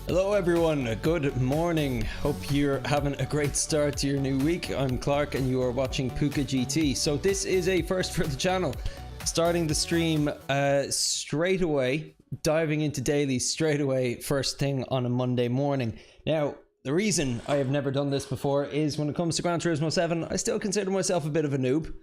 Hello everyone, good morning. Hope you're having a great start to your new week. I'm Clark and you are watching Puka GT. So this is a first for the channel. Starting the stream straight away, diving into dailies straight away, first thing on a Monday morning. Now, the reason I have never done this before is when it comes to Gran Turismo 7, I still consider myself a bit of a noob.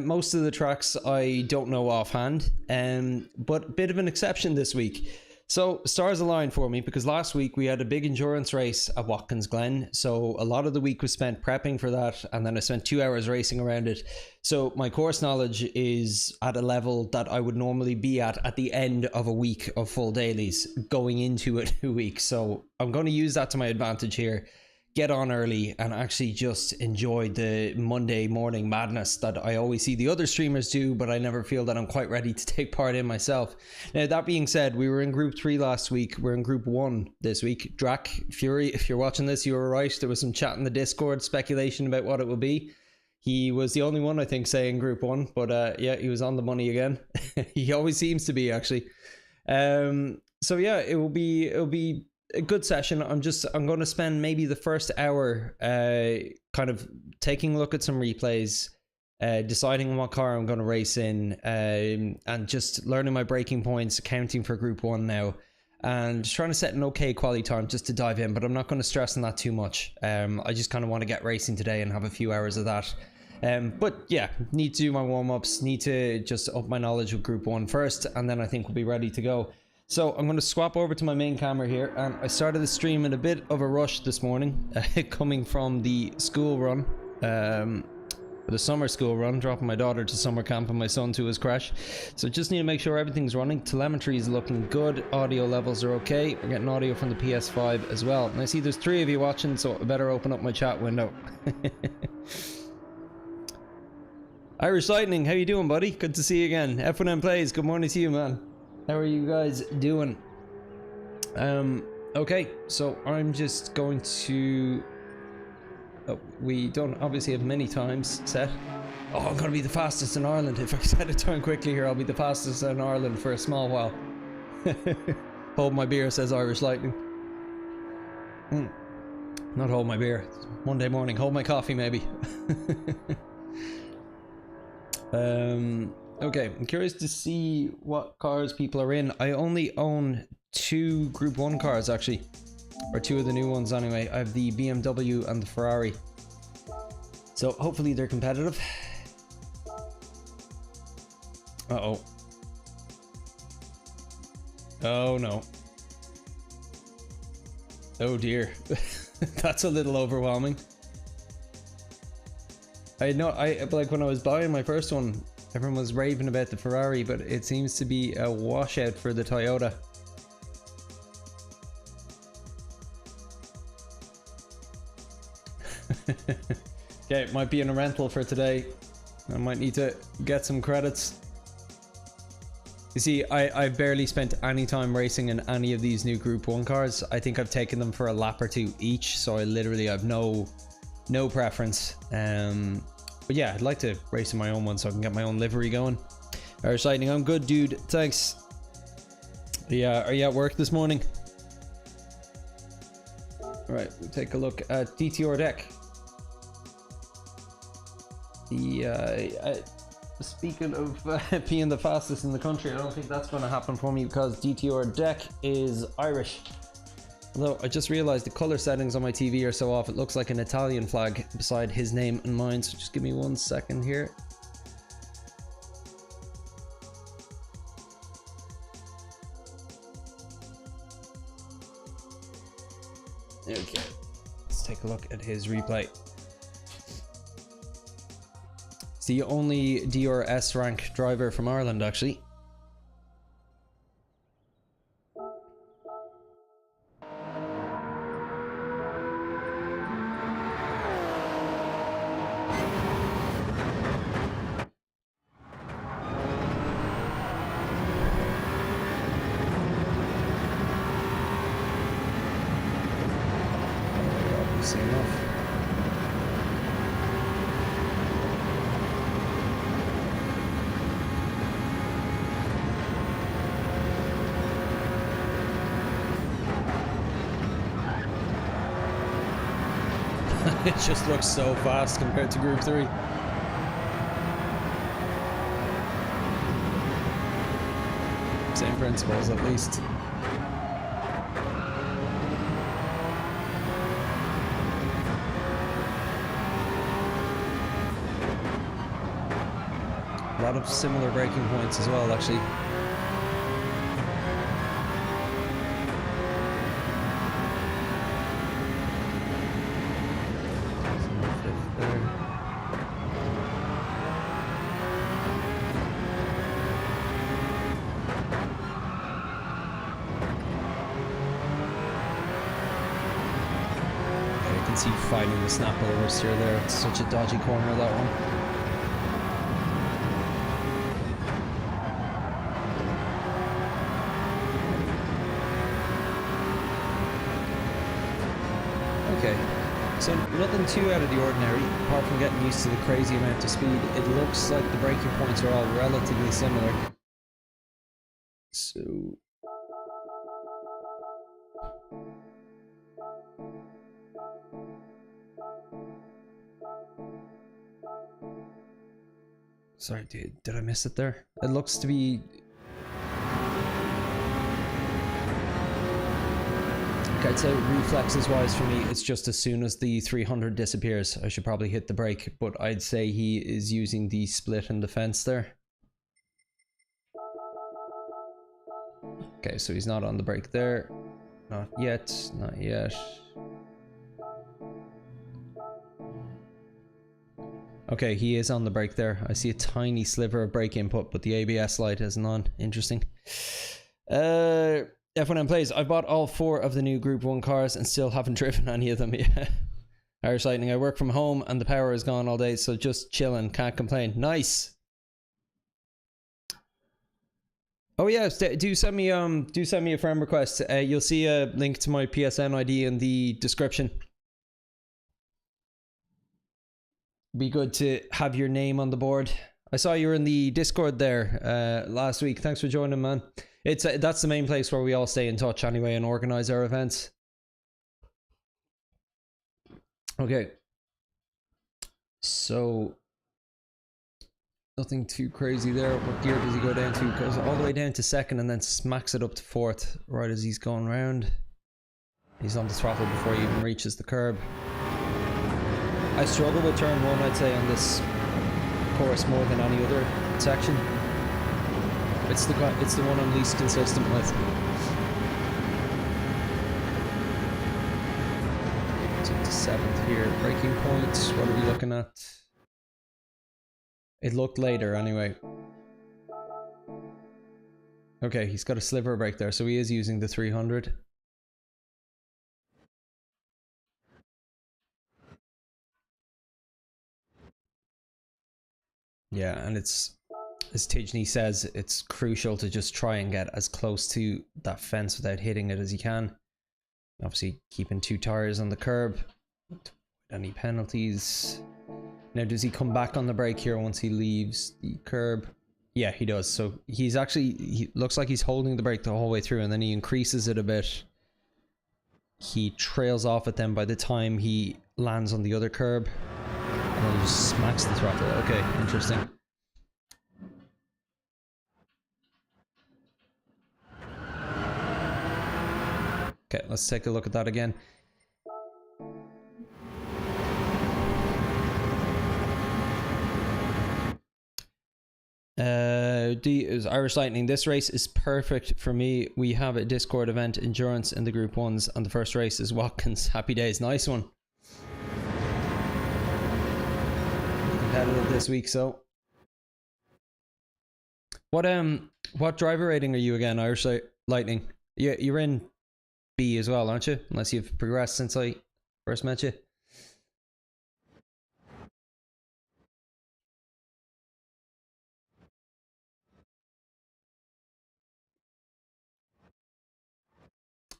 Most of the tracks I don't know offhand, but a bit of an exception this week. So stars aligned for me because last week we had a big endurance race at Watkins Glen. So a lot of the week was spent prepping for that, and then I spent 2 hours racing around it. So my course knowledge is at a level that I would normally be at the end of a week of full dailies going into a new week. So I'm going to use that to my advantage here. Get on early and actually just enjoy the Monday morning madness that I always see the other streamers do, but I never feel that I'm quite ready to take part in myself. Now, that being said, we were in Group 3 last week. We're in Group 1 this week. Drac, Fury, if you're watching this, you were right. There was some chat in the Discord, speculation about what it will be. He was the only one, I think, saying Group 1, but yeah, he was on the money again. He always seems to be, actually. So yeah, it'll be a good session. I'm going to spend maybe the first hour kind of taking a look at some replays, deciding what car I'm going to race in, and just learning my braking points, accounting for Group 1 now, and just trying to set an okay quality time just to dive in, but I'm not going to stress on that too much. I just kind of want to get racing today and have a few hours of that. But yeah, need to do my warm-ups, need to just up my knowledge of Group 1 first, and then I think we'll be ready to go. So I'm going to swap over to my main camera here, and I started the stream in a bit of a rush this morning, coming from the school run, the summer school run, dropping my daughter to summer camp and my son to his crash. So just need to make sure everything's running. Telemetry is looking good, audio levels are okay. We're getting audio from the PS5 as well. And I see there's 3 of you watching, so I better open up my chat window. Irish Lightning, how you doing, buddy? Good to see you again. F1M Plays, good morning to you, man. How are you guys doing? Okay, so I'm just going to Oh, we don't obviously have many times set. Oh, I'm gonna be the fastest in Ireland. If I set a turn quickly here, I'll be the fastest in Ireland for a small while. Hold my beer, says Irish Lightning. Not hold my beer. It's Monday morning. Hold my coffee, maybe. Okay, I'm curious to see what cars people are in. I only own 2 Group 1 cars, actually. Or 2 of the new ones, anyway. I have the BMW and the Ferrari. So, hopefully they're competitive. Uh-oh. Oh, no. Oh, dear. That's a little overwhelming. I know, like when I was buying my first one, everyone was raving about the Ferrari, but it seems to be a washout for the Toyota. Okay, it might be in a rental for today. I might need to get some credits. You see, I've barely spent any time racing in any of these new Group 1 cars. I think I've taken them for a lap or 2 each, so I literally have no preference. But yeah, I'd like to race in my own one so I can get my own livery going. Irish Lightning, I'm good, dude. Thanks. Yeah, are you at work this morning? Alright, we'll take a look at DTR deck. Speaking of being the fastest in the country, I don't think that's going to happen for me because DTR deck is Irish. Although I just realized the color settings on my TV are so off, it looks like an Italian flag beside his name and mine. So just give me 1 second here. Okay, let's take a look at his replay. It's the only DRS rank driver from Ireland, actually. It just looks so fast compared to Group 3. Same principles, at least. A lot of similar braking points as well, actually. See fighting the snap oversteer there. It's such a dodgy corner, that one. Okay, so nothing too out of the ordinary, apart from getting used to the crazy amount of speed. It looks like the braking points are all relatively similar. So... Sorry, dude, did I miss it there? It looks to be... Okay, I'd say reflexes wise for me, it's just as soon as the 300 disappears, I should probably hit the brake, but I'd say he is using the split and defense there. Okay, so he's not on the brake there. Not yet, not yet. Okay, he is on the brake there. I see a tiny sliver of brake input, but the ABS light isn't on. Interesting. F1M Plays. I bought all 4 of the new Group 1 cars and still haven't driven any of them yet. Irish Lightning. I work from home and the power is gone all day, so just chilling. Can't complain. Nice. Oh yeah, do send me a friend request. You'll see a link to my PSN ID in the description. be good to have your name on the board. I saw you were in the Discord there last week. Thanks for joining, man. It's that's the main place where we all stay in touch anyway and organize our events. Okay. So nothing too crazy there. What gear does he go down to? Goes all the way down to second and then smacks it up to fourth right as he's going round. He's on the throttle before he even reaches the curb. I struggle with turn one, I'd say, on this course more than any other section. It's the one I'm least consistent with. It's up to seventh here. Braking points. What are we looking at? It looked later anyway. Okay, he's got a sliver brake there, so he is using the 300. Yeah, and it's, as Tijni says, it's crucial to just try and get as close to that fence without hitting it as you can. Obviously, keeping 2 tires on the curb. Any penalties? Now, does he come back on the brake here once he leaves the curb? Yeah, he does. So he's actually, he looks like he's holding the brake the whole way through, and then he increases it a bit. He trails off it then by the time he lands on the other curb. And then he just smacks the throttle. Okay, interesting. Okay, let's take a look at that again. D is Irish Lightning. This race is perfect for me. We have a Discord event, endurance in the group ones, and the first race is Watkins. Happy days. Nice one. Competitive this week, so. What driver rating are you again, Irish Lightning? You're in B as well, aren't you? Unless you've progressed since I first met you.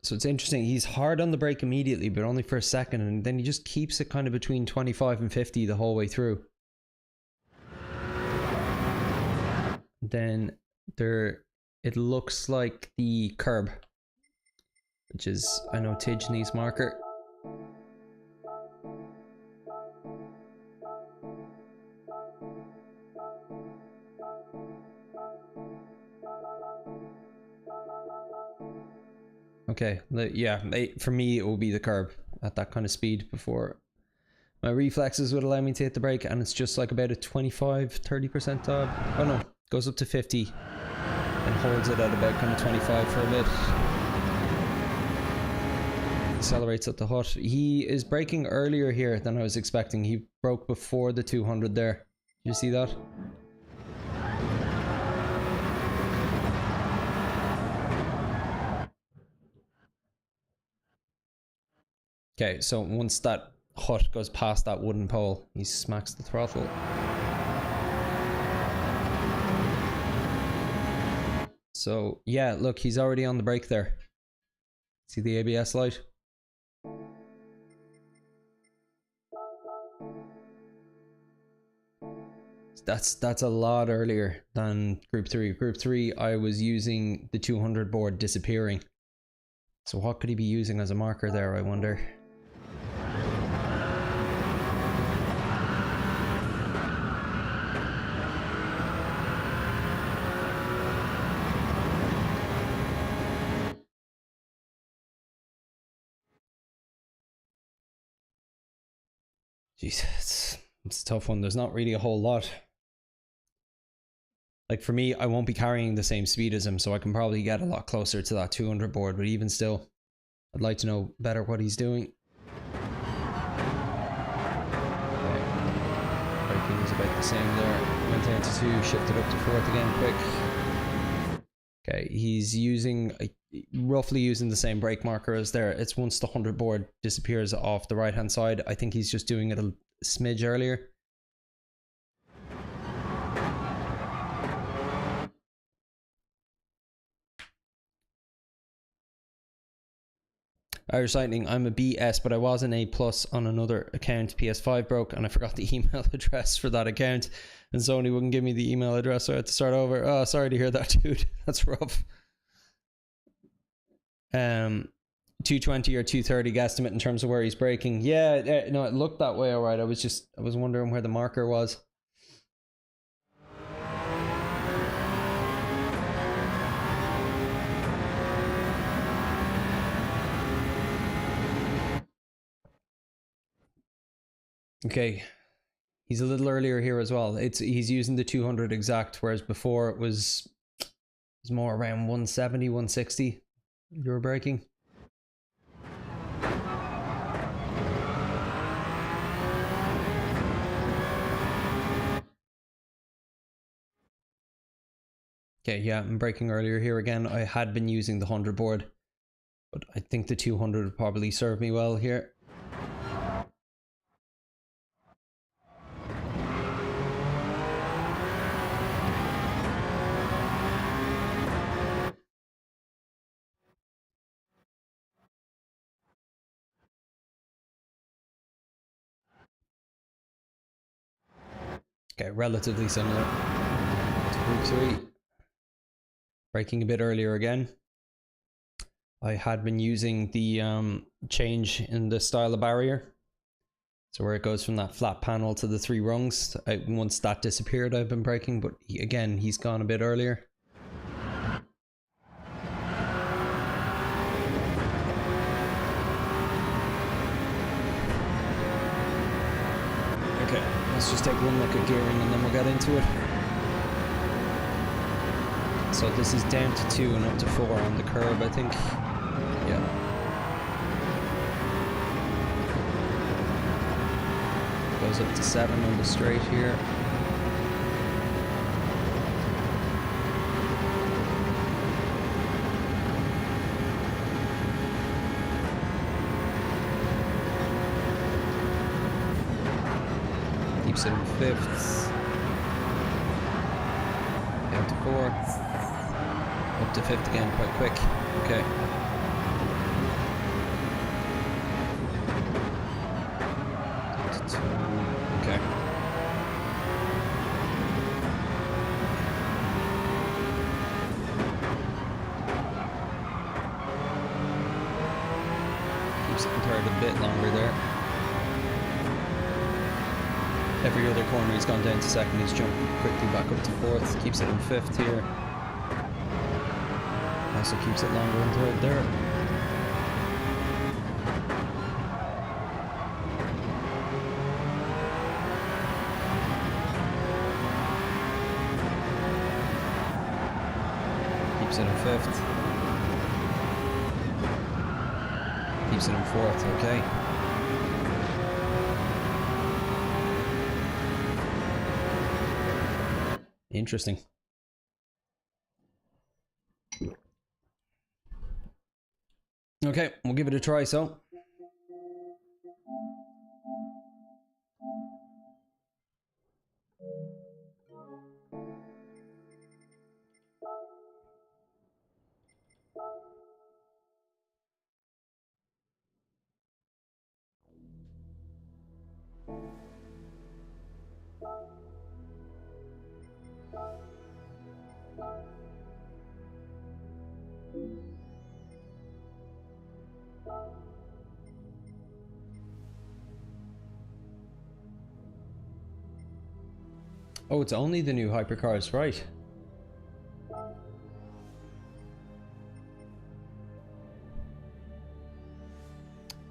So it's interesting. He's hard on the brake immediately, but only for a second, and then he just keeps it kind of between 25 and 50 the whole way through. Then there, it looks like the curb, which is, I know, Tijni's marker. Okay, yeah, for me it will be the curb at that kind of speed before my reflexes would allow me to hit the brake, and it's just like about a 25-30% dab. Oh no, goes up to 50 and holds it at about kind of 25 for a bit. Accelerates up the hut. He is braking earlier here than I was expecting. He broke before the 200 there. Did you see that? Okay, so once that hut goes past that wooden pole, he smacks the throttle. So yeah, look, he's already on the brake there. See the ABS light? That's a lot earlier than Group 3. Group 3, I was using the 200 board disappearing. So what could he be using as a marker there, I wonder? Jeez, it's a tough one. There's not really a whole lot. Like for me, I won't be carrying the same speed as him, so I can probably get a lot closer to that 200 board, but even still, I'd like to know better what he's doing. Okay. Braking is about the same there. Went down to 2, shifted up to 4th again quick. Okay, he's using, roughly using the same brake marker as there. It's once the 100 board disappears off the right hand side. I think he's just doing it a smidge earlier. Irish Lightning, I'm a BS, but I was an A plus on another account. PS5 broke and I forgot the email address for that account, and Sony wouldn't give me the email address, so I had to start over. Oh, sorry to hear that, dude. That's rough. 220 or 230 guesstimate in terms of where he's braking. Yeah, no, it looked that way. All right. I was wondering where the marker was. Okay, he's a little earlier here as well. He's using the 200 exact, whereas before it was more around 170, 160 you were braking. Okay, yeah, I'm braking earlier here again. I had been using the 100 board, but I think the 200 would probably serve me well here. Okay, relatively similar to Group 3. Braking a bit earlier again. I had been using the change in the style of barrier. So where it goes from that flat panel to the 3 rungs. Once that disappeared, I've been braking, but again, he's gone a bit earlier. Okay, let's just take one look at gearing and then we'll get into it. So this is down to 2 and up to 4 on the curb, I think. Yeah. Goes up to 7 on the straight here. Keeps it in 5th. Down to 4th. Up to 5th again, quite quick. Okay. Okay. Keeps it in 3rd a bit longer there. Every other corner he's gone down to 2nd, he's jumped quickly back up to 4th, keeps it in 5th here. Also keeps it longer in 3rd there. Keeps it in 5th. Keeps it in 4th, okay. Interesting. Okay, we'll give it a try, so. Oh, it's only the new hypercars, right?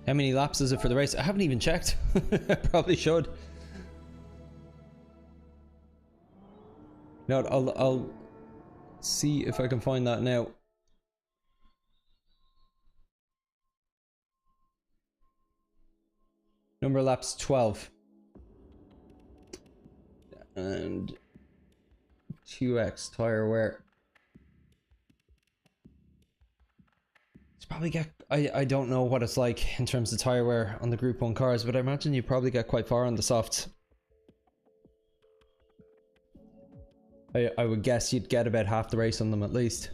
How many laps is it for the race? I haven't even checked. I probably should. No, I'll see if I can find that now. Number of laps 12. And 2x tire wear. It's probably get, I don't know what it's like in terms of tire wear on the Group 1 cars, but I imagine you probably get quite far on the softs. I would guess you'd get about half the race on them at least.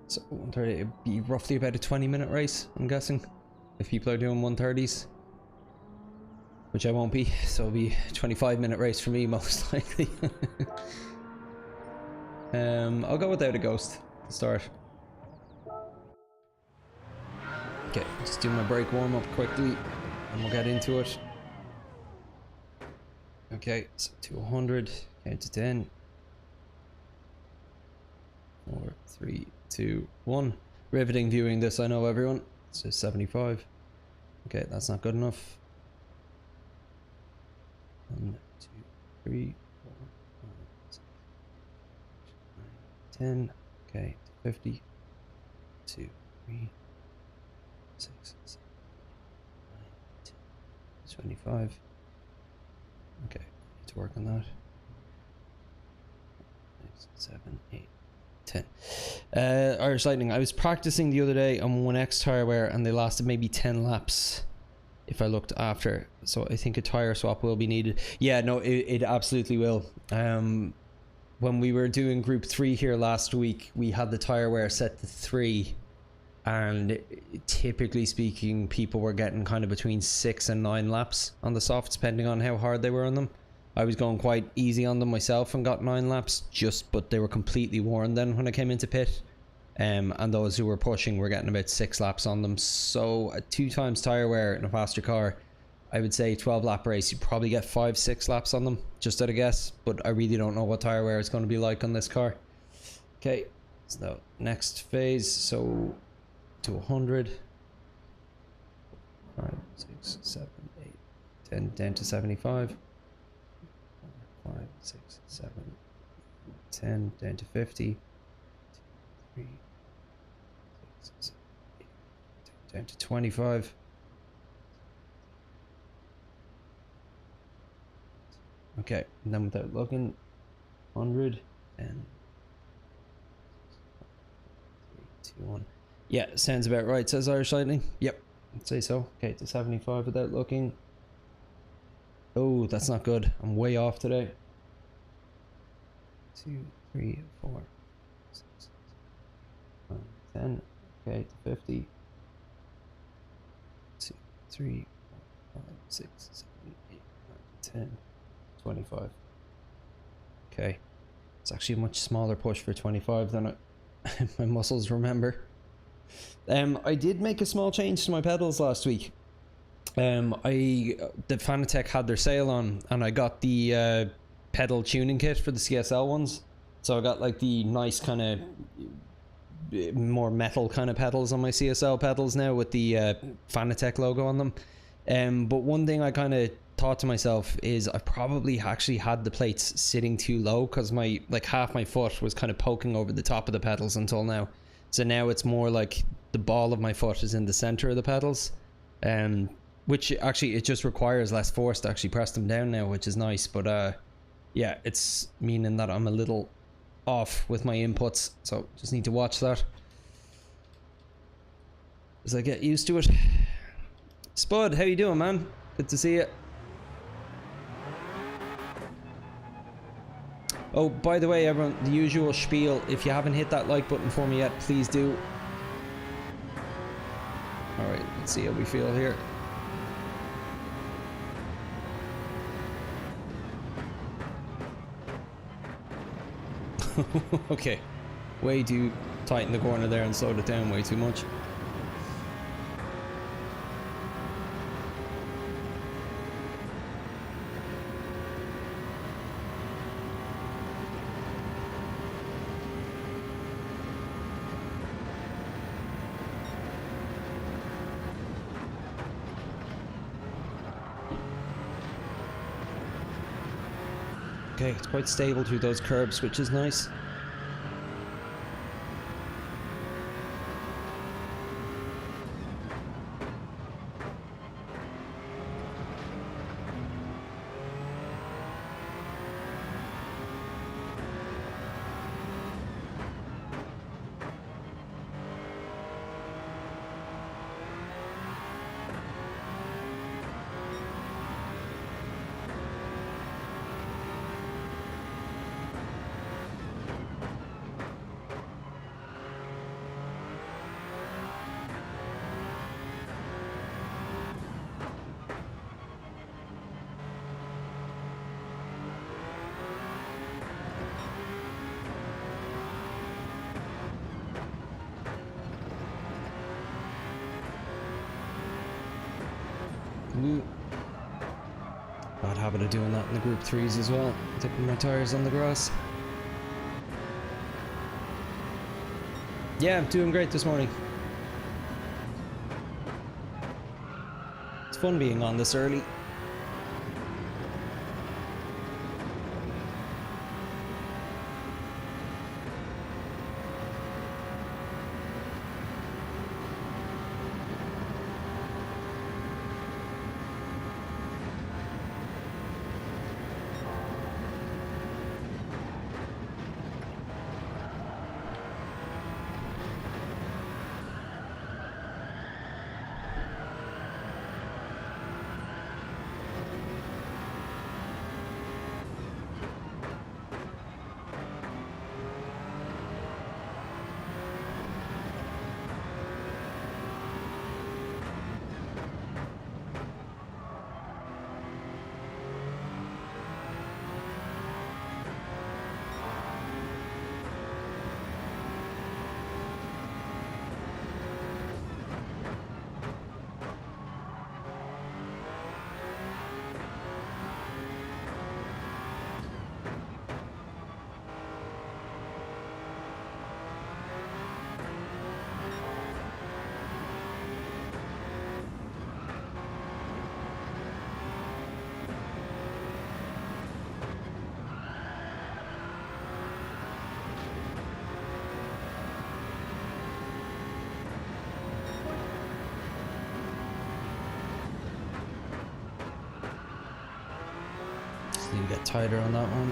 So 130, it'd be roughly about a 20-minute race, I'm guessing, if people are doing 130s, which I won't be, so it'll be a 25-minute race for me most likely. I'll go without a ghost to start. Okay, just do my brake warm up quickly and we'll get into it. Okay, so to 100, count to 10. 4, 3, 2, 1. Riveting viewing this, I know, everyone. So 75. Okay, that's not good enough. 1, 2, 3, 4, 5, 6, 9, 10. Okay, to 50. 2, 3, 6, 7, 9, 10, 25. Okay, need to work on that. 6, 7, 8, 10. Irish Lightning. I was practicing the other day on 1X tire wear and they lasted maybe 10 laps if I looked after. So I think a tire swap will be needed. Yeah, no, it absolutely will. When we were doing group 3 here last week, we had the tire wear set to 3. And typically speaking, people were getting kind of between 6 and 9 laps on the softs, depending on how hard they were on them. I was going quite easy on them myself and got 9 laps, but they were completely worn then when I came into pit. And those who were pushing were getting about 6 laps on them. So at 2 times tire wear in a faster car, I would say 12 lap race, you probably get 5-6 laps on them, just at a guess. But I really don't know what tire wear is going to be like on this car. Okay, so next phase, so to 100. 5, 6, 7, 8, 10, down to 75. 5, 6, 7, 10, down to 50. 2, 3, 6, 7, 8, down to 25. Okay, and then without looking, 100 and 3, 2, 1. Yeah, sounds about right, says Irish Lightning. Yep, I'd say so. Okay, to 75 without looking. Oh, that's not good. I'm way off today. 2, 3, 4, 6, 7, 10. Okay, to 50. 2, 3, 4, 5, 6, 7, 8, 9, 10, 25. Okay, it's actually a much smaller push for 25 than my muscles remember. I did make a small change to my pedals last week. The Fanatec had their sale on, and I got the pedal tuning kit for the CSL ones. So I got like the nice kind of more metal kind of pedals on my CSL pedals now with the Fanatec logo on them. But one thing I kind of thought to myself is I probably actually had the plates sitting too low, because my half my foot was kind of poking over the top of the pedals until now. So now it's more like the ball of my foot is in the center of the pedals, which actually it just requires less force to actually press them down now, which is nice. But yeah, it's meaning that I'm a little off with my inputs, so just need to watch that as I get used to it. Spud, how you doing, man? Good to see you. Oh, by the way, everyone, the usual spiel. If you haven't hit that like button for me yet, please do. Alright, let's see how we feel here. Okay, way too tight in the corner there and slowed it down way too much. Okay, it's quite stable through those curbs, which is nice. Ooh. Bad habit of doing that in the Group 3s as well. Tipping my tyres on the grass. Yeah, I'm doing great this morning. It's fun being on this early. Need to get tighter on that one.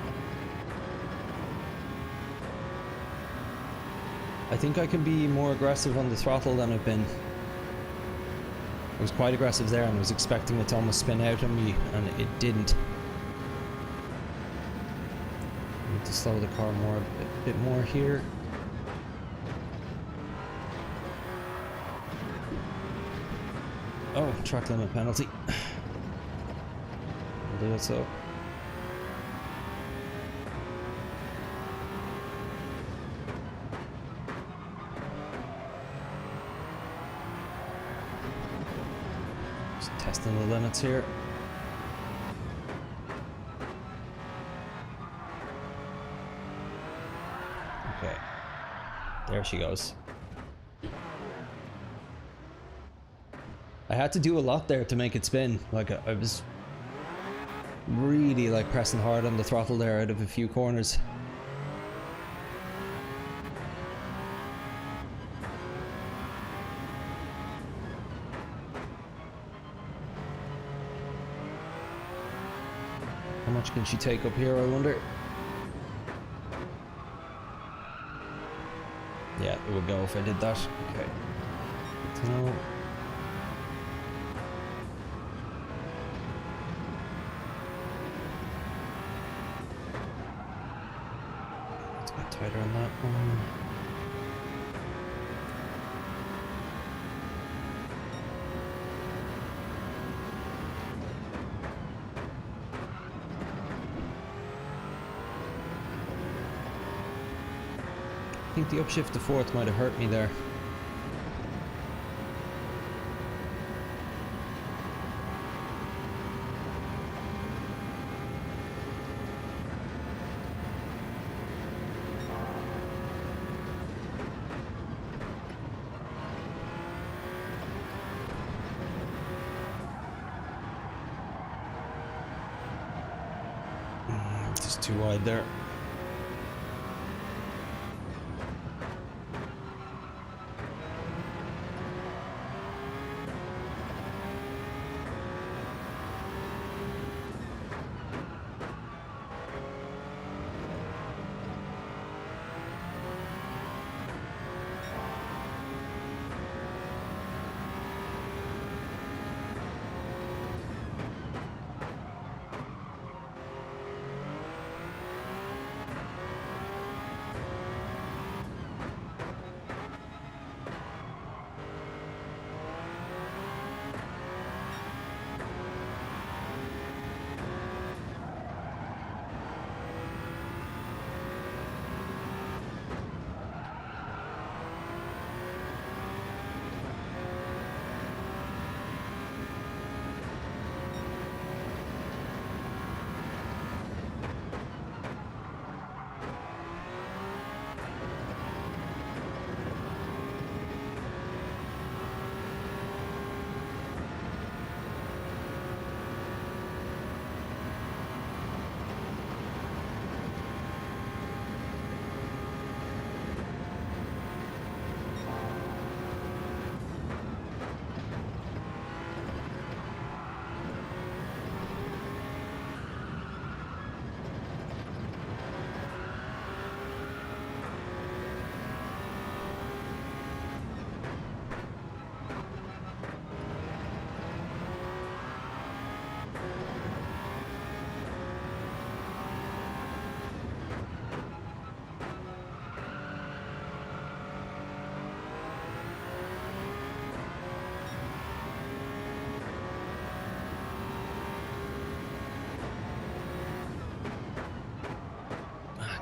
I think I can be more aggressive on the throttle than I've been. I was quite aggressive there and was expecting it to almost spin out on me, and it didn't. I need to slow the car more, a bit more here. Oh, track limit penalty. I'll do it so. Testing the limits here. Okay, there she goes. I had to do a lot there to make it spin. Like I was really like pressing hard on the throttle there out of a few corners. How much can she take up here, I wonder? Yeah, it would go if I did that. Okay. Good to know. Let's get tighter on that one. I think the upshift to fourth might have hurt me there. Just too wide there.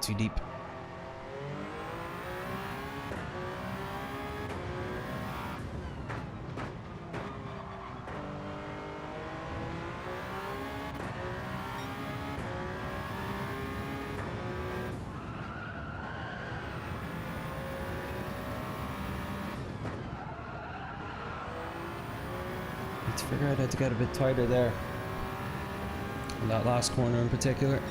too deep. Need to figure out how to get a bit tighter there. In that last corner in particular.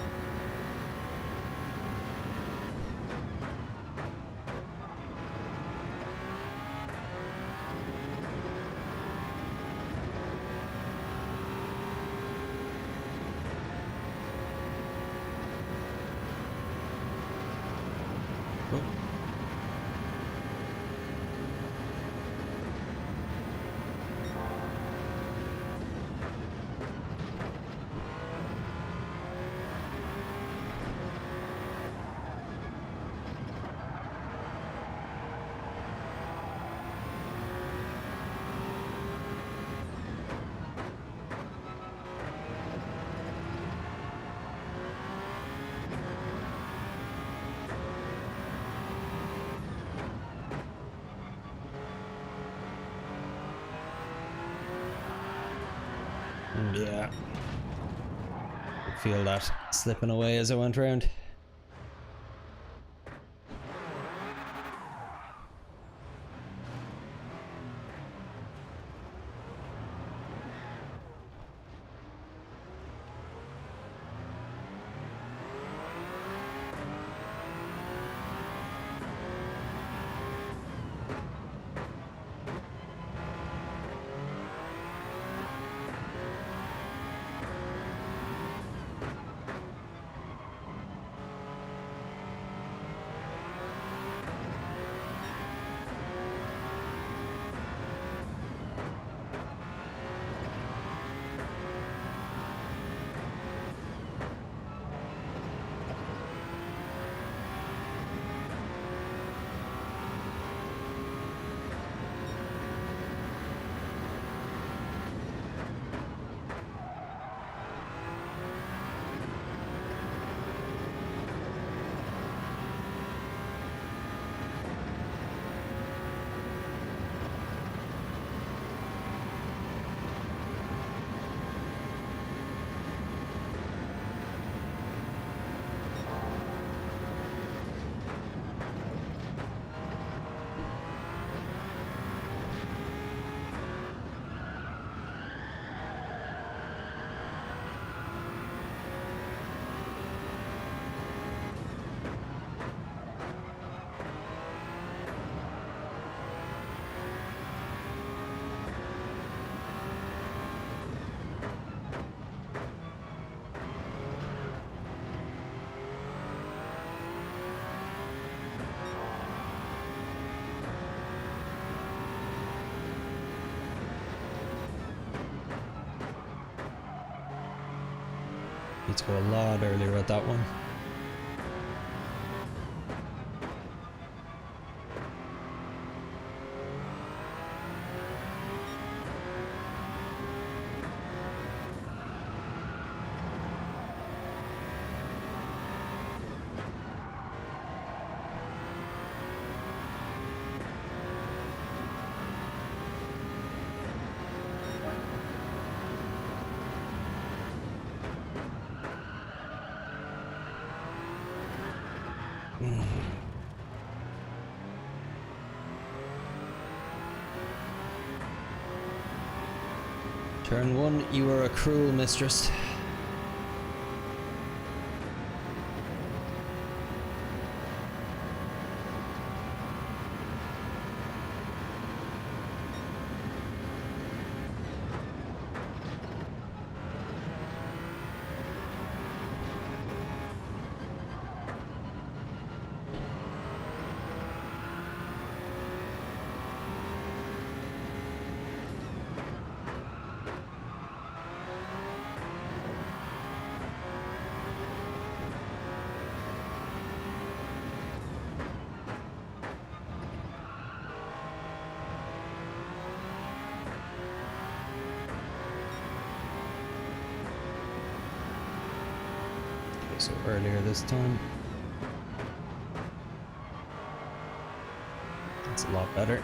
Yeah. Feel that slipping away as I went round. Need to go a lot earlier at that one. Turn one, you are a cruel mistress. So earlier this time. That's a lot better.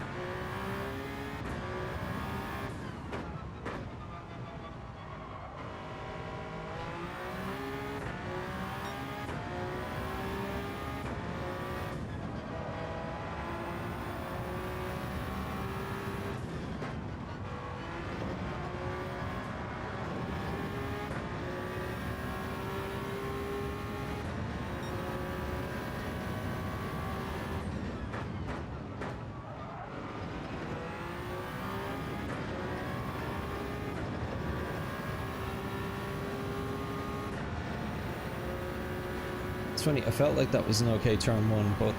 It's funny, I felt like that was an okay turn one, but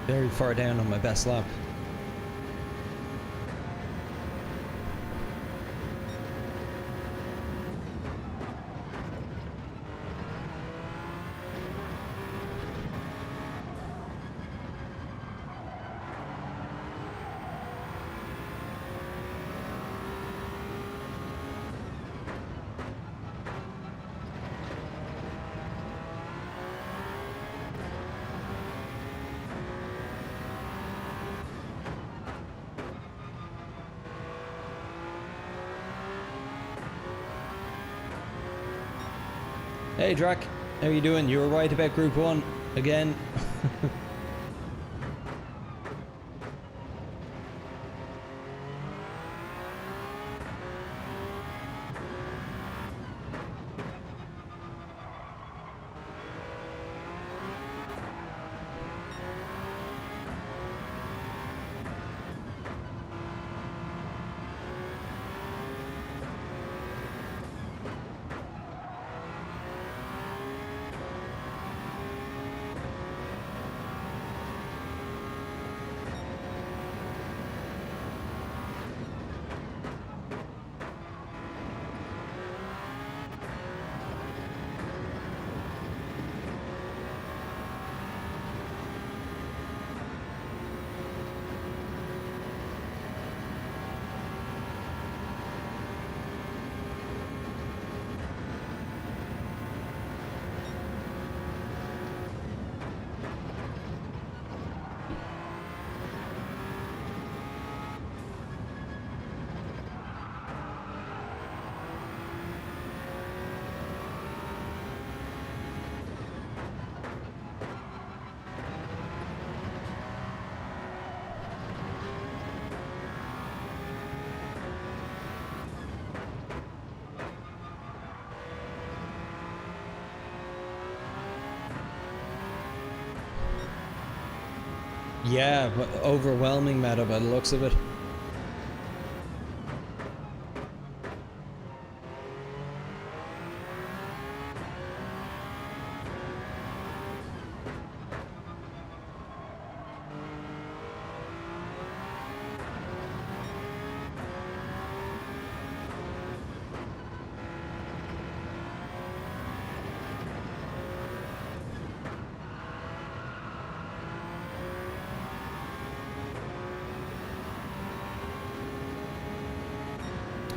very far down on my best lap. Hey Drac, how you doing? You were right about Group 1 again. Yeah, but overwhelming meta by the looks of it.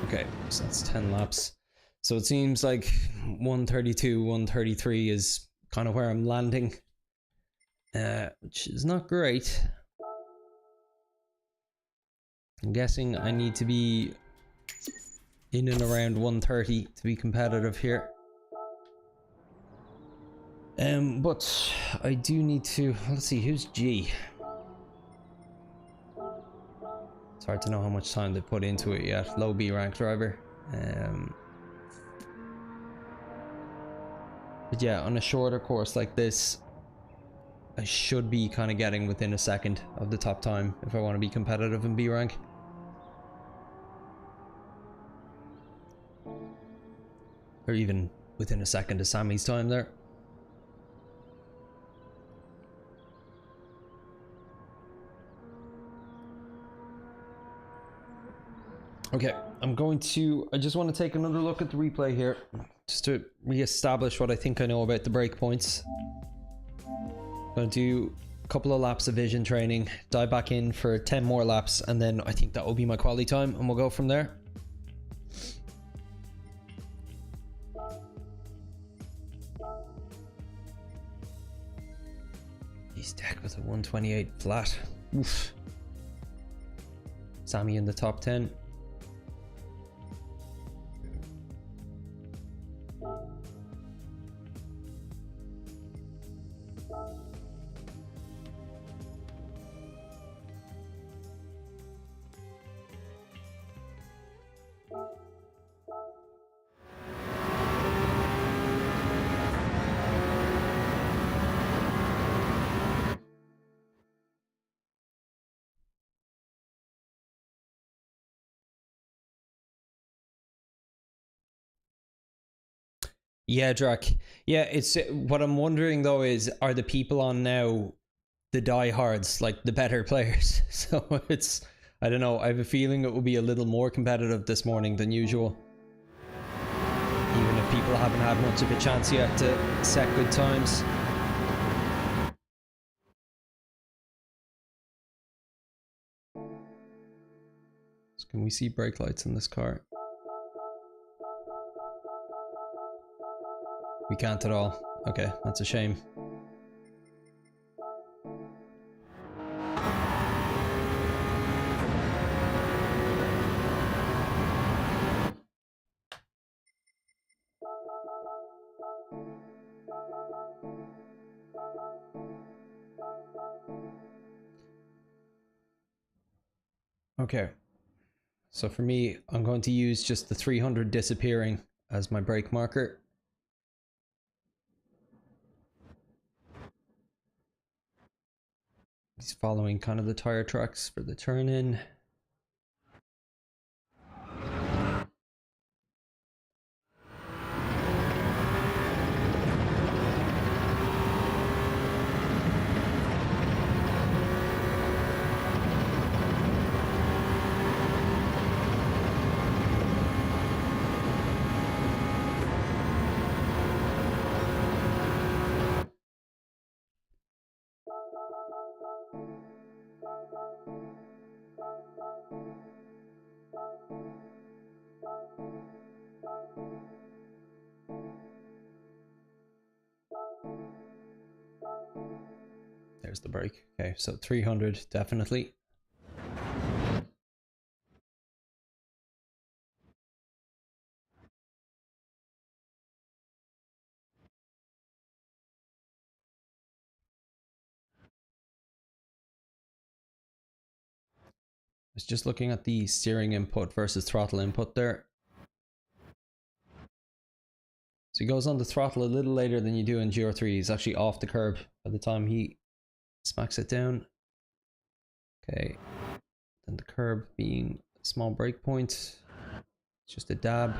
Okay, so that's 10 laps. So it seems like 132, 133 is kind of where I'm landing, which is not great. I'm guessing I need to be in and around 130 to be competitive here. But I do need to, let's see, who's G? It's hard to know how much time they put into it yet. Low B rank driver. But yeah, on a shorter course like this, I should be kind of getting within a second of the top time if I want to be competitive in B rank. Or even within a second of Sammy's time there. Okay, I just want to take another look at the replay here, just to re-establish what I think I know about the breakpoints. I'm going to do a couple of laps of vision training, dive back in for 10 more laps, and then I think that will be my quality time, and we'll go from there. He's deck with a 128 flat. Oof. Sammy in the top 10. Yeah, Drac. Yeah, it's what I'm wondering though is, are the people on now the diehards, like the better players? So it's, I don't know. I have a feeling it will be a little more competitive this morning than usual, even if people haven't had much of a chance yet to set good times. So can we see brake lights in this car? We can't at all. Okay, that's a shame. Okay. So for me, I'm going to use just the 300 disappearing as my brake marker. He's following kind of the tire tracks for the turn in. There's the brake. Okay, so 300 definitely. I was just looking at the steering input versus throttle input there. So he goes on the throttle a little later than you do in GR3. He's actually off the curb by the time he smacks it down. Okay, then the curb being a small brake point. It's just a dab.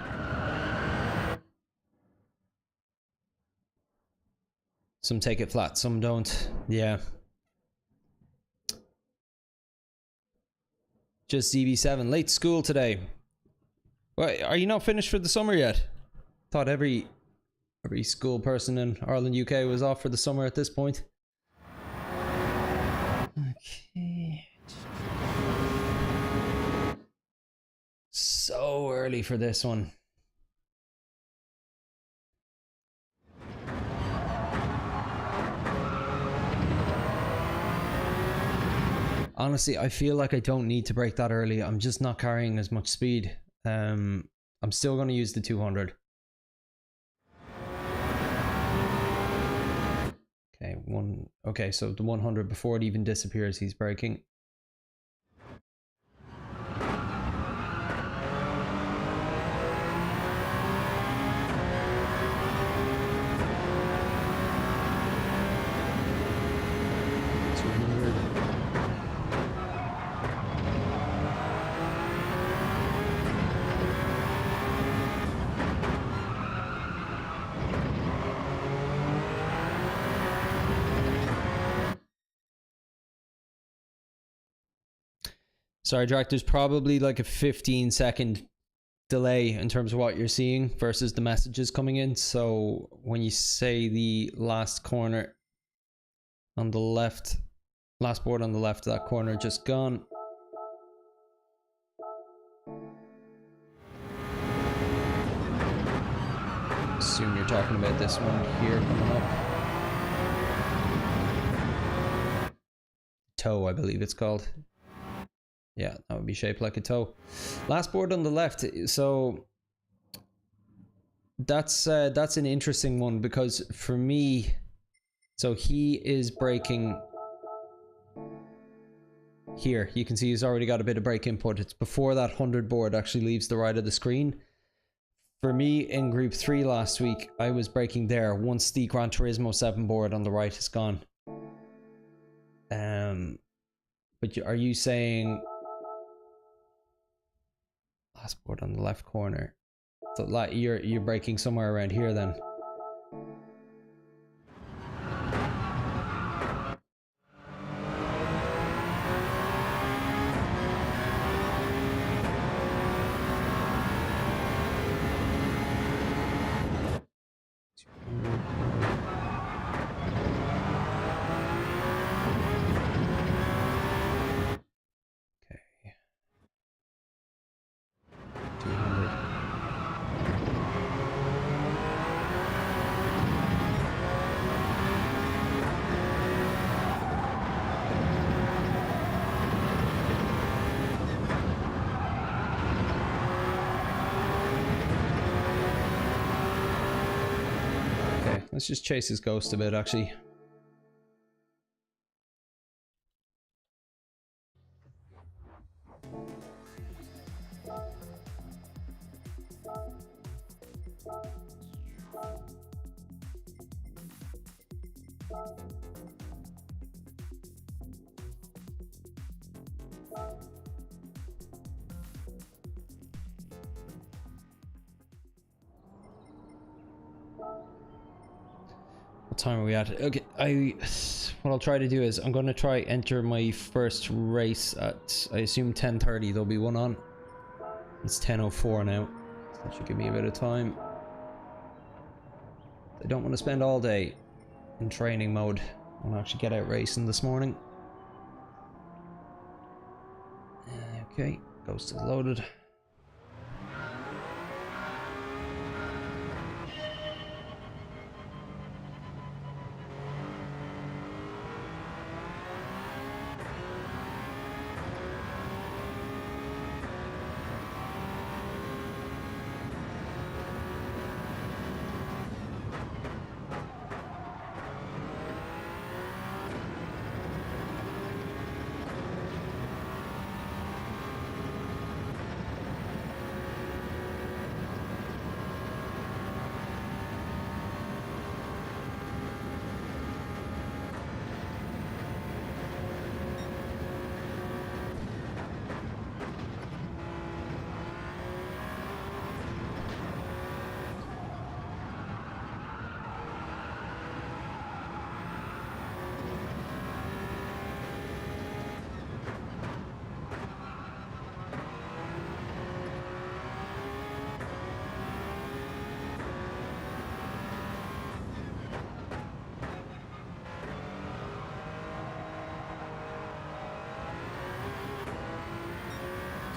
Some take it flat, some don't. Yeah. Just ZB7. Late school today. Well, are you not finished for the summer yet? Thought every school person in Ireland, UK was off for the summer at this point. Okay. So early for this one. Honestly, I feel like I don't need to brake that early. I'm just not carrying as much speed. I'm still going to use the 200. Okay, so the 100 before it even disappears, he's braking. Sorry, Drac, there's probably like a 15-second delay in terms of what you're seeing versus the messages coming in. So when you say the last corner on the left, last board on the left of that corner just gone. Assume you're talking about this one here coming up. Toe, I believe it's called. Yeah, that would be shaped like a toe. Last board on the left. So that's an interesting one, because for me, so he is braking here. You can see he's already got a bit of brake input. It's before that 100 board actually leaves the right of the screen. For me, in Group 3 last week, I was braking there once the Gran Turismo 7 board on the right is gone. But are you saying last board on the left corner? So like you're braking somewhere around here then? Let's just chase his ghost a bit, actually. What time are we at? Okay, what I'll try to do is I'm going to try enter my first race at, I assume 10:30. There'll be one on. It's 10:04 now. So that should give me a bit of time. I don't want to spend all day in training mode. I want to actually get out racing this morning. Okay, ghost is loaded.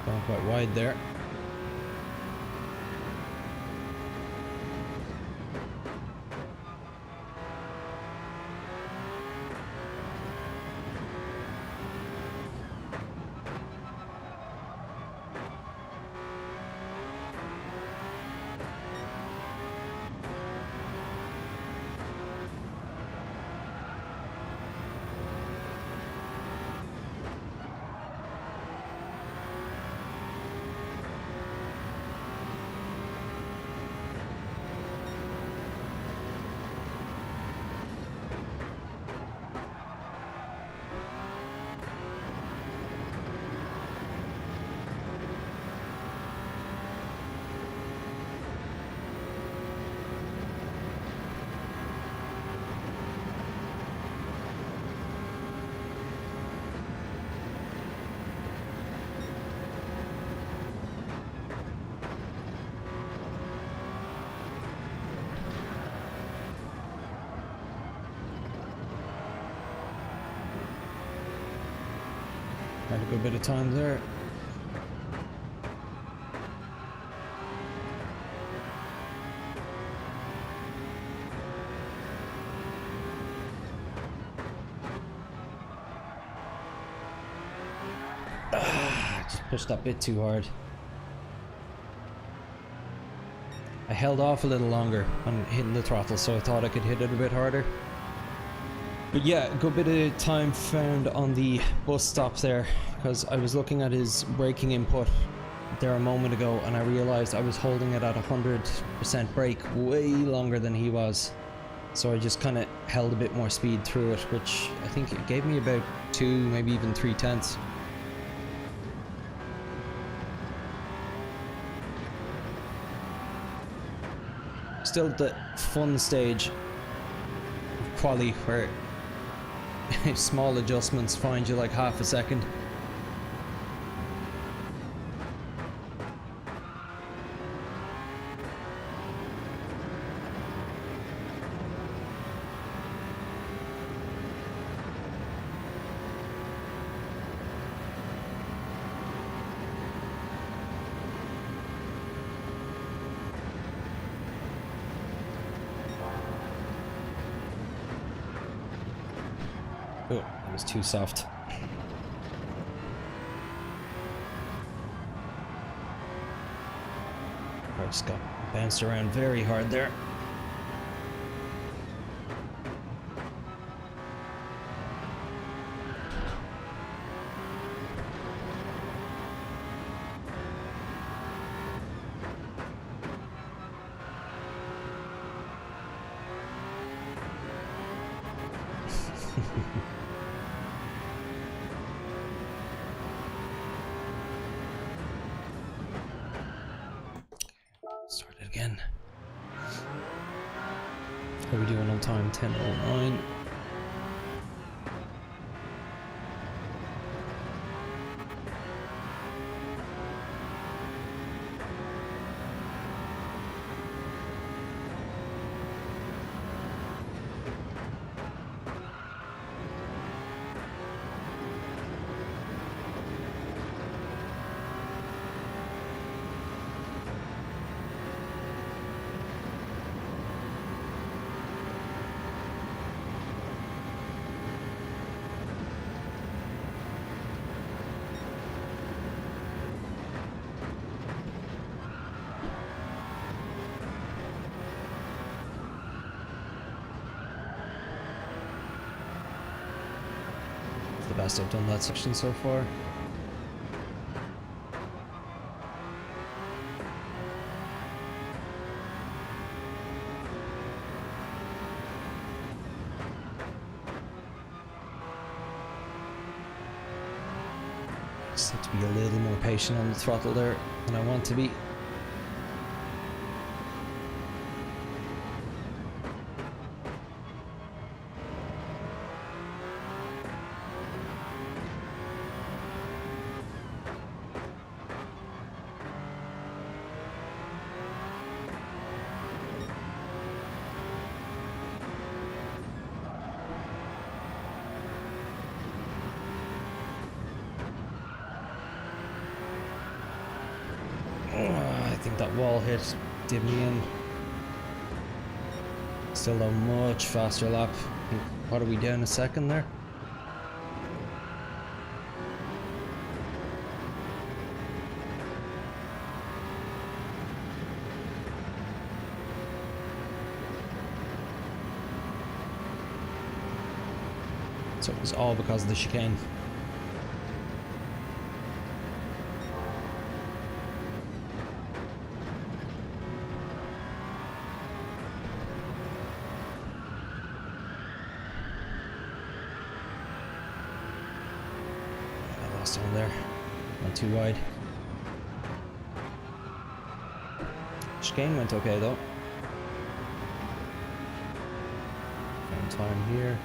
Going quite wide there. Had a good bit of time there. pushed that bit too hard. I held off a little longer on hitting the throttle, so I thought I could hit it a bit harder. But yeah, a good bit of time found on the bus stop there, because I was looking at his braking input there a moment ago and I realized I was holding it at 100% brake way longer than he was. So I just kind of held a bit more speed through it, which I think it gave me about 2, maybe even 3/10. Still the fun stage of quali where small adjustments find you like half a second. Oh, that was too soft. I just got bounced around very hard there. Start it again. How are we doing on time? 10:09. The best I've done that section so far. Just have to be a little more patient on the throttle there than I want to be. I think that wall hit did me in. Still a much faster lap. What are we down a second there? So it was all because of the chicane. On there, not too wide. Chicane went okay though. Found time here.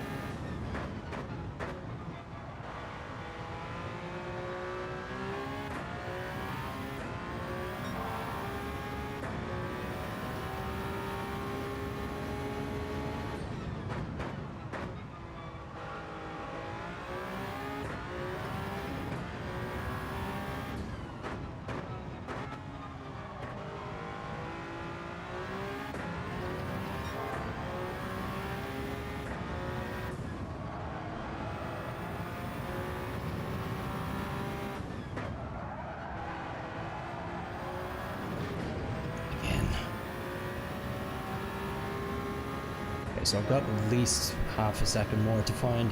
Okay, so I've got at least half a second more to find.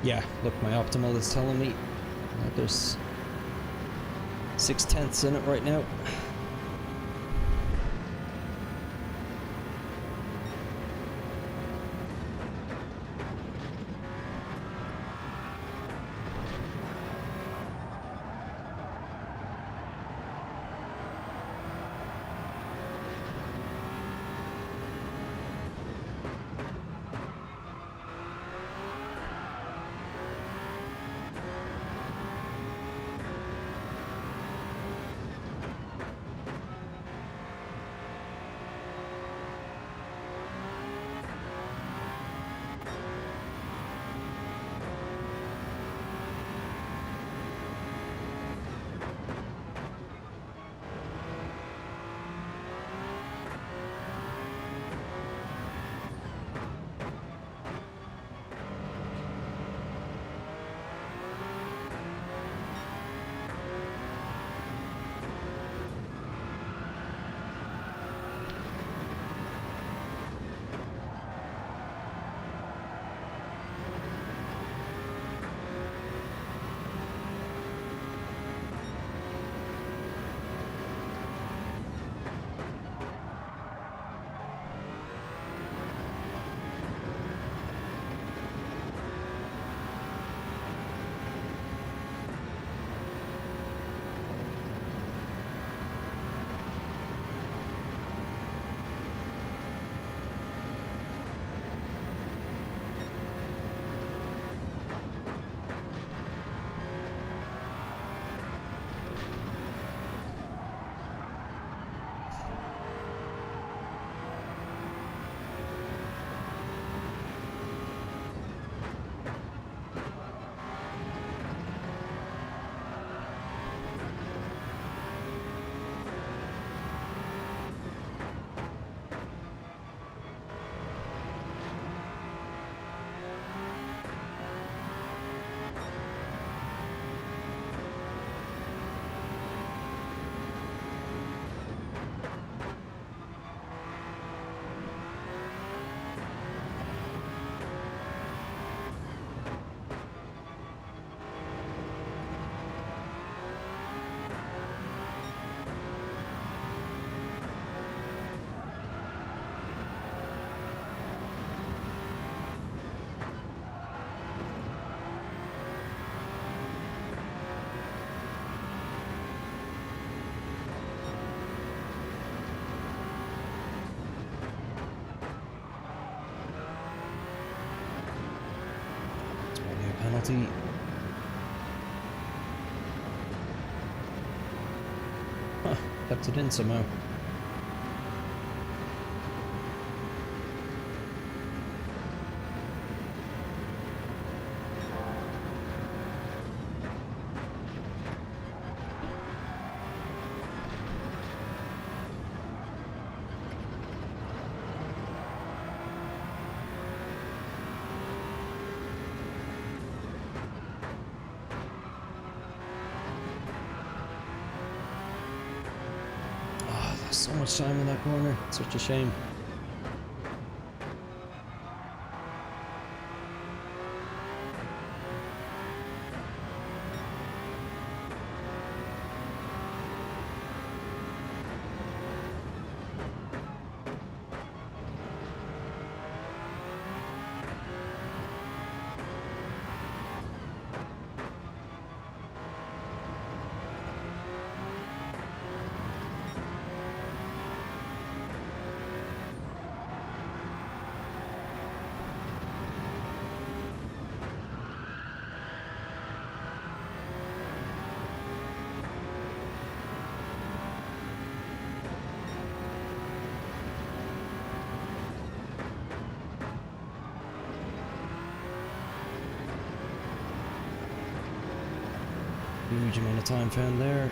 Yeah, look, my optimal is telling me that there's 0.6 in it right now. Penalty. Huh, kept it in somehow. So much time in that corner, it's such a shame. Huge amount of time found there.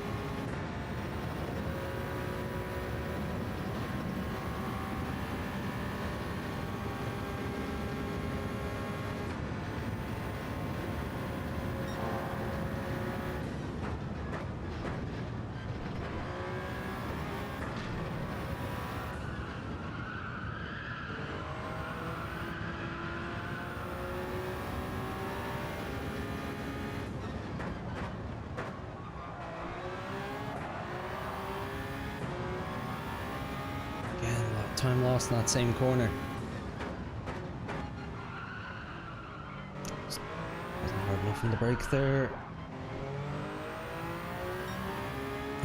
time lost in that same corner. Wasn't hard enough in the brake there.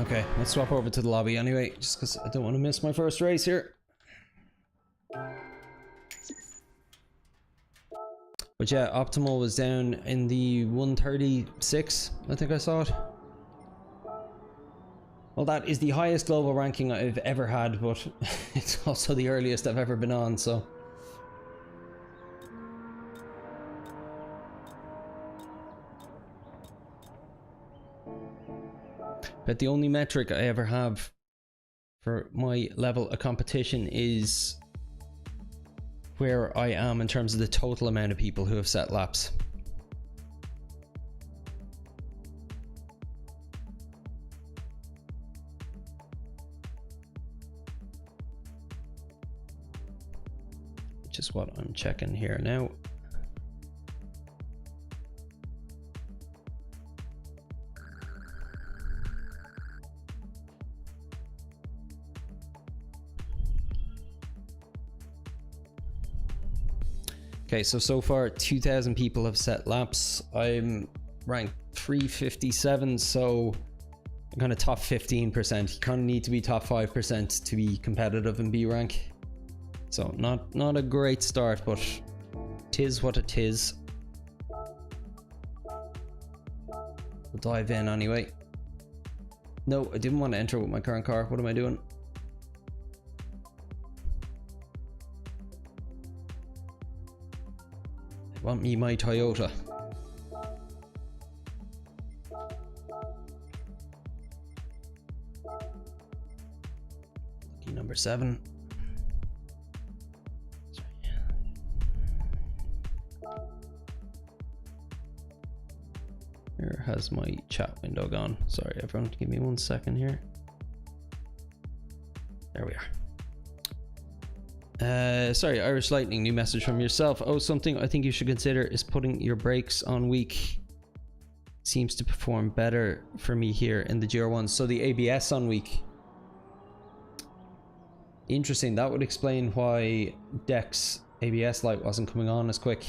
Okay, let's swap over to the lobby anyway, just because I don't want to miss my first race here. But yeah, Optimal was down in the 136, I think I saw it. Well, that is the highest global ranking I've ever had, but it's also the earliest I've ever been on, so. But the only metric I ever have for my level of competition is where I am in terms of the total amount of people who have set laps. Which is what I'm checking here now. Okay, so far 2,000 people have set laps. I'm ranked 357, so I'm kind of top 15%. You kind of need to be top 5% to be competitive in B rank. So not a great start, but tis what it is. We'll dive in anyway. No, I didn't want to enter with my current car. What am I doing? Want me my Toyota. Lucky number 7. Here has my chat window gone. Sorry everyone, give me 1 second here. There we are. Sorry, Irish Lightning, new message from yourself. Oh, something I think you should consider is putting your brakes on weak. Seems to perform better for me here in the GR1. So the ABS on weak. Interesting, that would explain why Deck's ABS light wasn't coming on as quick.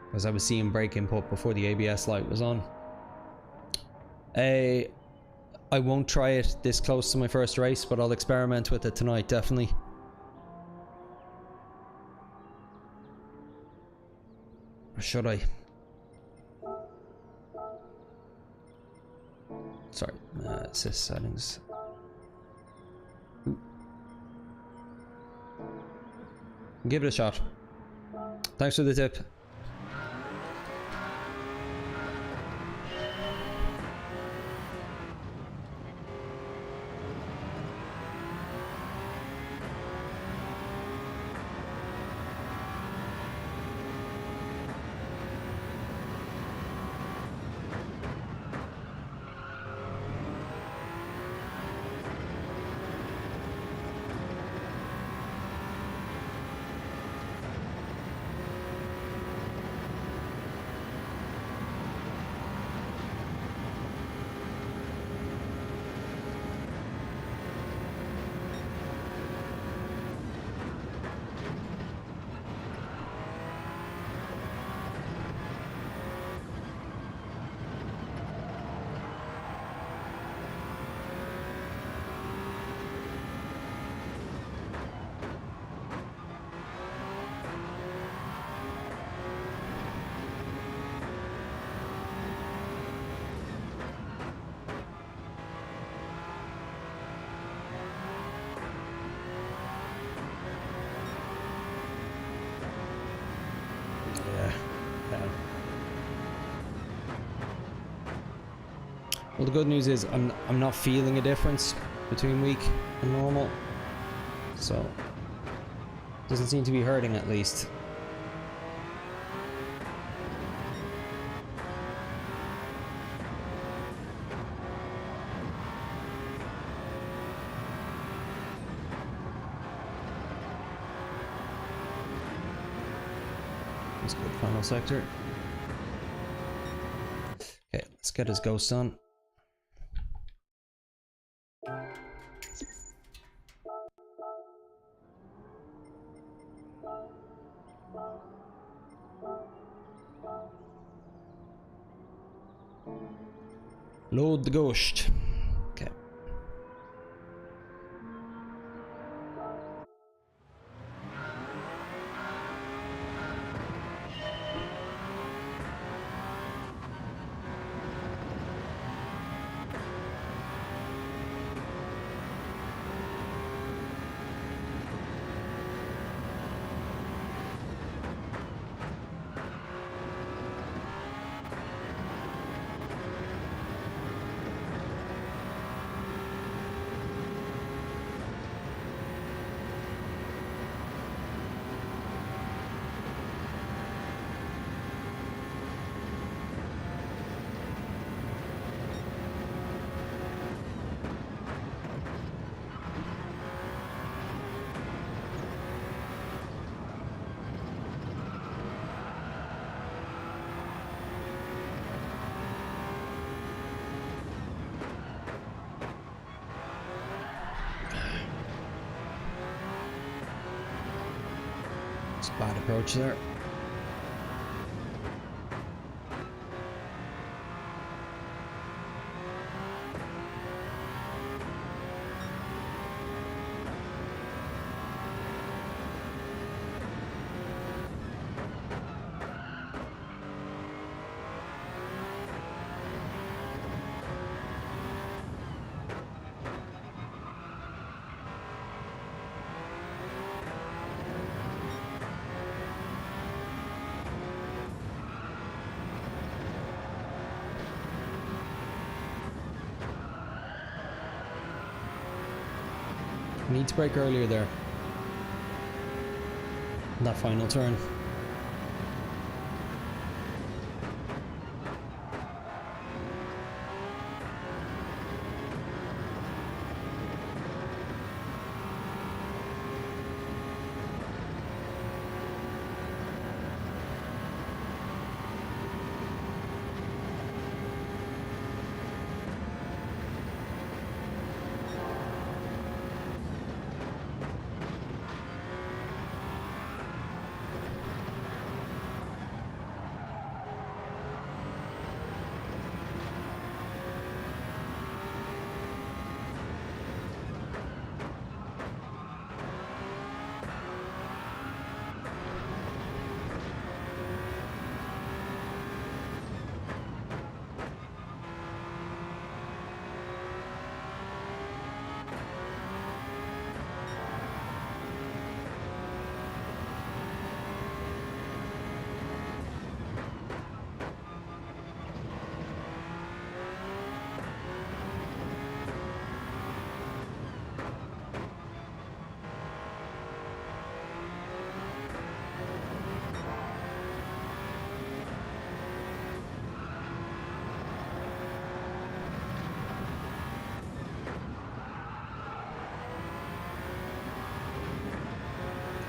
Because I was seeing brake input before the ABS light was on. I won't try it this close to my first race, but I'll experiment with it tonight, definitely. Or should I? Sorry, assist settings. Ooh. Give it a shot. Thanks for the tip. Well, the good news is I'm not feeling a difference between weak and normal, so it doesn't seem to be hurting at least. That's good, final sector. Okay, let's get his ghost on. Load the ghost. Okay. Bad approach there. Need to brake earlier there. That final turn.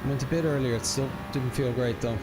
Went a bit earlier, it still didn't feel great though.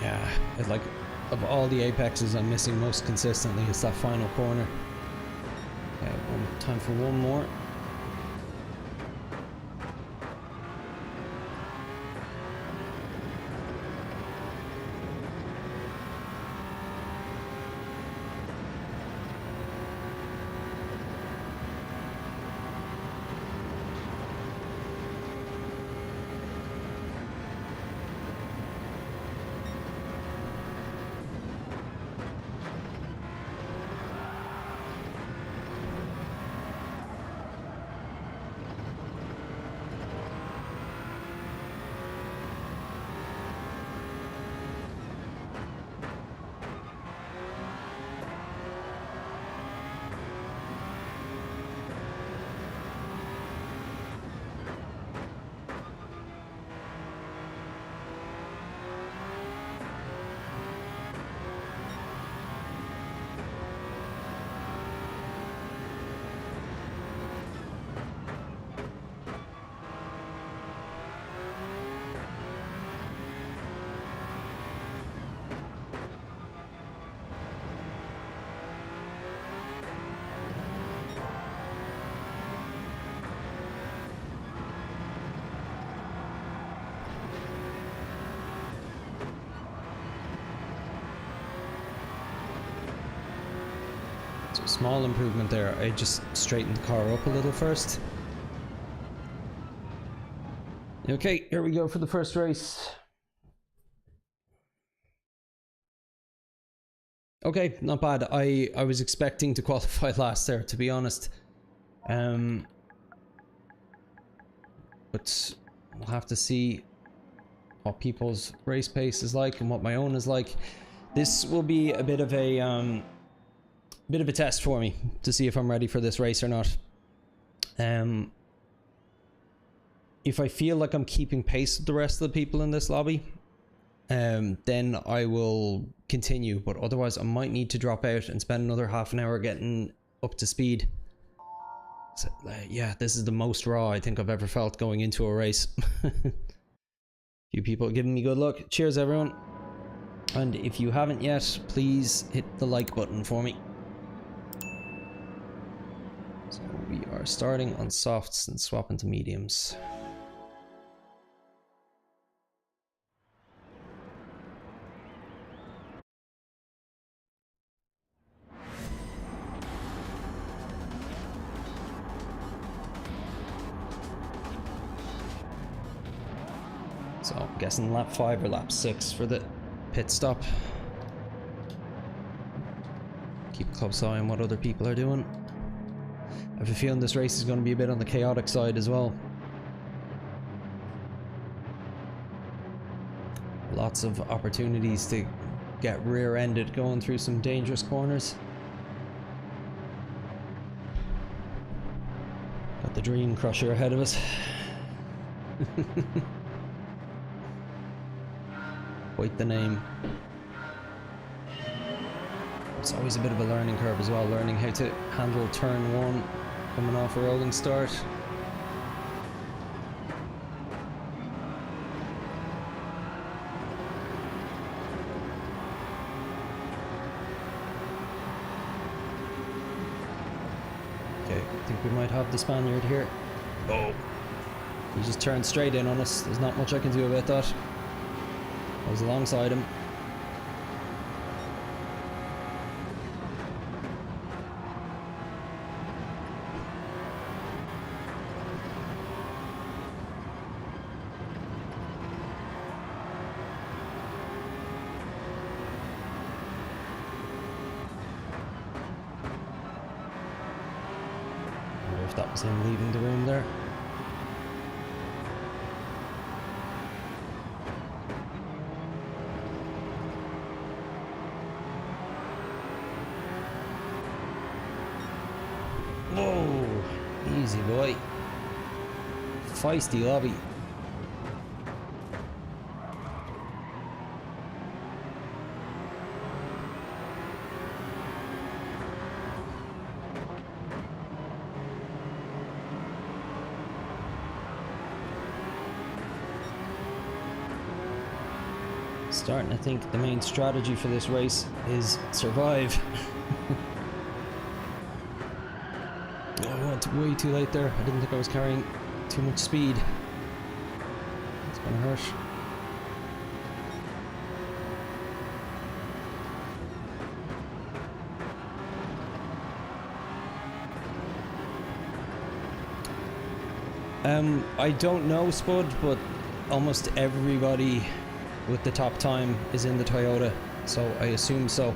Yeah, it's like, of all the apexes I'm missing most consistently, it's that final corner. Time for one more. Small improvement there. I just straightened the car up a little first. Okay, here we go for the first race. Okay, not bad. I was expecting to qualify last there, to be honest. But we'll have to see what people's race pace is like and what my own is like. This will be a bit of a test for me to see if I'm ready for this race or not. If I feel like I'm keeping pace with the rest of the people in this lobby, then I will continue, but otherwise I might need to drop out and spend another half an hour getting up to speed. So, yeah, this is the most raw I think I've ever felt going into a race. Few people giving me good luck. Cheers everyone, and if you haven't yet, please hit the like button for me. So we are starting on softs and swapping to mediums. So I'm guessing lap 5 or lap 6 for the pit stop. Keep a close eye on what other people are doing. I have a feeling this race is going to be a bit on the chaotic side as well. Lots of opportunities to get rear-ended going through some dangerous corners. Got the Dream Crusher ahead of us. Quite the name. It's always a bit of a learning curve as well, learning how to handle turn 1 coming off a rolling start. Okay, I think we might have the Spaniard here. Oh, he just turned straight in on us. There's not much I can do about that. I was alongside him. That was him leaving the room there. Whoa, easy boy. Feisty lobby. Starting to think the main strategy for this race is survive. Oh, I went way too late there. I didn't think I was carrying too much speed. It's gonna hurt. I don't know, Spud, but almost everybody with the top time is in the Toyota, so I assume so.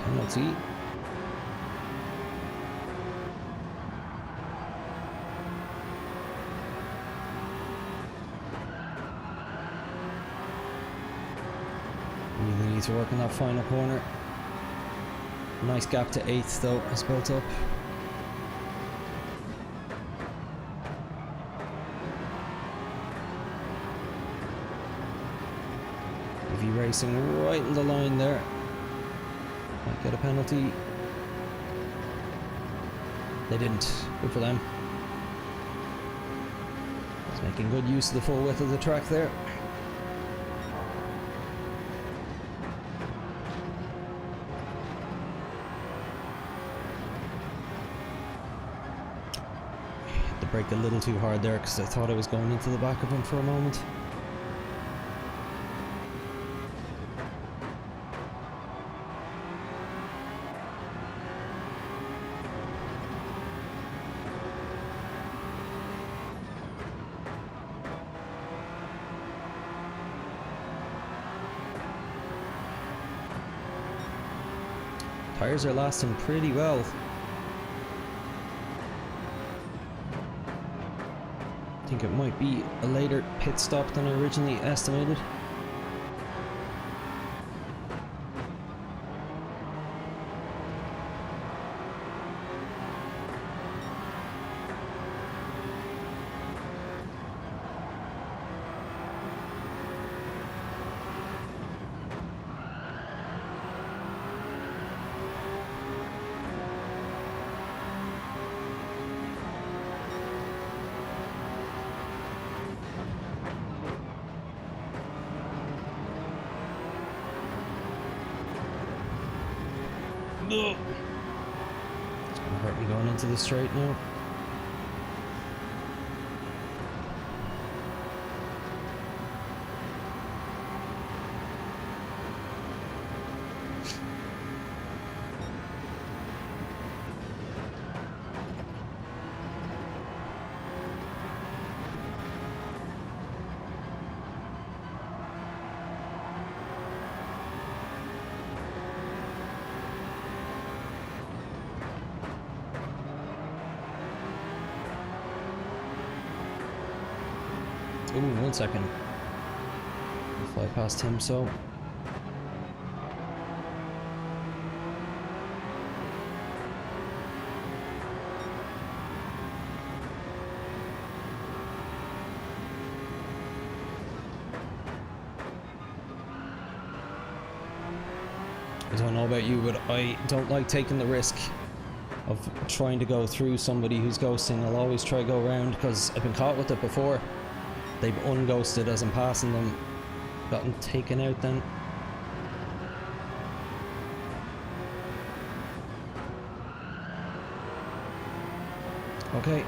Penalty. Really need to work on that final corner. Nice gap to 8th though, has built up. EV Racing right in the line there. Might get a penalty. They didn't. Good for them. He's making good use of the full width of the track there. Hit the brake a little too hard there because I thought I was going into the back of him for a moment. Tires are lasting pretty well. I think it might be a later pit stop than I originally estimated. Ugh. It's gonna hurt me going into the straight now. Ooh, 1 second. I'll fly past him, so. I don't know about you, but I don't like taking the risk of trying to go through somebody who's ghosting. I'll always try to go around because I've been caught with it before. They've unghosted as I'm passing them, gotten taken out then. Okay,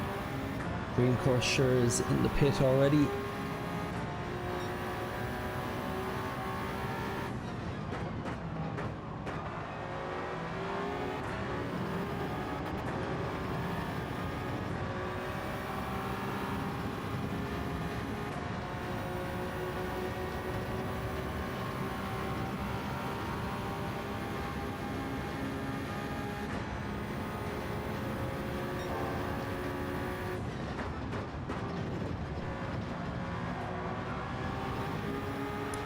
green course sure is in the pit already.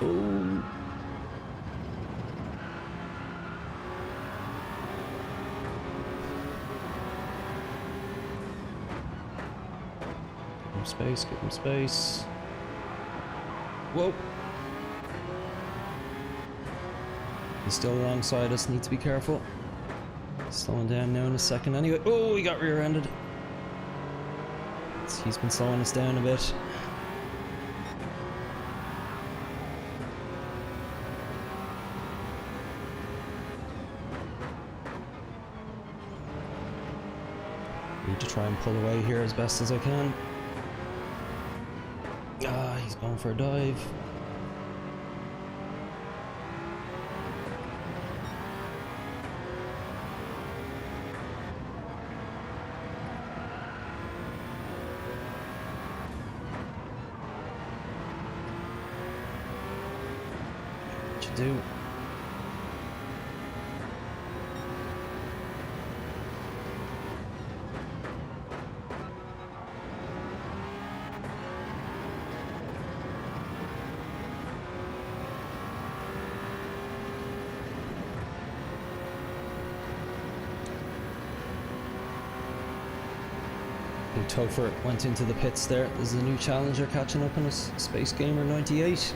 Oh. Give him space, give him space. Whoa. He's still alongside us, need to be careful. Slowing down now in a second anyway. Oh, he got rear-ended. He's been slowing us down a bit. Need to try and pull away here as best as I can. Ah, he's going for a dive. Do. Topher went into the pits there. There's a new challenger catching up on us, Space Gamer 98.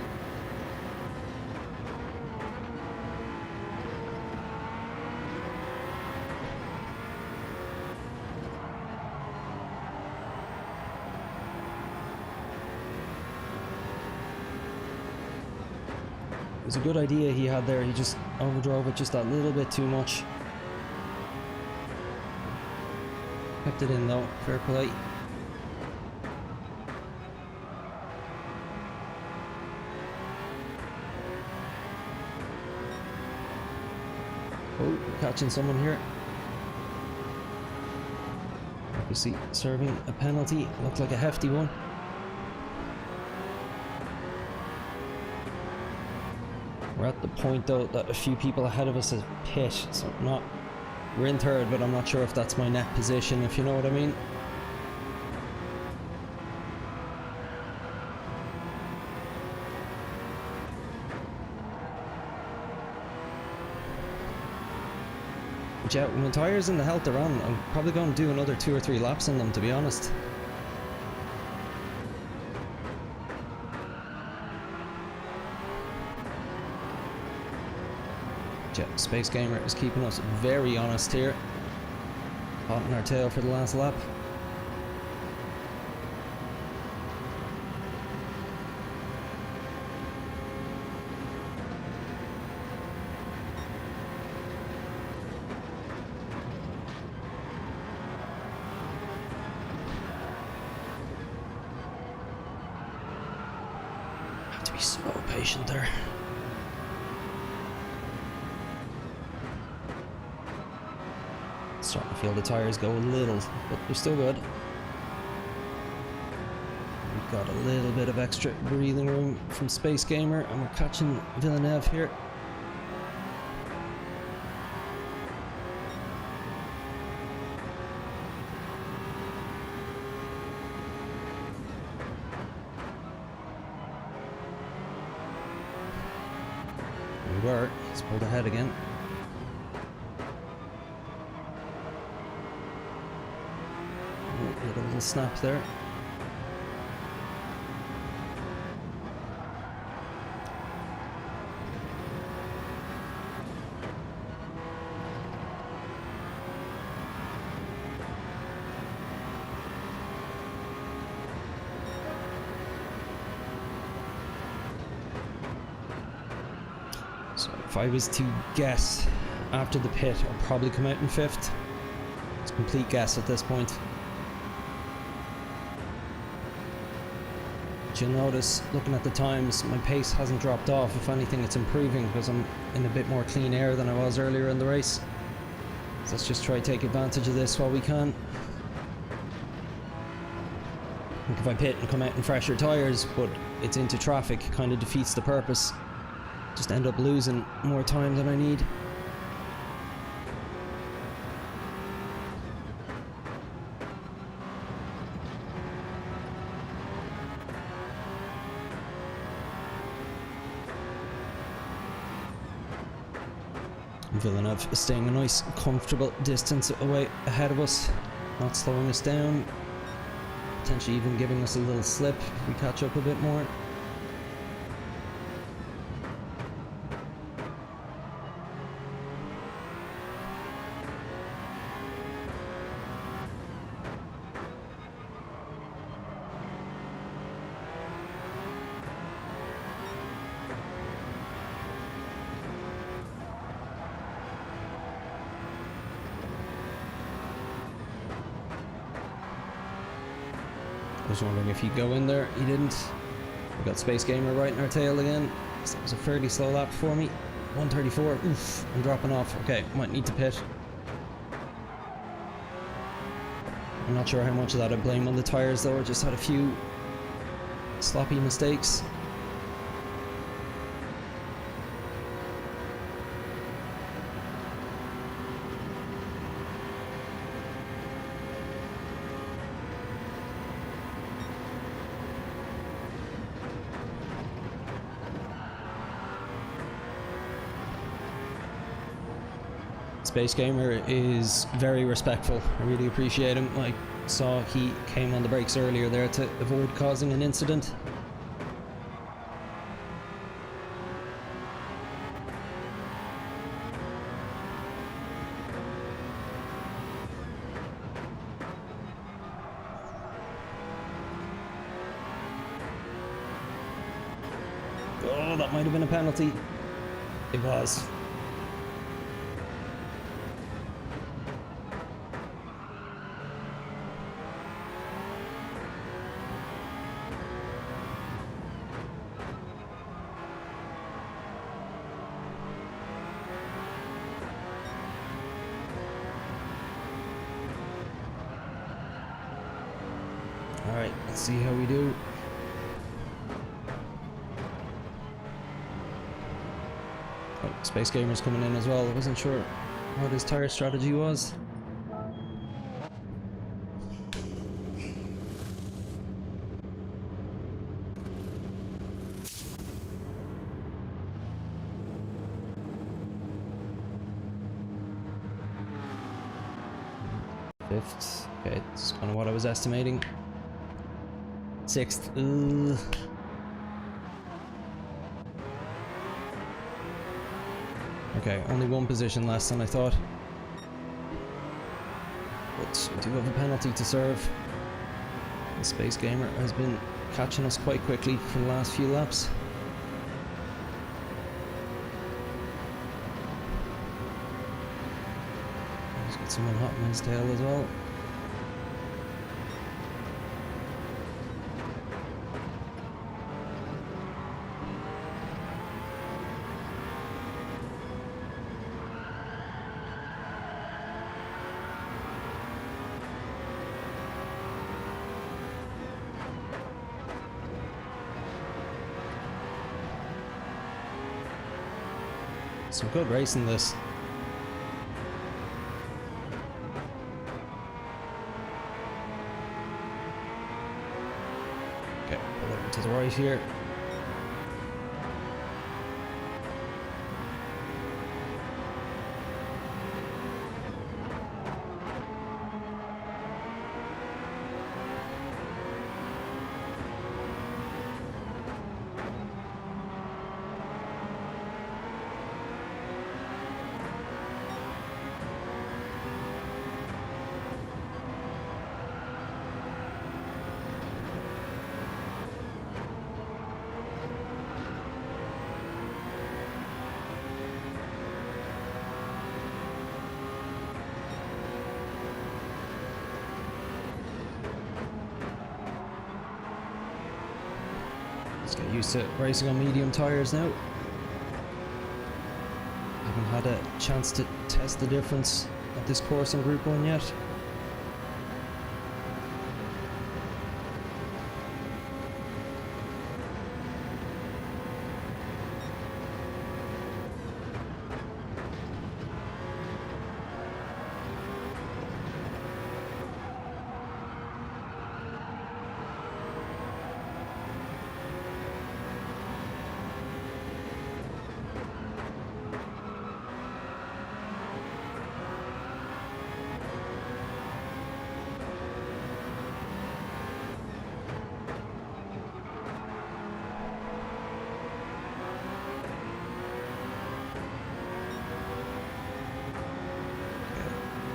It was a good idea he had there, he just overdrove it just that little bit too much. Kept it in though, fair play. Oh, catching someone here. Obviously serving a penalty, looked like a hefty one. We're at the point though that a few people ahead of us have pit, so we're in third, but I'm not sure if that's my net position, if you know what I mean. But yeah, when tyres in the health they're on, I'm probably going to do another 2 or 3 laps in them, to be honest. Yeah, Space Gamer is keeping us very honest here. Hot in our tail for the last lap. Have to be so patient there. Starting to feel the tyres go a little, but they're still good. We've got a little bit of extra breathing room from Space Gamer, and we're catching Villeneuve here. We were. He's pulled ahead again. A little snap there. So if I was to guess after the pit, I'll probably come out in 5th. It's a complete guess at this point. You'll notice, looking at the times, my pace hasn't dropped off. If anything, it's improving because I'm in a bit more clean air than I was earlier in the race. So let's just try to take advantage of this while we can. I think if I pit and come out in fresher tyres, but it's into traffic, kind of defeats the purpose. Just end up losing more time than I need. Villeneuve is staying a nice comfortable distance away ahead of us, not slowing us down, potentially even giving us a little slip if we catch up a bit more. I was wondering if he'd go in there. He didn't. We got Space Gamer right in our tail again. So that was a fairly slow lap for me. 134. Oof, I'm dropping off. Okay, might need to pit. I'm not sure how much of that I blame on the tyres though. I just had a few sloppy mistakes. Space Gamer is very respectful. I really appreciate him. I saw he came on the brakes earlier there to avoid causing an incident. Oh, that might have been a penalty. It was. Alright, let's see how we do. Oh, Space Gamer's coming in as well. I wasn't sure what his tyre strategy was. Fifth. Okay, it's kind of what I was estimating. Sixth. Okay, only one position less than I thought. But we do have a penalty to serve. The Space Gamer has been catching us quite quickly for the last few laps. He's got someone hot in his tail as well. Some good racing this. Okay, pull over to the right here. Let's get used to racing on medium tyres now. Haven't had a chance to test the difference at this course in Group 1 yet.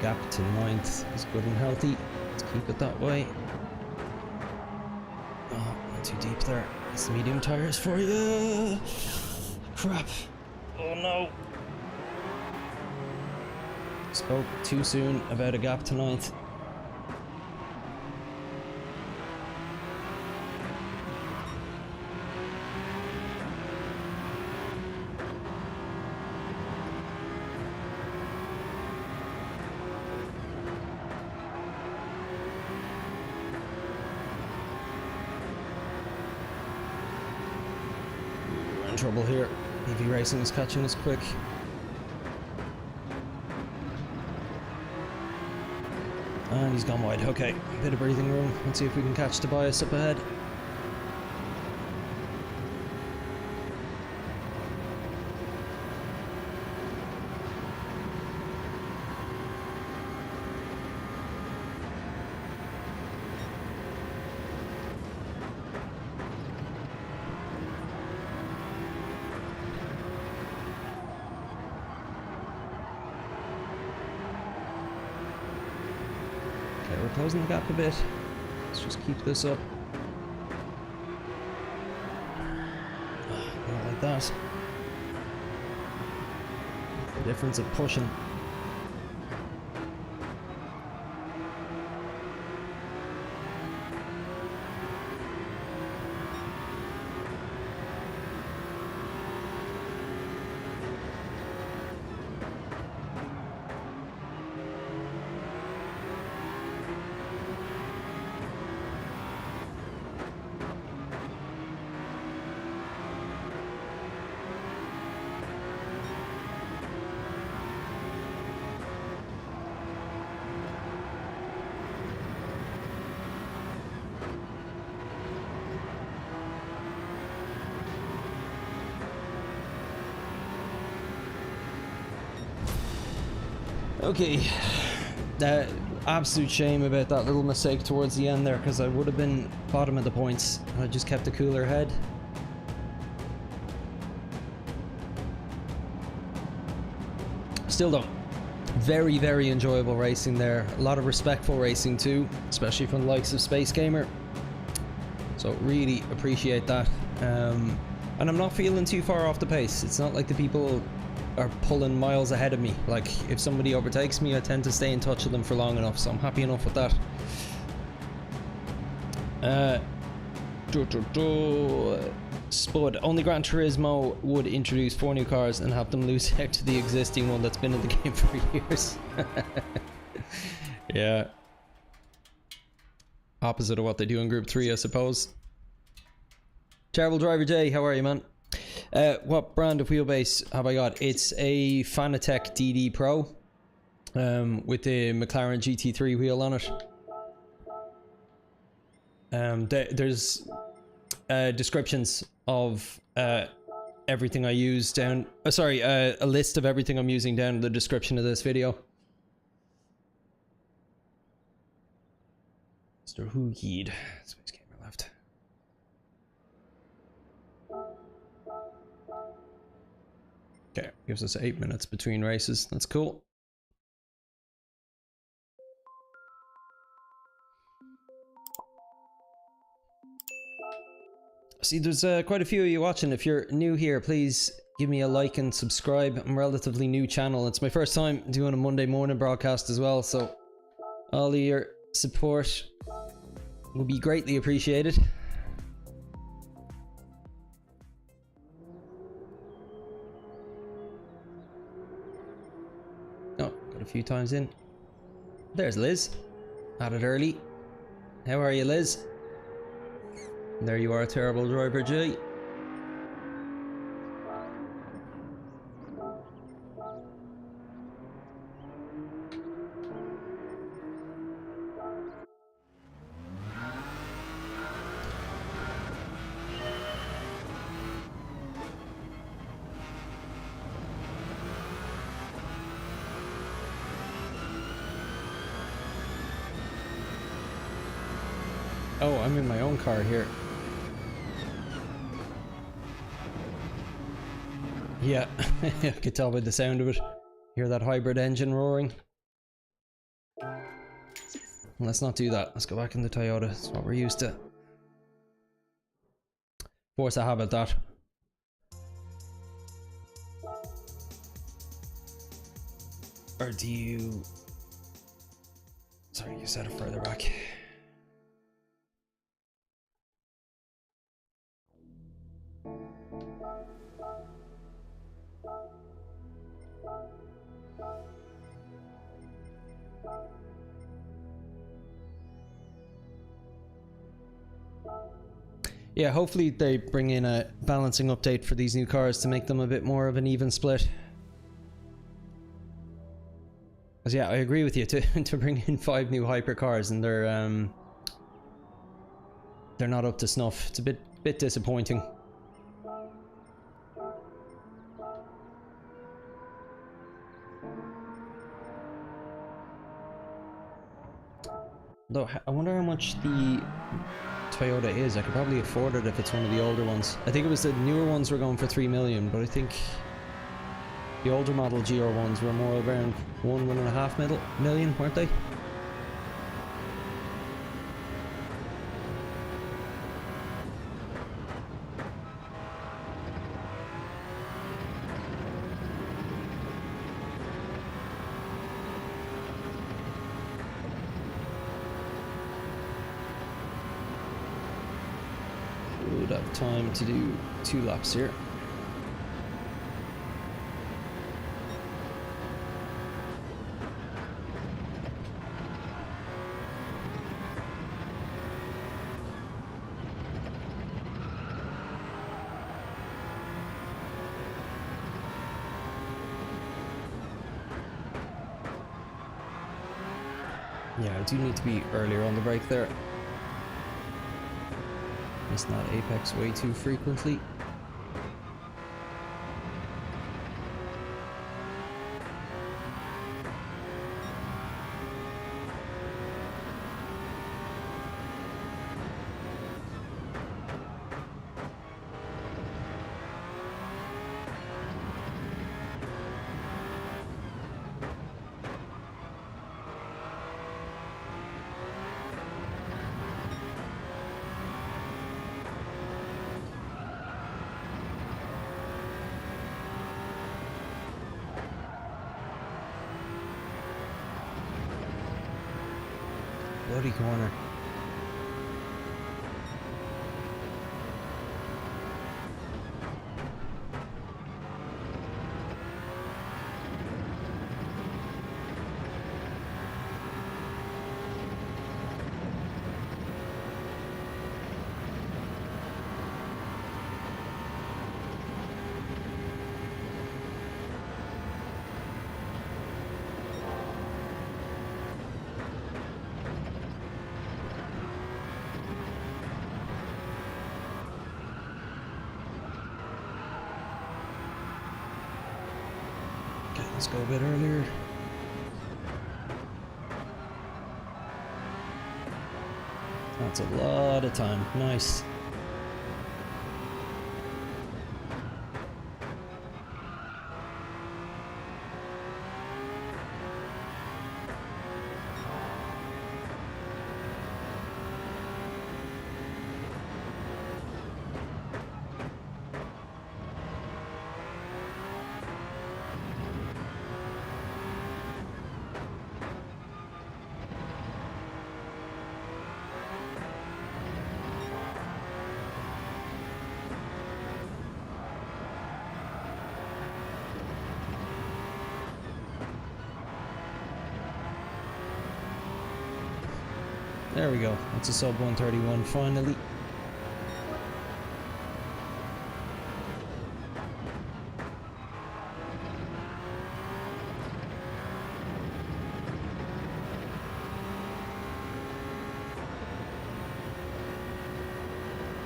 Gap to 9th is good and healthy. Let's keep it that way. Oh, not too deep there. It's the medium tires for you. Crap. Oh no. Spoke too soon about a gap to 9th. We're in trouble here. EV Racing is catching us quick. And he's gone wide. Okay, bit of breathing room. Let's see if we can catch Tobias up ahead. We're closing the gap a bit. Let's just keep this up. Not like that. The difference of pushing. Okay, absolute shame about that little mistake towards the end there, because I would have been bottom of the points. I just kept a cooler head. Still though, very, very enjoyable racing there. A lot of respectful racing too, especially from the likes of Space Gamer. So really appreciate that. And I'm not feeling too far off the pace. It's not like the people are pulling miles ahead of me. Like, if somebody overtakes me, I tend to stay in touch with them for long enough, so I'm happy enough with that. Spud, only Gran Turismo would introduce 4 new cars and have them lose out to the existing one that's been in the game for years. Yeah. Opposite of what they do in Group 3, I suppose. Terrible Driver J, how are you, man? What brand of wheelbase have I got? It's a Fanatec DD Pro with the McLaren GT3 wheel on it. There's descriptions of everything I use down. A list of everything I'm using down in the description of this video. Mr. Hoogied. Space Gamer left. Okay, gives us 8 minutes between races. That's cool. See, there's quite a few of you watching. If you're new here, please give me a like and subscribe. I'm a relatively new channel. It's my first time doing a Monday morning broadcast as well, so all of your support will be greatly appreciated. Oh, got a few times in. There's Liz. Had it early. How are you, Liz? There you are, Terrible Driver J. Oh, I'm in my own car here. Yeah, I could tell by the sound of it. Hear that hybrid engine roaring. let's not do that. Let's go back in the Toyota. That's what we're used to. Force a habit, that. Or do you... Sorry, you set it further back. Yeah, hopefully they bring in a balancing update for these new cars to make them a bit more of an even split. Because yeah, I agree with you, to bring in 5 new hypercars and they're not up to snuff. It's a bit disappointing. Though I wonder how much the Toyota is. I could probably afford it if it's one of the older ones. I think it was the newer ones were going for 3 million, but I think the older model GR1s were more around 1.5 million, weren't they? Would have time to do 2 laps here. Yeah, I do need to be earlier on the brake there. It's not apex way too frequently. Bloody corner. Let's go a bit earlier. That's a lot of time. Nice. There we go. That's a sub 131 finally.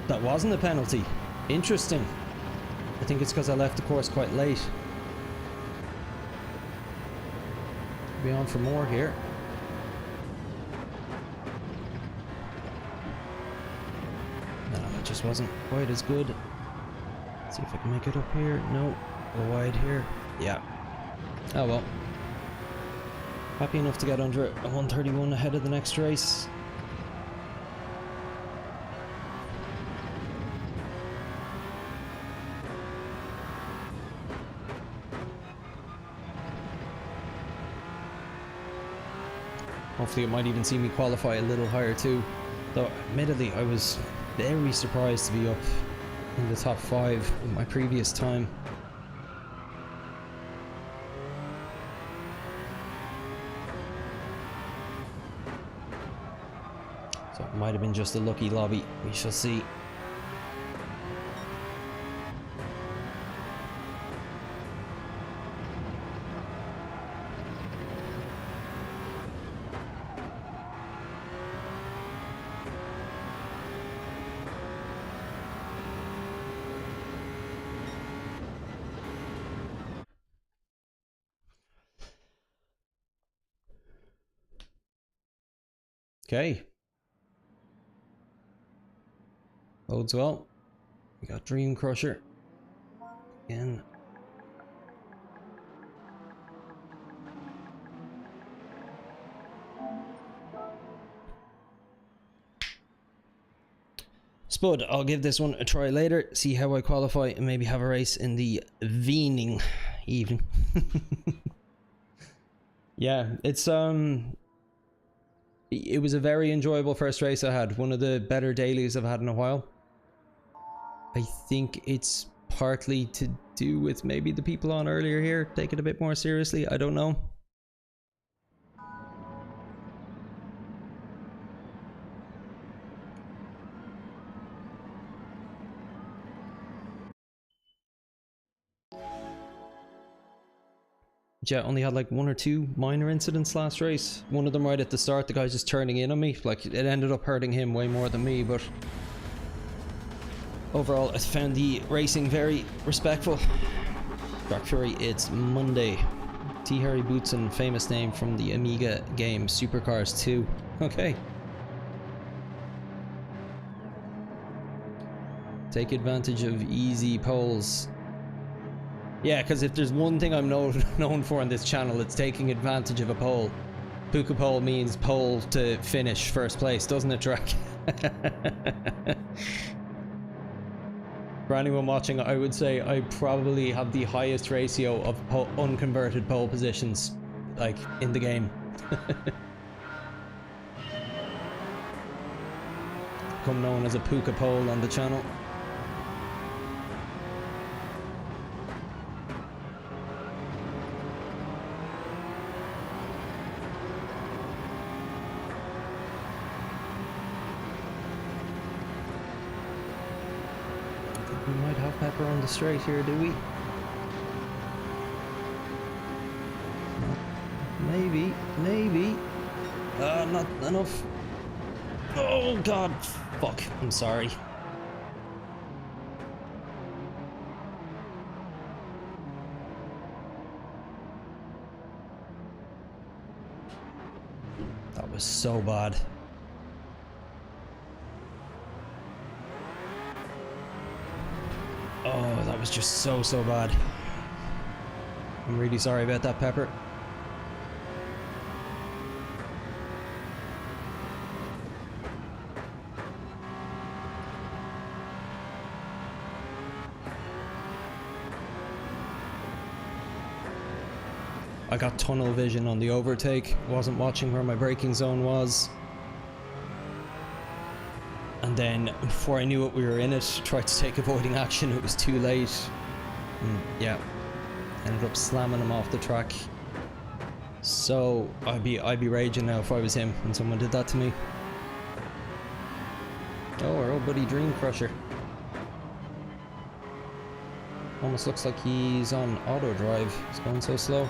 That wasn't a penalty. Interesting. I think it's because I left the course quite late. Be on for more here. Just wasn't quite as good. Let's see if I can make it up here. No, go wide here. Yeah. Oh well. Happy enough to get under a 131 ahead of the next race. Hopefully it might even see me qualify a little higher too. Though admittedly I was very surprised to be up in the top 5 in my previous time. So it might have been just a lucky lobby, we shall see. Okay. Bodes well. We got Dream Crusher again. Spud, I'll give this one a try later, see how I qualify, and maybe have a race in the evening. Yeah, it was a very enjoyable first race I had. One of the better dailies I've had in a while. I think it's partly to do with maybe the people on earlier here take it a bit more seriously. I don't know. Yeah, only had like 1 or 2 minor incidents last race. One of them right at the start, the guy just turning in on me. Like, it ended up hurting him way more than me, but overall I found the racing very respectful. Dark Fury, it's Monday. T. Harry Bootson, famous name from the Amiga game Supercars 2. Okay. Take advantage of easy poles. Yeah, because if there's one thing I'm known for on this channel, it's taking advantage of a pole. Puka pole means pole to finish first place, doesn't it, Drac? For anyone watching, I would say I probably have the highest ratio of unconverted pole positions, like, in the game. Become known as a Puka pole on the channel. We might have Pepper on the straight here, do we? Maybe, maybe. Not enough. Oh god, fuck, I'm sorry. That was so bad. Oh, that was just so bad. I'm really sorry about that, Pepper. I got tunnel vision on the overtake, wasn't watching where my braking zone was. And then, before I knew it, we were in it, tried to take avoiding action, it was too late. And yeah, ended up slamming him off the track. So, I'd be raging now if I was him when someone did that to me. Oh, our old buddy Dream Crusher. Almost looks like he's on auto drive, he's going so slow.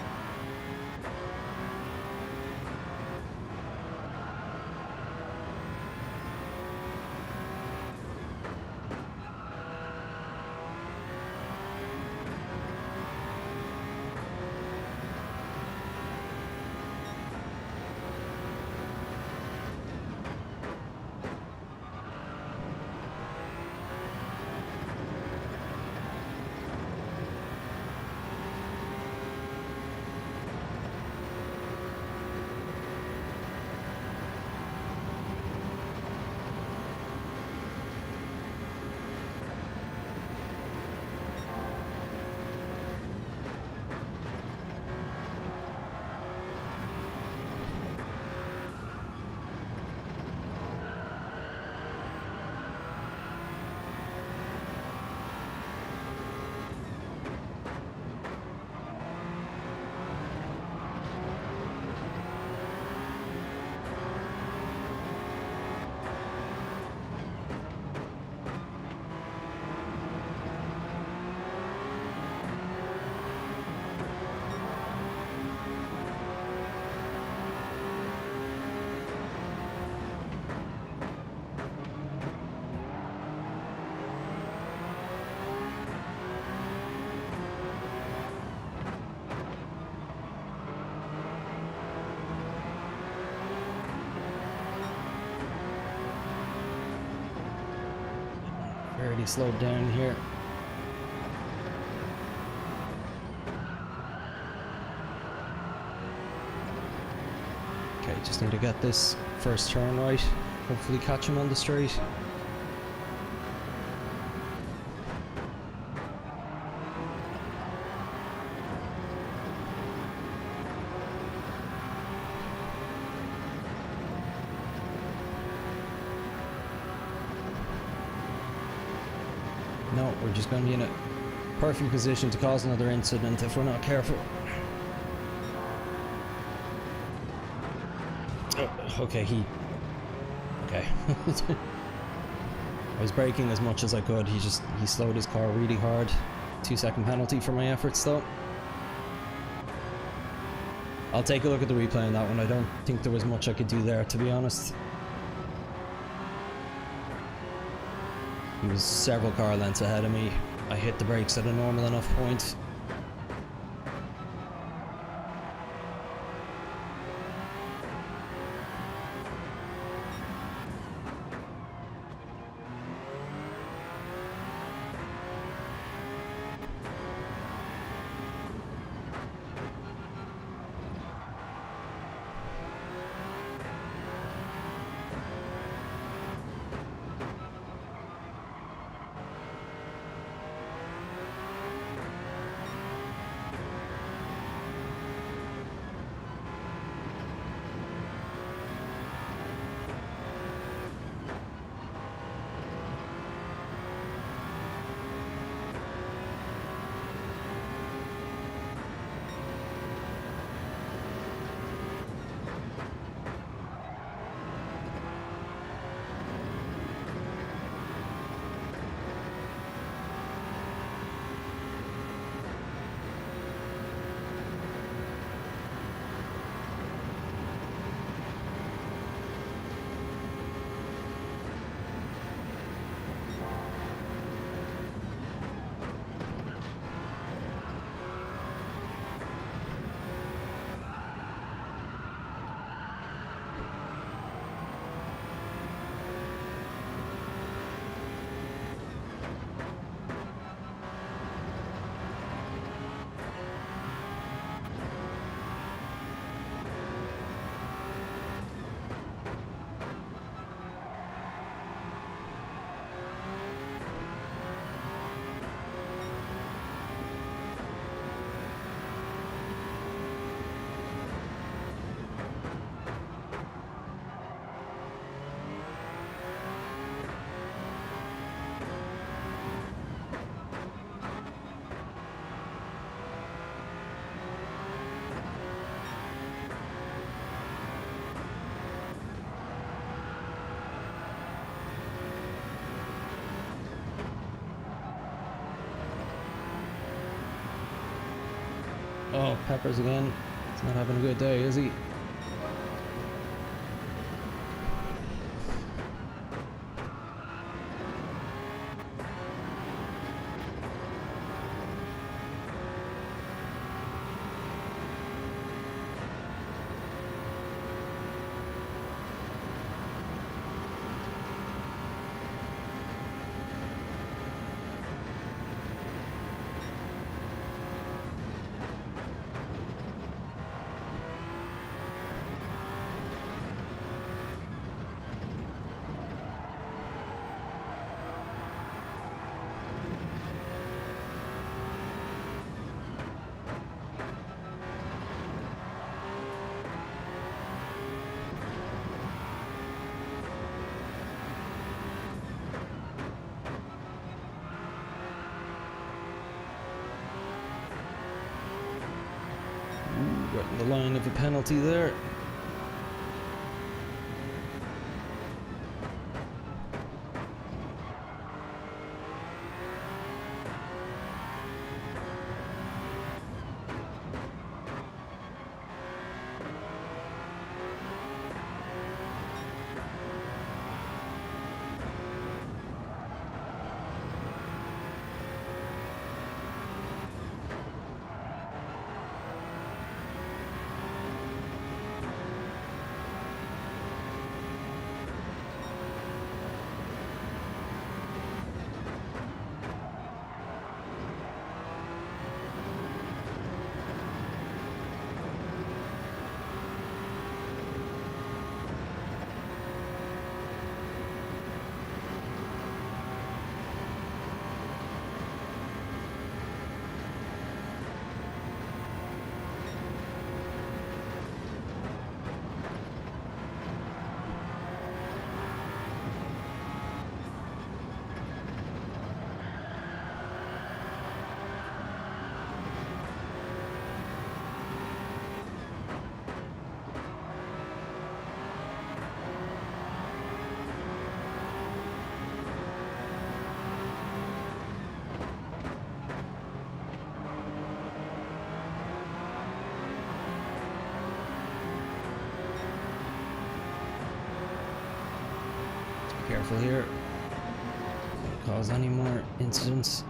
Already slowed down here. Okay, just need to get this first turn right. Hopefully catch him on the straight. No, we're just going to be in a perfect position to cause another incident if we're not careful. Oh, okay, okay. I was braking as much as I could. He slowed his car really hard. 2-second penalty for my efforts though. I'll take a look at the replay on that one. I don't think there was much I could do there, to be honest. He was several car lengths ahead of me. I hit the brakes at a normal enough point. Oh, Peppers again. He's not having a good day, is he? Right in the line of a penalty there. Careful here. Don't cause any more incidents.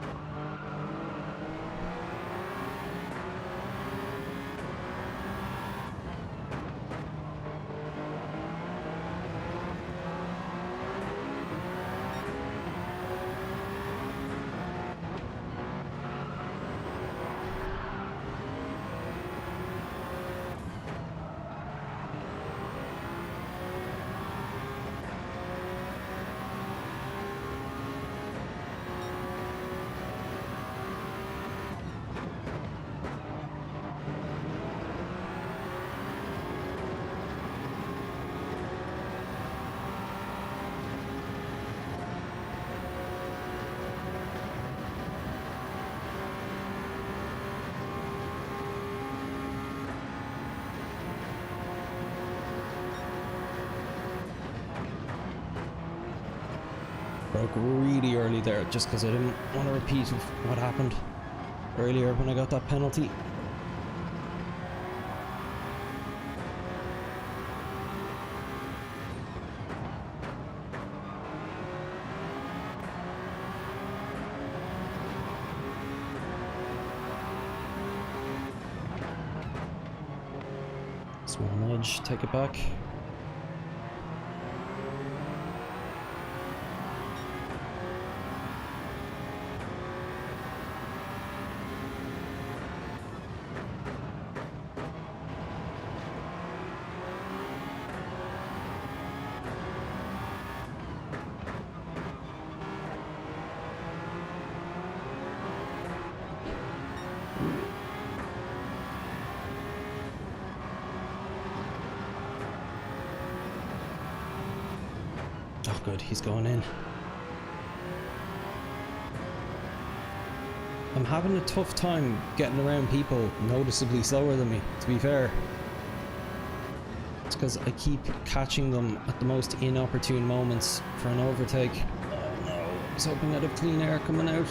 Broke really early there just because I didn't want to repeat of what happened earlier when I got that penalty. Small nudge, take it back. Oh good, he's going in. I'm having a tough time getting around people noticeably slower than me, to be fair. It's because I keep catching them at the most inopportune moments for an overtake. Oh no, I was hoping I'd have clean air coming out.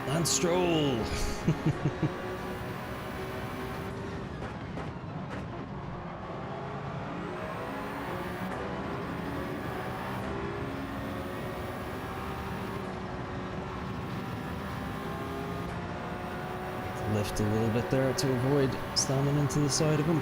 And Stroll. Lift a little bit there to avoid slamming into the side of him.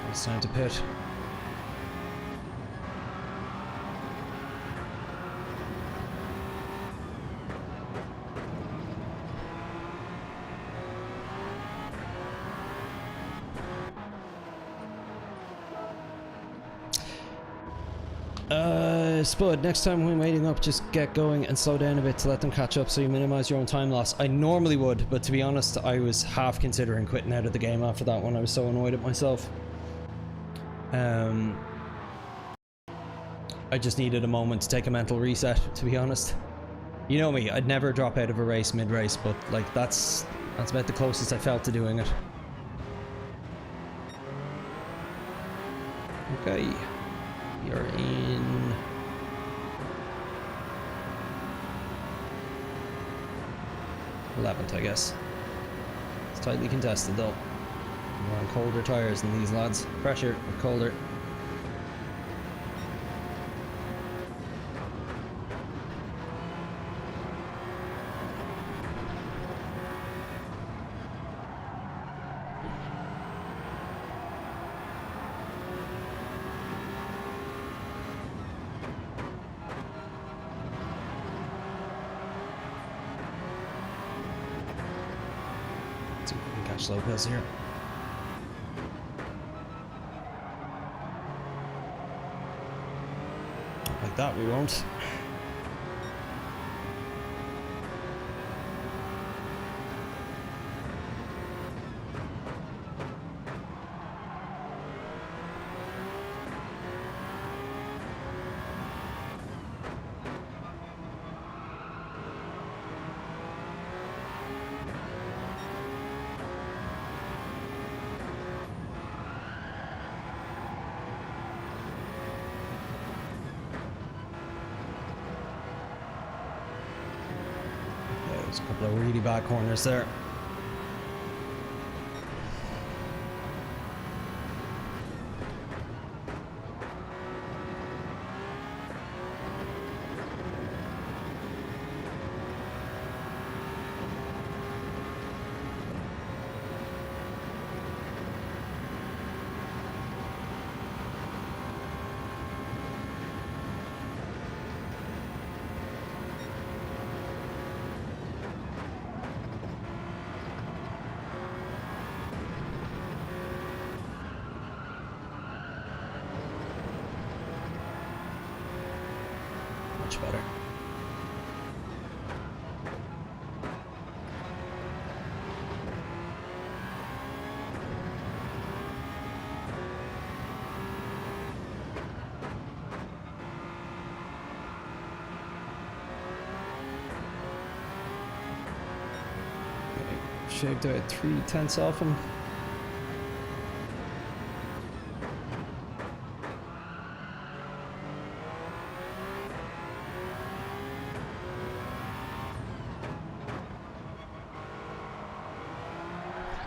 It's time to pit. Spud, next time when waiting up, just get going and slow down a bit to let them catch up so you minimize your own time loss. I normally would, but to be honest, I was half considering quitting out of the game after that one. I was so annoyed at myself. I just needed a moment to take a mental reset, to be honest. You know me, I'd never drop out of a race mid-race, but like that's about the closest I felt to doing it. Okay. You're in 11th, I guess. It's tightly contested though. We're on colder tires than these lads. Pressure, but colder. Lopez here. Like that we won't. There's a couple of really bad corners there. Much better. Shaved out 3/10 off him.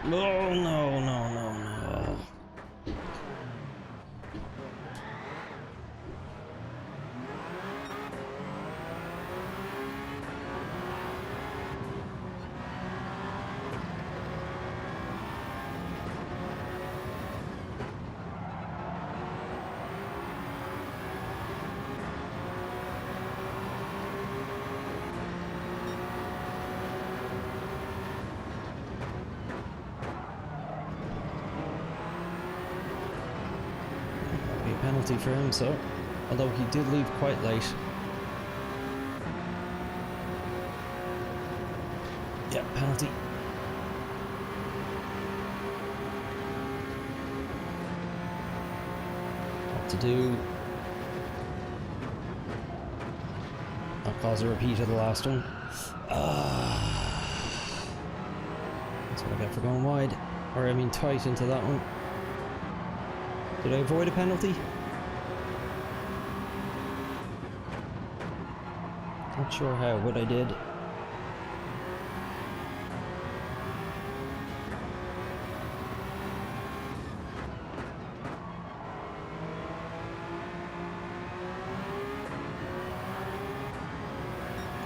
No, no, no, no, no. Penalty for him, so although he did leave quite late. Yeah, penalty. What to do? Not cause a repeat of the last one. That's what I get for going wide, or I mean tight into that one. Did I avoid a penalty? Not sure how, but I did.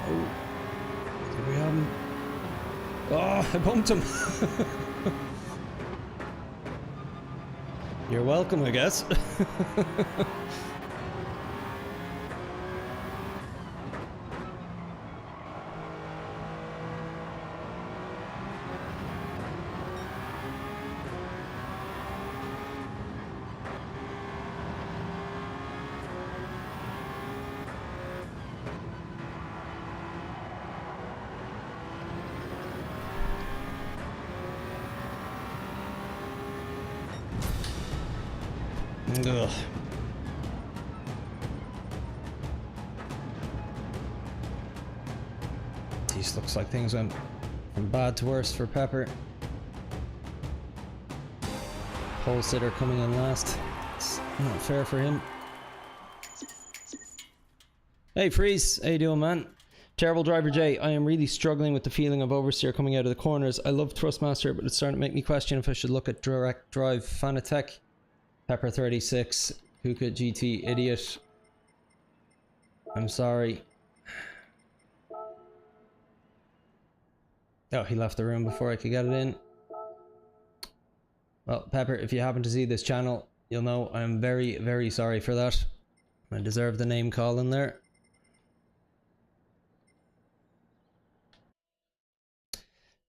Oh, did we have him? Oh, I bumped him. You're welcome, I guess. Ugh. This looks like things went from bad to worse for Pepper. Pole sitter coming in last. It's not fair for him. Hey Freeze, how you doing, man? Terrible Driver J, I am really struggling with the feeling of oversteer coming out of the corners. I love Thrustmaster, but it's starting to make me question if I should look at direct drive. Fanatec, Pepper 36, Puka GT idiot. I'm sorry. Oh, he left the room before I could get it in. Well, Pepper, if you happen to see this channel, you'll know I'm very, very sorry for that. I deserve the name call in there.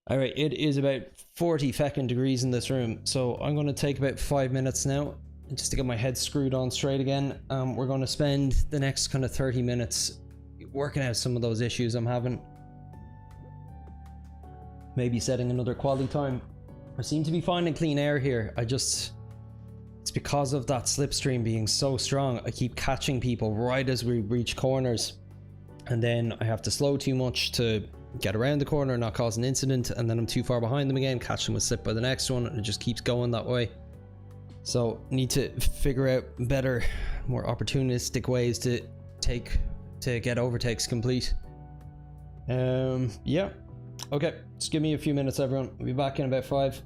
Alright, it is about 40 fucking degrees in this room, so I'm going to take about 5 minutes now just to get my head screwed on straight again. We're going to spend the next kind of 30 minutes working out some of those issues I'm having. Maybe setting another quality time. I seem to be finding clean air here. It's because of that slipstream being so strong. I keep catching people right as we reach corners, and then I have to slow too much to get around the corner, not cause an incident, and then I'm too far behind them again, catch them with slip by the next one, and it just keeps going that way. So need to figure out better, more opportunistic ways to get overtakes complete. Yeah. Okay, just give me a few minutes, everyone. We'll be back in about 5.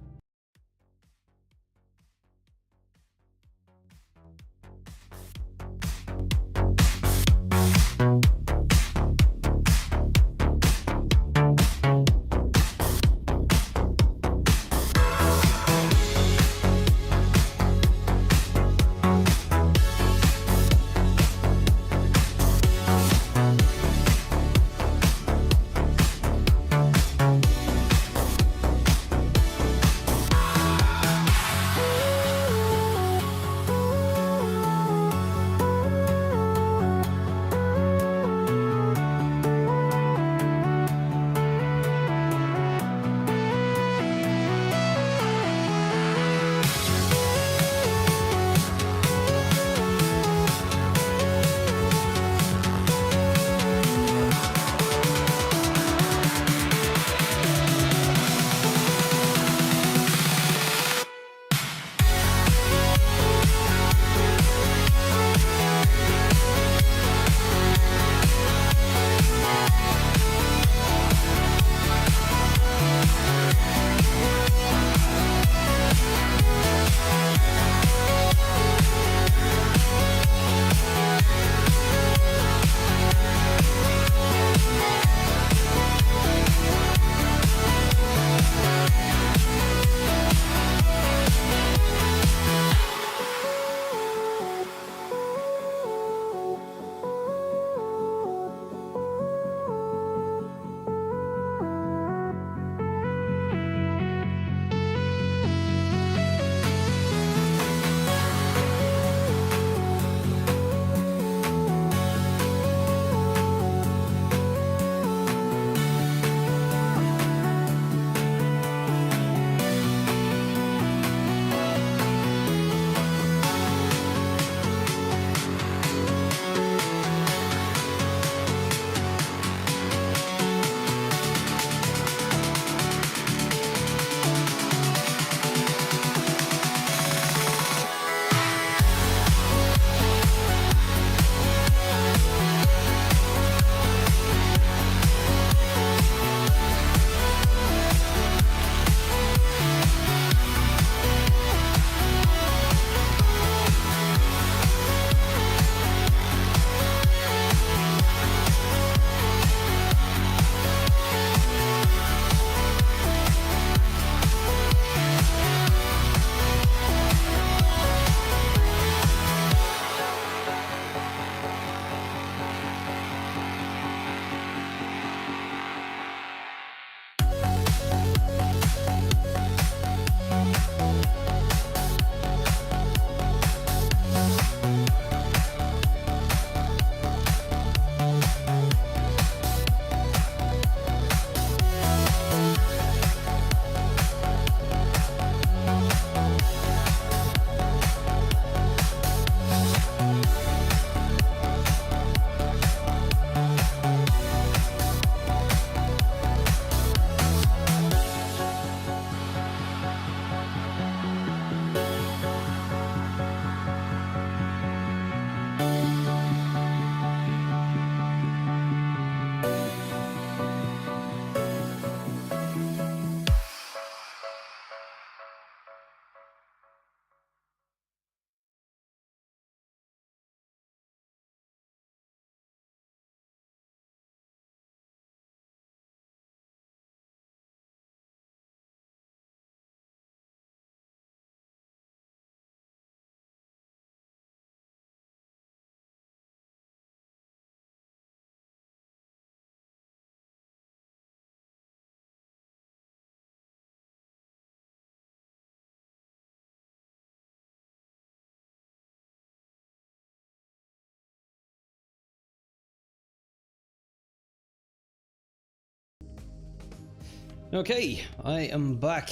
Okay, I am back.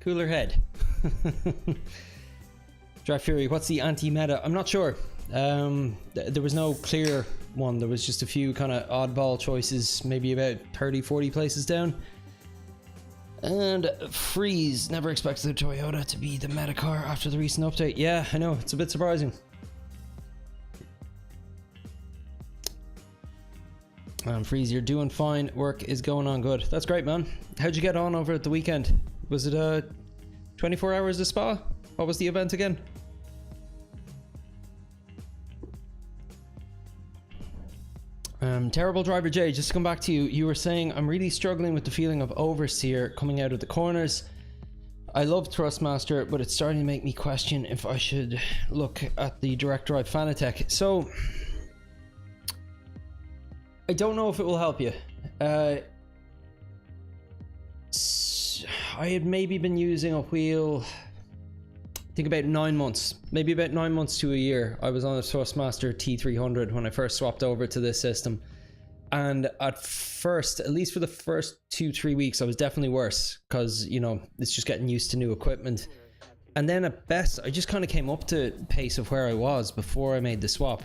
Cooler head. Draft Fury, what's the anti-meta? I'm not sure. There was no clear one. There was just a few kind of oddball choices, maybe about 30-40 places down. And Freeze, never expected the Toyota to be the meta car after the recent update. Yeah, I know, it's a bit surprising. Freeze, you're doing fine. Work is going on good. That's great, man. How'd you get on over at the weekend? Was it 24 hours of Spa? What was the event again? Terrible Driver J, just to come back to you, you were saying I'm really struggling with the feeling of oversteer coming out of the corners. I love Thrustmaster, but it's starting to make me question if I should look at the direct drive Fanatec. So I don't know if it will help you. I had maybe been using a wheel, I think about 9 months, maybe about 9 months to a year. I was on a Thrustmaster T300 when I first swapped over to this system. And at first, at least for the first 2-3 weeks, I was definitely worse because, you know, it's just getting used to new equipment. And then at best, I just kind of came up to pace of where I was before I made the swap.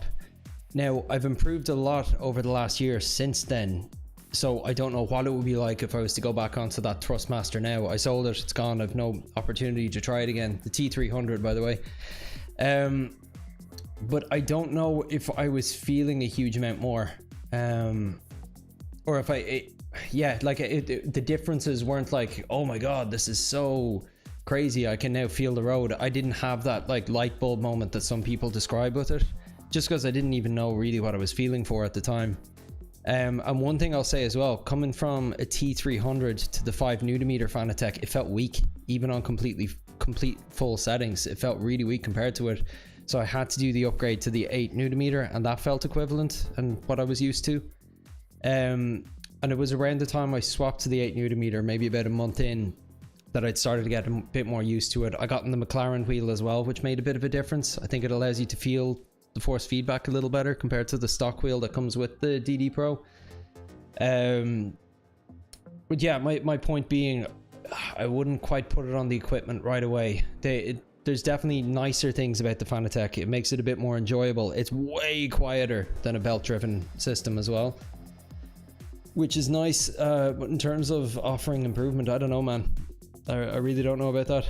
Now, I've improved a lot over the last year since then, so I don't know what it would be like if I was to go back onto that Thrustmaster now. I sold it, it's gone, I've no opportunity to try it again. The T300, by the way. But I don't know if I was feeling a huge amount more. Or if the differences weren't like, oh my god, this is so crazy, I can now feel the road. I didn't have that like light bulb moment that some people describe with it. Just because I didn't even know really what I was feeling for at the time. And one thing I'll say as well, coming from a T300 to the 5Nm Fanatec, it felt weak, even on complete full settings. It felt really weak compared to it. So I had to do the upgrade to the 8Nm, and that felt equivalent and what I was used to. And it was around the time I swapped to the 8Nm, maybe about a month in, that I'd started to get a bit more used to it. I got in the McLaren wheel as well, which made a bit of a difference. I think it allows you to feel the force feedback a little better compared to the stock wheel that comes with the DD Pro. But yeah, my point being, I wouldn't quite put it on the equipment right away. There's definitely nicer things about the Fanatec. It makes it a bit more enjoyable. It's way quieter than a belt-driven system as well, which is nice. But in terms of offering improvement, I don't know, man. I really don't know about that.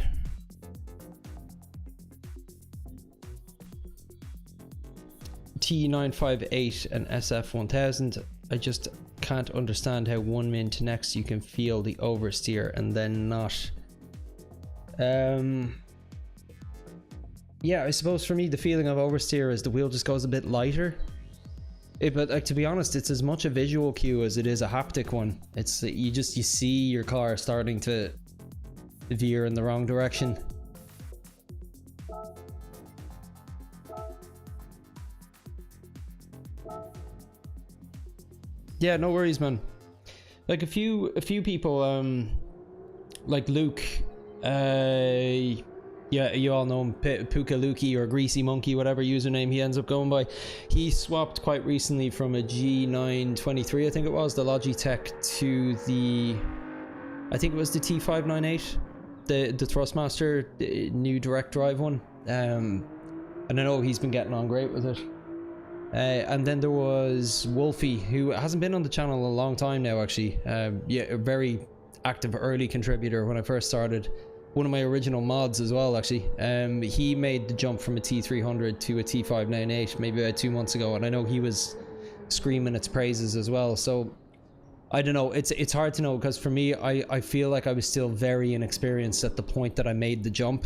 T958 and SF1000. I just can't understand how one min to next you can feel the oversteer and then not. Yeah, I suppose for me the feeling of oversteer is the wheel just goes a bit lighter. But like, to be honest, it's as much a visual cue as it is a haptic one. It's you see your car starting to veer in the wrong direction. Yeah, no worries, man. Like a few people, like Luke, yeah, you all know him, Puka Lukey or Greasy Monkey, whatever username he ends up going by. He swapped quite recently from a G923, I think it was, the Logitech, to the, I think it was the T598, the Thrustmaster, the new direct drive one. And I know he's been getting on great with it. And then there was Wolfie, who hasn't been on the channel a long time now, actually. Yeah, a very active early contributor when I first started. One of my original mods as well, actually. He made the jump from a T300 to a T598 maybe about 2 months ago, and I know he was screaming its praises as well. So I don't know, it's hard to know, because for me, I feel like I was still very inexperienced at the point that I made the jump.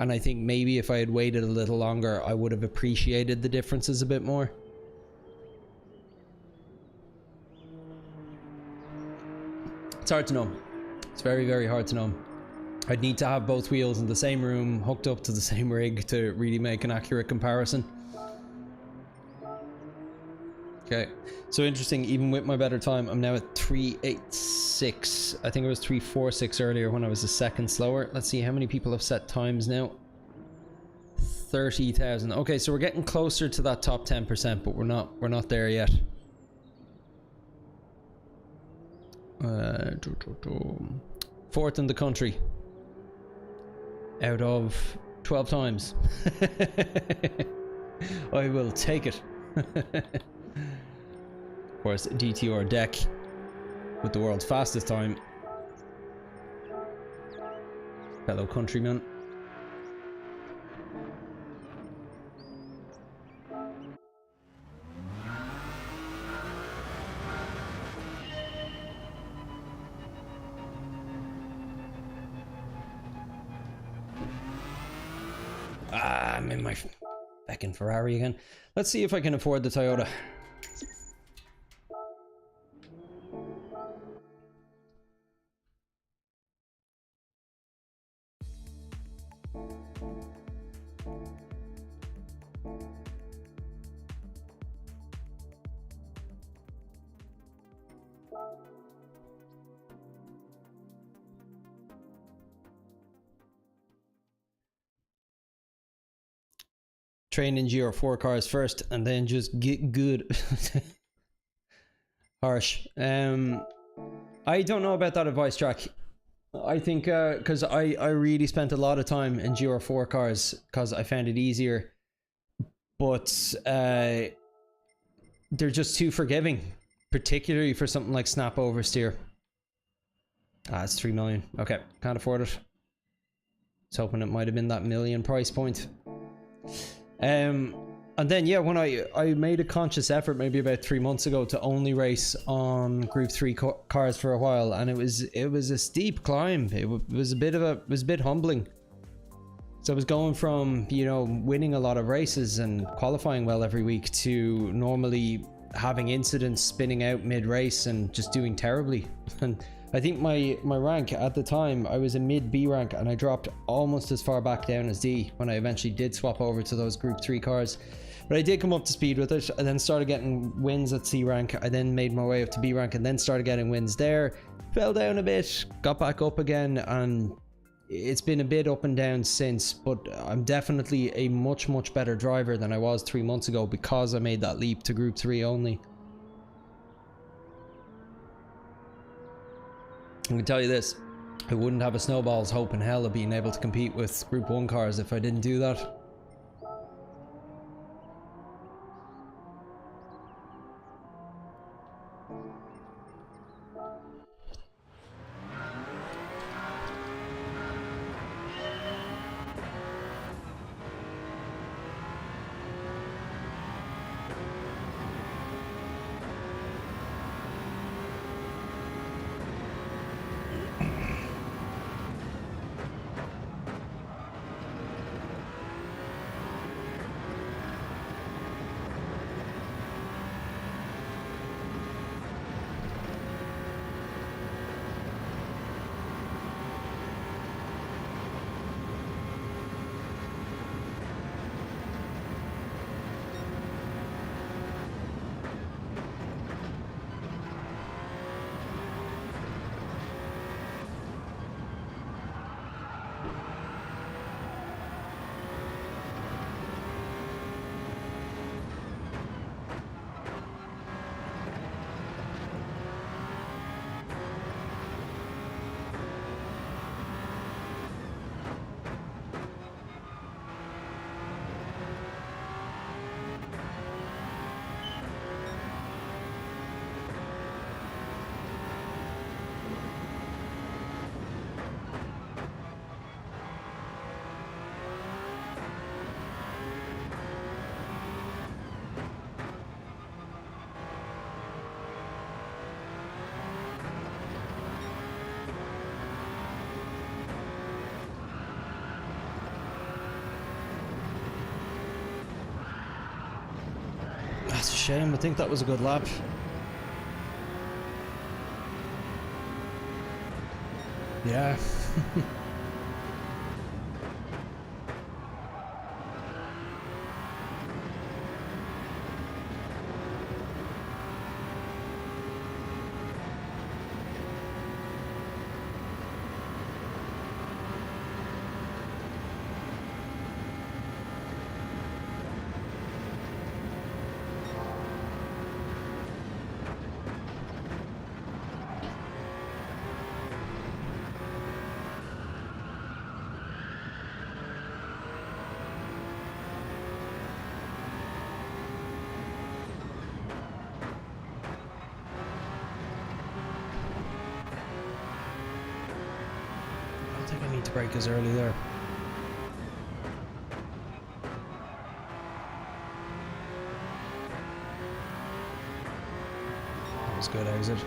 And I think maybe if I had waited a little longer, I would have appreciated the differences a bit more. It's hard to know. It's very, very hard to know. I'd need to have both wheels in the same room, hooked up to the same rig to really make an accurate comparison. Okay, so interesting, even with my better time, I'm now at 386. I think it was 346 earlier when I was a second slower. Let's see how many people have set times now. 30,000. Okay, so we're getting closer to that top 10%, but we're not there yet. Fourth in the country out of 12 times. I will take it. Of course, DTR deck with the world's fastest time. Fellow countryman. I'm in my fucking Ferrari again. Let's see if I can afford the Toyota. Train in GR4 cars first and then just get good. Harsh. I don't know about that advice, Jack. I think because I really spent a lot of time in GR4 cars because I found it easier, but they're just too forgiving, particularly for something like snap oversteer. It's 3 million. Okay, can't afford it. Was hoping it might have been that million price point. And then yeah, when I made a conscious effort maybe about 3 months ago to only race on Group 3 cars for a while, and it was a steep climb. It was a bit humbling. So I was going from, you know, winning a lot of races and qualifying well every week to normally having incidents spinning out mid-race and just doing terribly. And I think my rank at the time, I was a mid B rank and I dropped almost as far back down as D when I eventually did swap over to those Group 3 cars. But I did come up to speed with it. I then started getting wins at C rank. I then made my way up to B rank and then started getting wins there. Fell down a bit, got back up again, and it's been a bit up and down since, but I'm definitely a much better driver than I was 3 months ago because I made that leap to Group 3 only. I can tell you this, I wouldn't have a snowball's hope in hell of being able to compete with Group 1 cars if I didn't do that. That's a shame. I think that was a good lap. Yeah. brake us early there. That was good exit.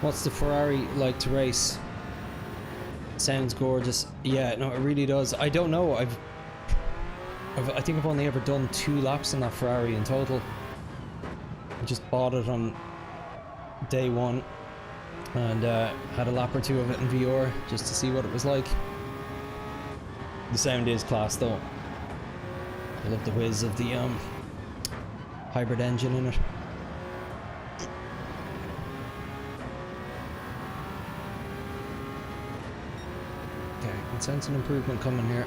What's the Ferrari like to race? Sounds gorgeous. Yeah, no, it really does. I don't know. I think I've only ever done 2 laps in that Ferrari in total. I just bought it on day 1 and had a lap or 2 of it in VR just to see what it was like. The sound is class though. I love the whiz of the hybrid engine in it. Okay, I can sense an improvement coming here.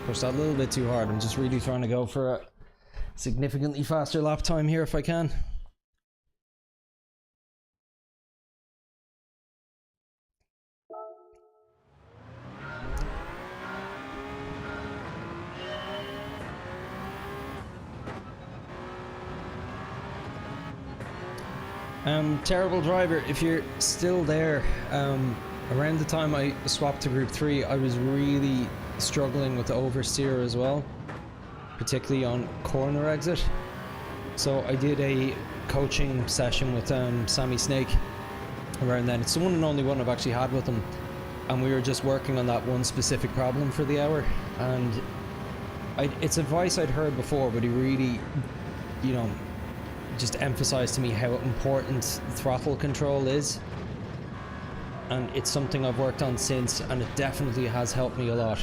Pushed that a little bit too hard. I'm just really trying to go for a significantly faster lap time here if I can. Terrible driver, if you're still there, around the time I swapped to Group 3, I was really struggling with the oversteer as well, particularly on corner exit. So I did a coaching session with Sammy Snake around then. It's the one and only one I've actually had with him, and we were just working on that one specific problem for the hour. And it's advice I'd heard before, but he really, you know, just emphasized to me how important throttle control is, and it's something I've worked on since, and it definitely has helped me a lot.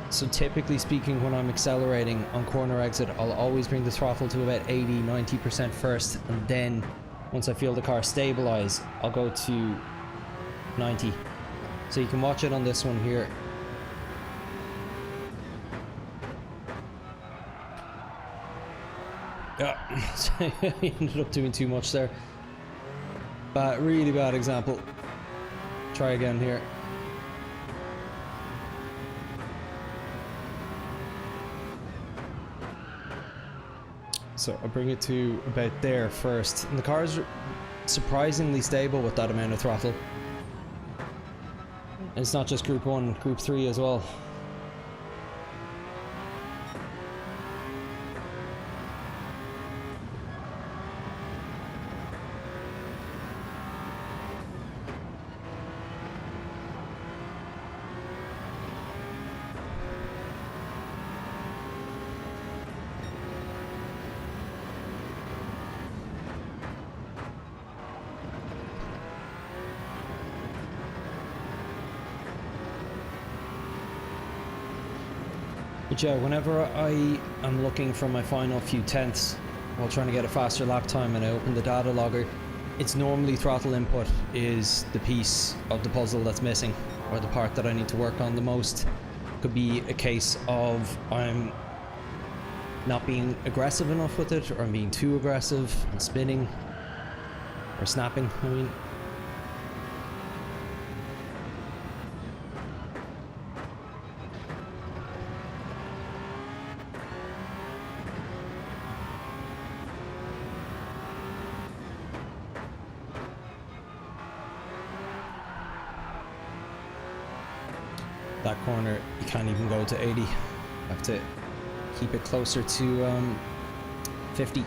So typically speaking, when I'm accelerating on corner exit, I'll always bring the throttle to about 80-90% first, and then once I feel the car stabilize, I'll go to 90. So you can watch it on this one here. Yeah, I ended up doing too much there. But really bad example. Try again here. So I bring it to about there first. And the car is surprisingly stable with that amount of throttle. And it's not just Group 1, Group 3 as well. But yeah, whenever I am looking for my final few tenths while trying to get a faster lap time and I open the data logger, it's normally throttle input is the piece of the puzzle that's missing, or the part that I need to work on the most. Could be a case of I'm not being aggressive enough with it, or I'm being too aggressive and spinning or snapping, I mean. That corner, you can't even go to 80. You have to keep it closer to 50.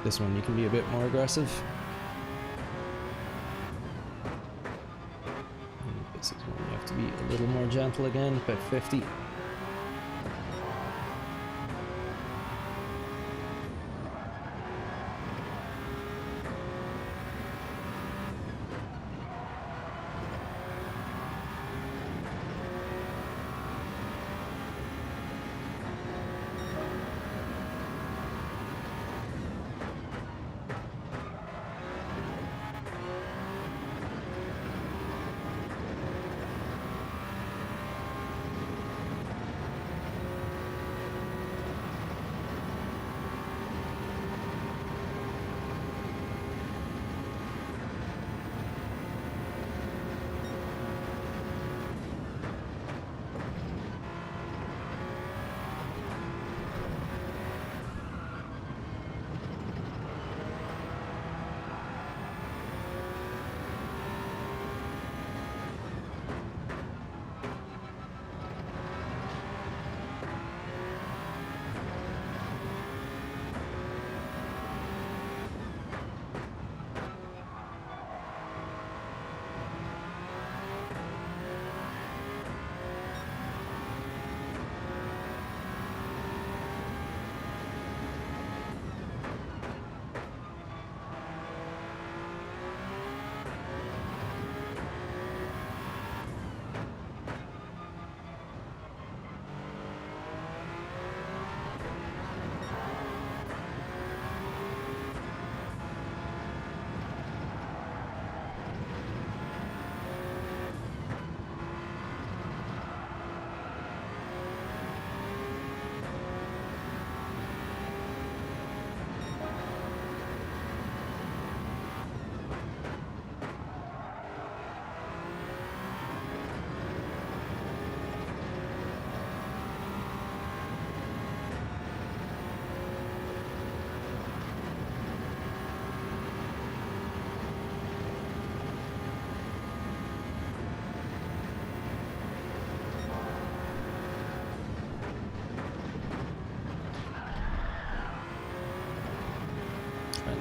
This one you can be a bit more aggressive. And this is one you have to be a little more gentle again, about 50.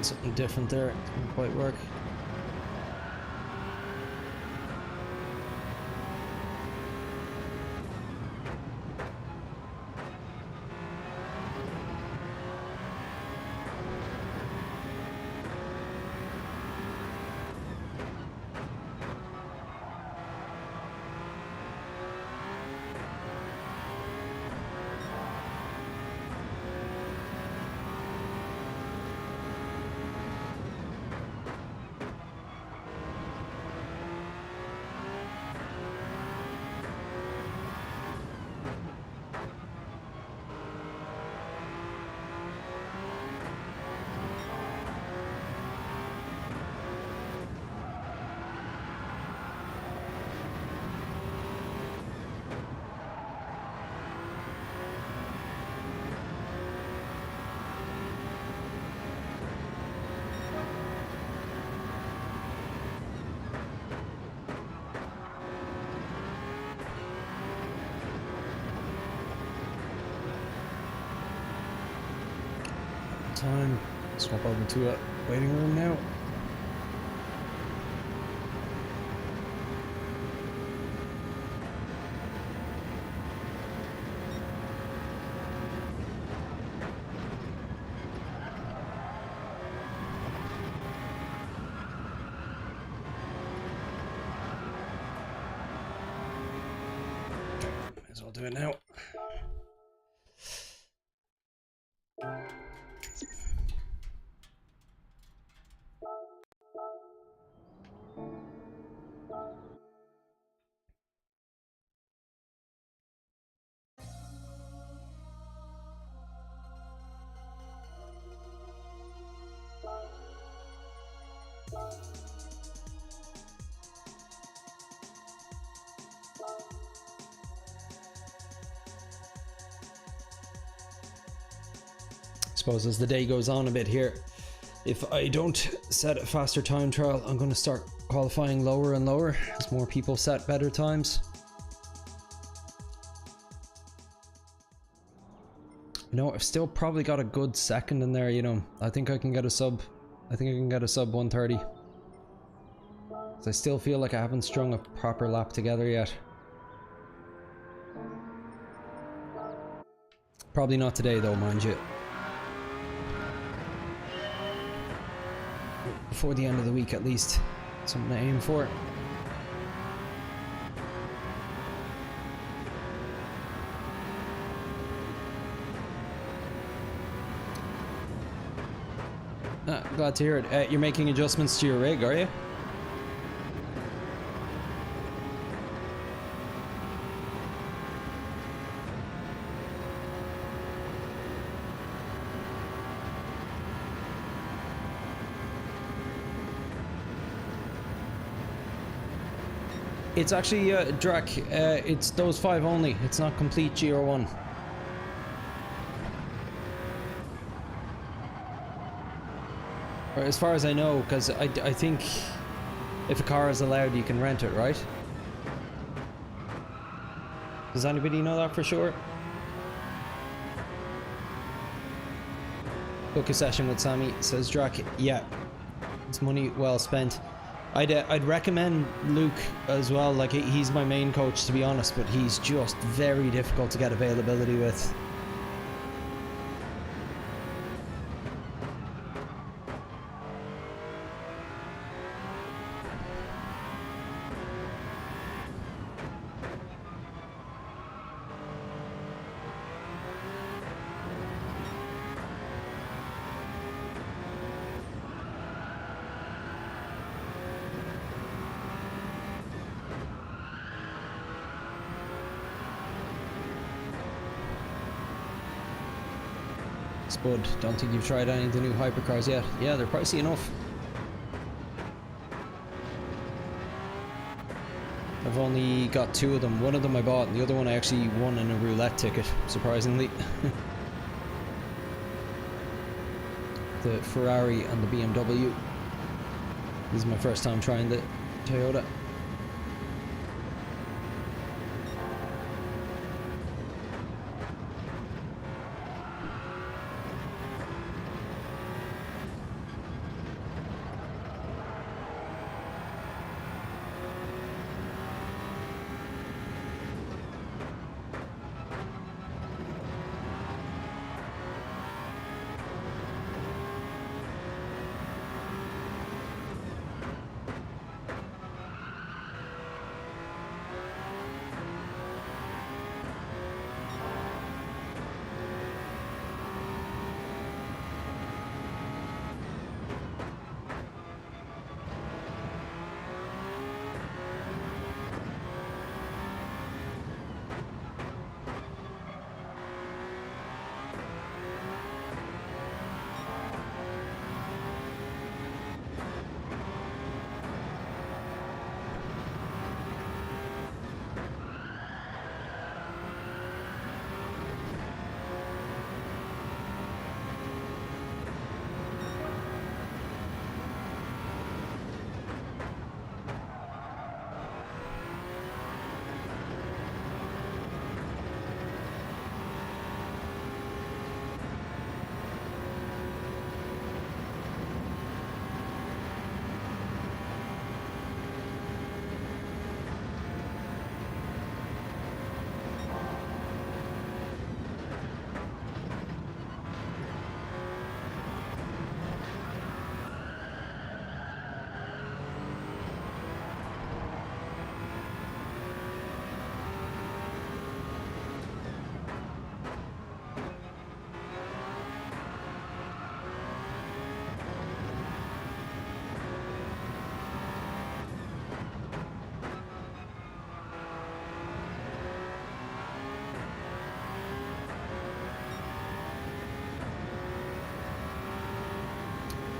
something different there. It didn't quite work. Time. Swap over to a waiting room now. Might as well do it now. Suppose as the day goes on a bit here, if I don't set a faster time trial, I'm going to start qualifying lower and lower as more people set better times. You know, I've still probably got a good second in there, you know. I think I can get a sub 130. I still feel like I haven't strung a proper lap together yet. Probably not today though, mind you. Before the end of the week at least. Something to aim for. Glad to hear it. You're making adjustments to your rig, are you? It's actually, Drac, it's those 5 only. It's not complete GR1. Or as far as I know, because I think if a car is allowed, you can rent it, right? Does anybody know that for sure? Book a session with Sammy, says Drac. Yeah, it's money well spent. I'd recommend Luke as well. Like, he's my main coach, to be honest, but he's just very difficult to get availability with. Spud, don't think you've tried any of the new hypercars yet. Yeah, they're pricey enough. I've only got 2 of them. One of them I bought, and the other one I actually won in a roulette ticket, surprisingly. The Ferrari and the BMW. This is my first time trying the Toyota.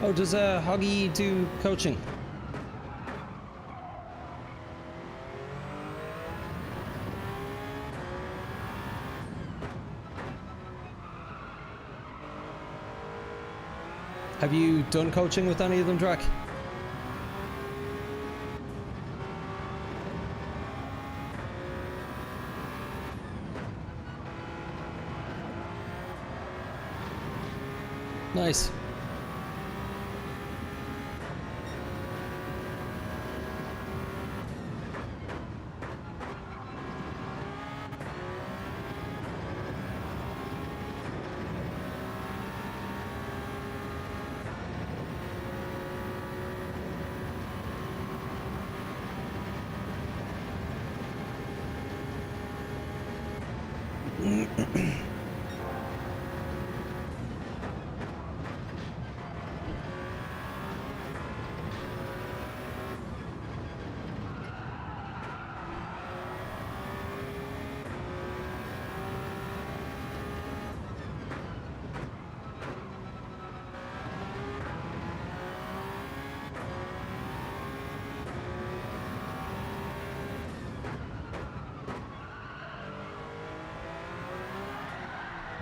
Oh, does Hoggy do coaching? Have you done coaching with any of them, Drac? Nice.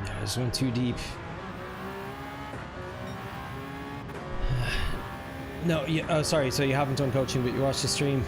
Yeah, I just went too deep. No, yeah, oh, sorry, so you haven't done coaching, but you watched the stream.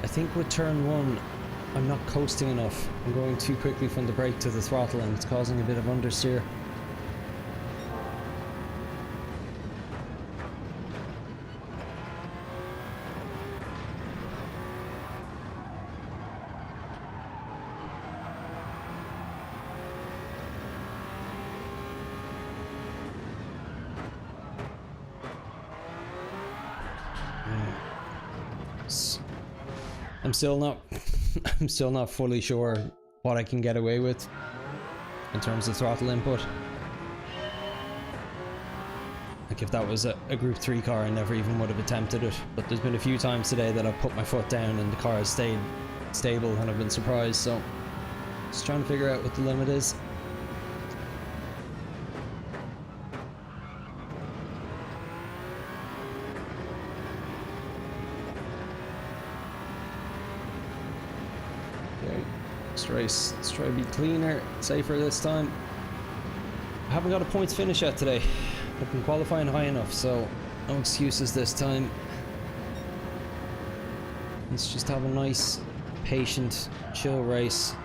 I think with turn one, I'm not coasting enough. I'm going too quickly from the brake to the throttle and it's causing a bit of understeer. I'm still not fully sure what I can get away with in terms of throttle input. Like if that was a Group 3 car, I never even would have attempted it. But there's been a few times today that I've put my foot down and the car has stayed stable and I've been surprised. So just trying to figure out what the limit is. Let's try to be cleaner, safer this time. I haven't got a points finish yet today. I've been qualifying high enough, so no excuses this time. Let's just have a nice, patient, chill race.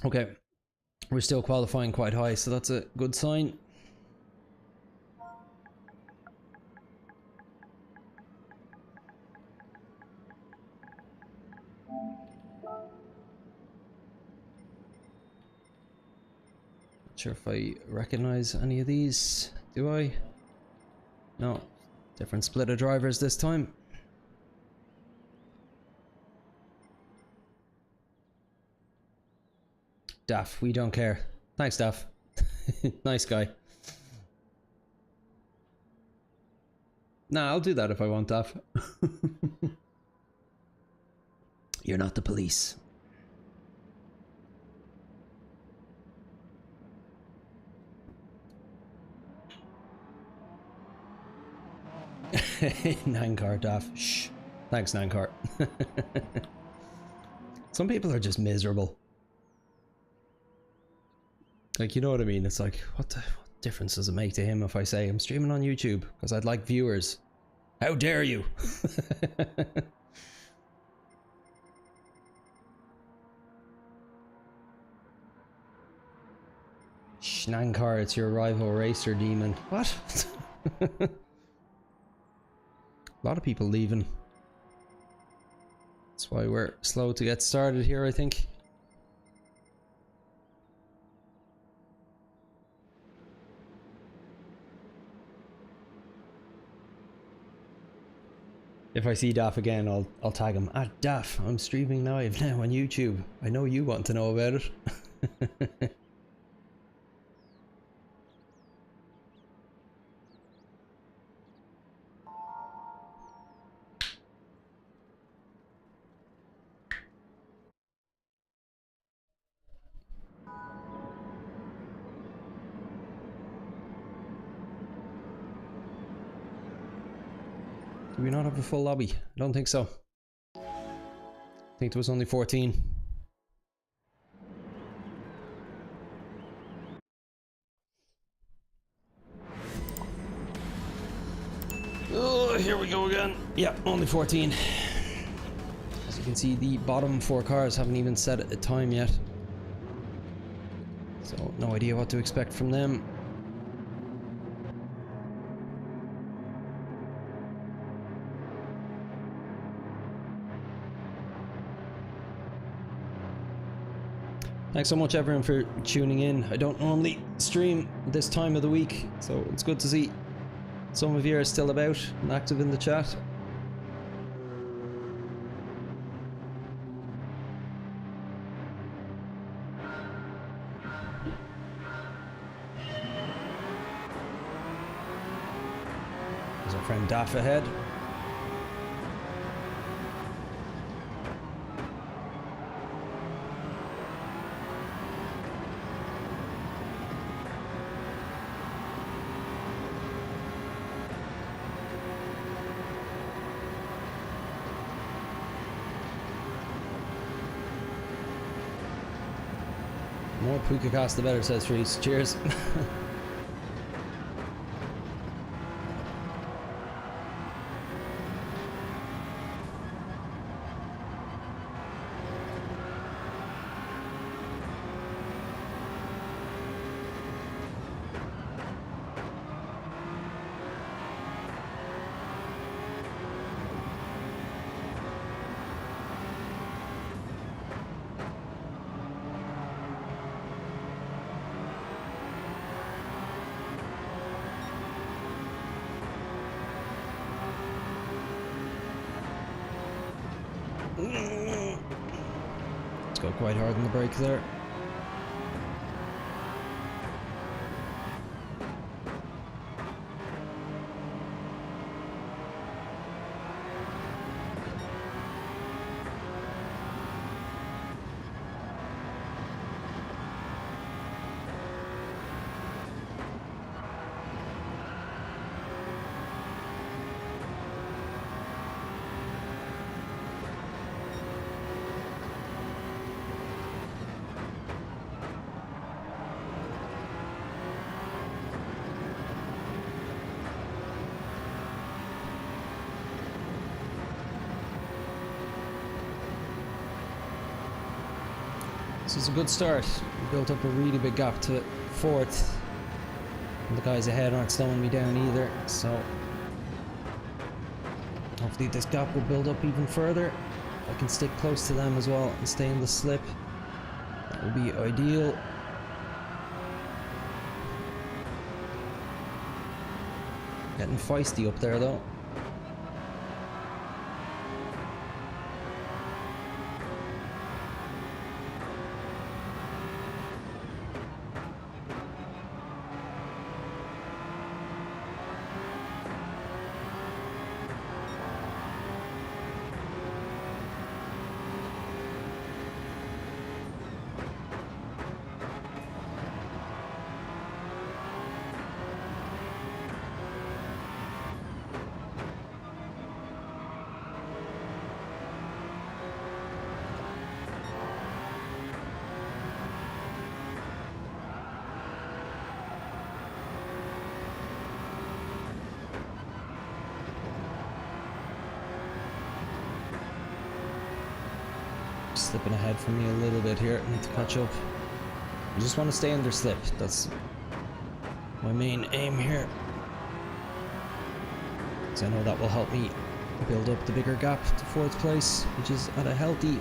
Okay, we're still qualifying quite high, so that's a good sign. Not sure if I recognize any of these, do I? No, different split of drivers this time. Daff, we don't care. Thanks, Daff. Nice guy. Nah, I'll do that if I want, Daff. You're not the police. Nine car, Daff. Shh. Thanks, Nankar. Some people are just miserable. Like, you know what I mean? It's like, what difference does it make to him if I say I'm streaming on YouTube because I'd like viewers? How dare you? Nankar, it's your rival racer demon. What? A lot of people leaving. That's why we're slow to get started here, I think. If I see Daff again, I'll tag him. Ah, Daff, I'm streaming live now on YouTube. I know you want to know about it. Do we not have a full lobby? I don't think so. I think there was only 14. Oh, here we go again. Yeah, only 14. As you can see, the bottom 4 cars haven't even set a time yet. So, no idea what to expect from them. Thanks so much everyone for tuning in. I don't normally stream this time of the week, so it's good to see some of you are still about and active in the chat. There's our friend Daff ahead. More Puka cast the better, says Reese. Cheers. Let's go quite hard on the brake there. This is a good start. We built up a really big gap to 4th. And the guys ahead aren't slowing me down either, so hopefully this gap will build up even further. I can stick close to them as well and stay in the slip. That would be ideal. Getting feisty up there though. slipping ahead from me a little bit here. I need to catch up. I just want to stay under slip. That's my main aim here. So I know that will help me build up the bigger gap to 4th place, which is at a healthy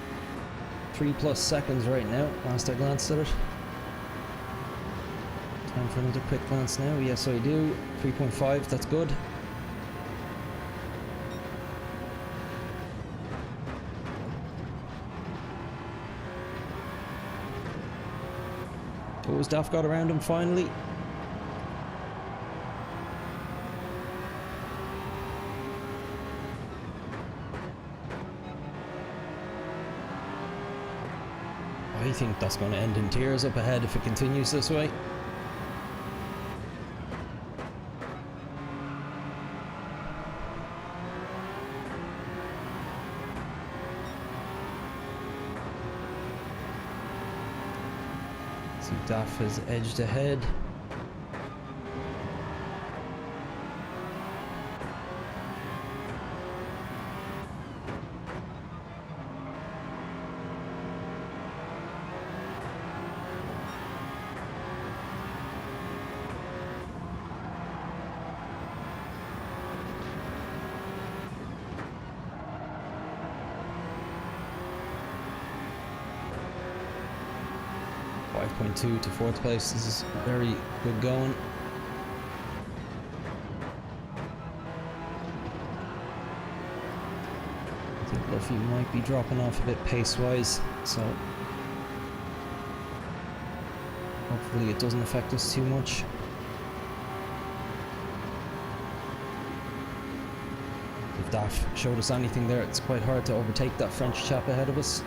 3+ seconds right now. Last I glanced at it. Time for another quick glance now. Yes, I do. 3.5, that's good. Oh, Daff got around him finally. I think that's going to end in tears up ahead if it continues this way. See, Daff has edged ahead. .2 to 4th place. This is very good going. I think Luffy might be dropping off a bit pace-wise, so hopefully it doesn't affect us too much. If Daff showed us anything there, it's quite hard to overtake that French chap ahead of us.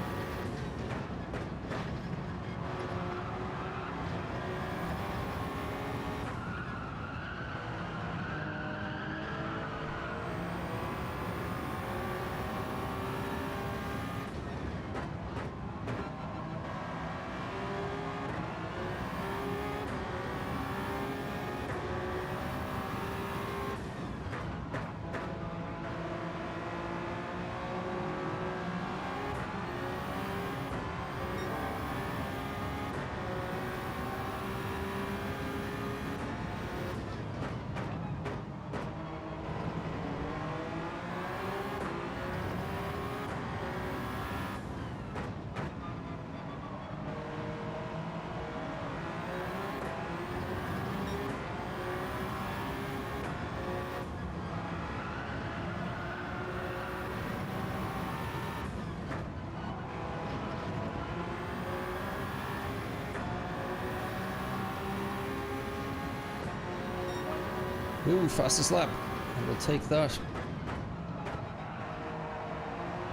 Ooh, fastest lap. I will take that.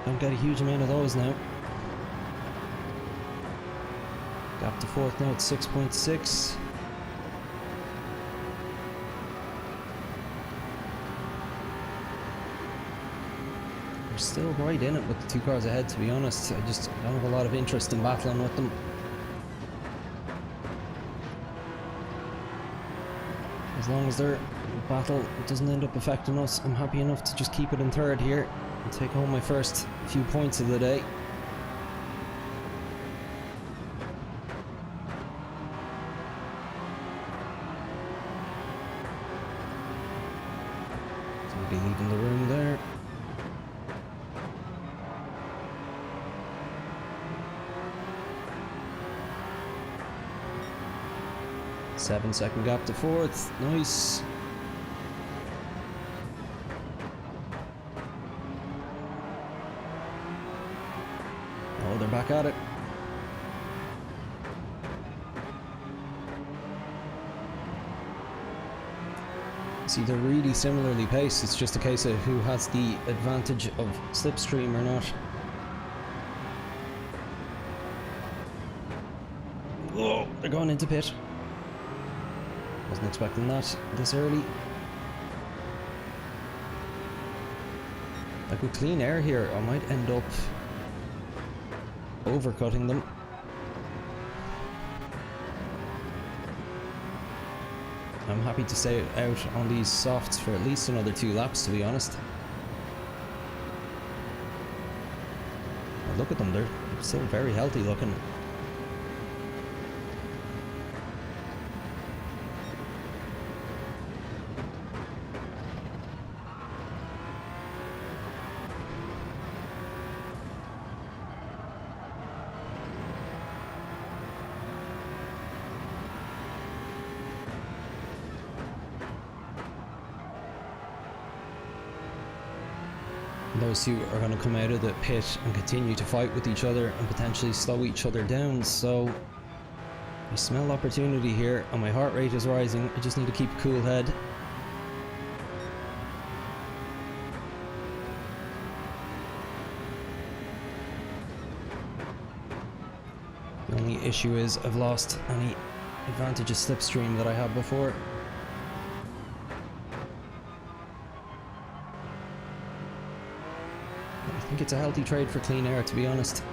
Don't get a huge amount of those now. Gap to 4th now at 6.6. We're still right in it with the 2 cars ahead, to be honest. I don't have a lot of interest in battling with them. As long as their battle doesn't end up affecting us, I'm happy enough to just keep it in 3rd here and take home my first few points of the day. So we'll be leaving the room there. Seven-second gap to 4th. Nice. Oh, they're back at it. See, they're really similarly paced. It's just a case of who has the advantage of slipstream or not. Oh, they're going into pit. Wasn't expecting that this early. Like with clean air here, I might end up overcutting them. I'm happy to stay out on these softs for at least another 2 laps, to be honest. Look at them, they're Still very healthy looking. Those two are going to come out of the pit and continue to fight with each other and potentially slow each other down, so I smell opportunity here and my heart rate is rising. I just need to keep a cool head. The only issue is I've lost any advantage of slipstream that I had before. I think it's a healthy trade for clean air, to be honest.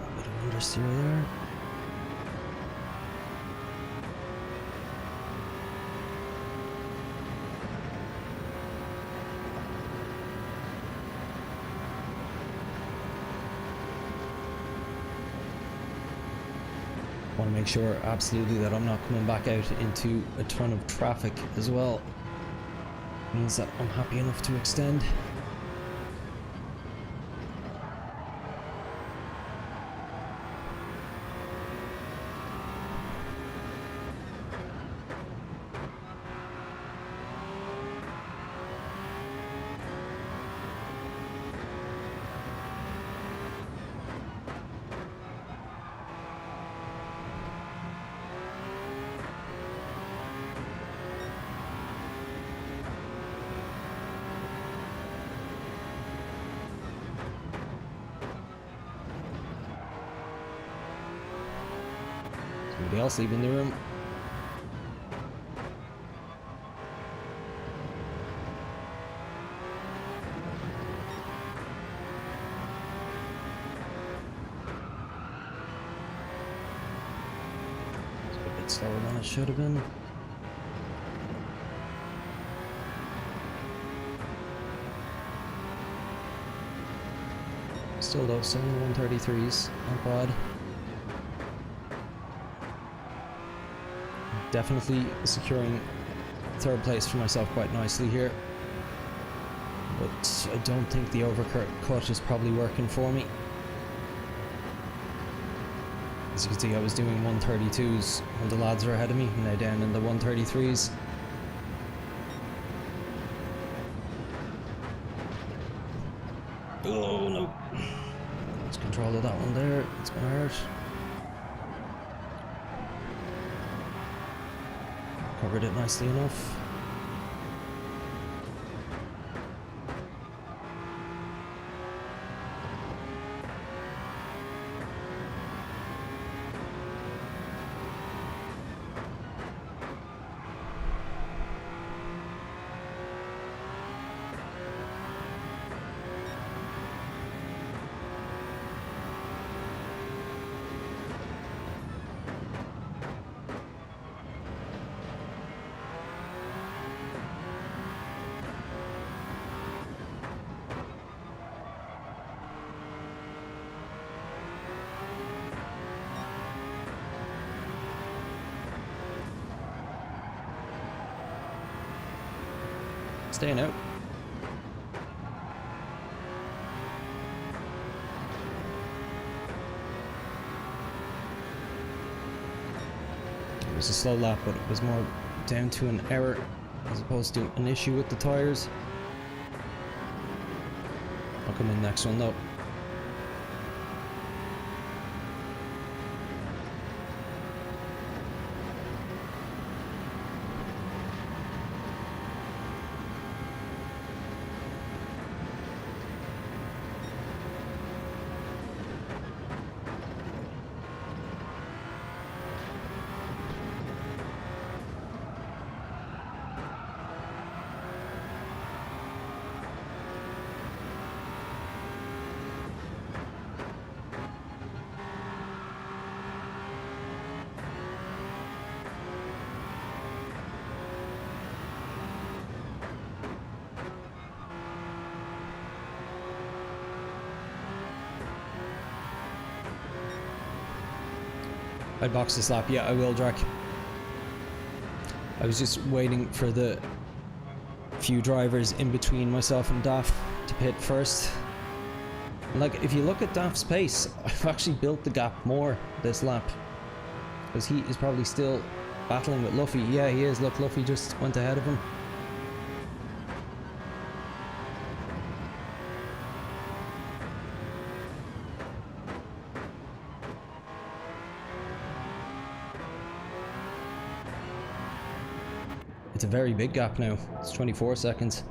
A bit of understeer there. Want to make sure absolutely that I'm not coming back out into a ton of traffic as well. Means that I'm happy enough to extend. Somebody else leaving the room. It's a bit slower than it should have been. Still though, 133s, not bad. Definitely securing third place for myself quite nicely here, but I don't think the overcut is probably working for me. As you can see, I was doing 132s when the lads are ahead of me, now down in the 133s. Oh no! Let's control of that one there, it's gonna hurt. Covered it nicely enough. Staying out. It was a slow lap, but it was more down to an error as opposed to an issue with the tires. I'll come in next one though. I'd box this lap. Yeah, I will, Drac. I was just waiting for the few drivers in between myself and Daff to pit first. Like, if you look at Daff's pace, I've actually built the gap more this lap. Because he is probably still battling with Luffy. Yeah, he is. Look, Luffy just went ahead of him. It's a very big gap now. It's 24 seconds.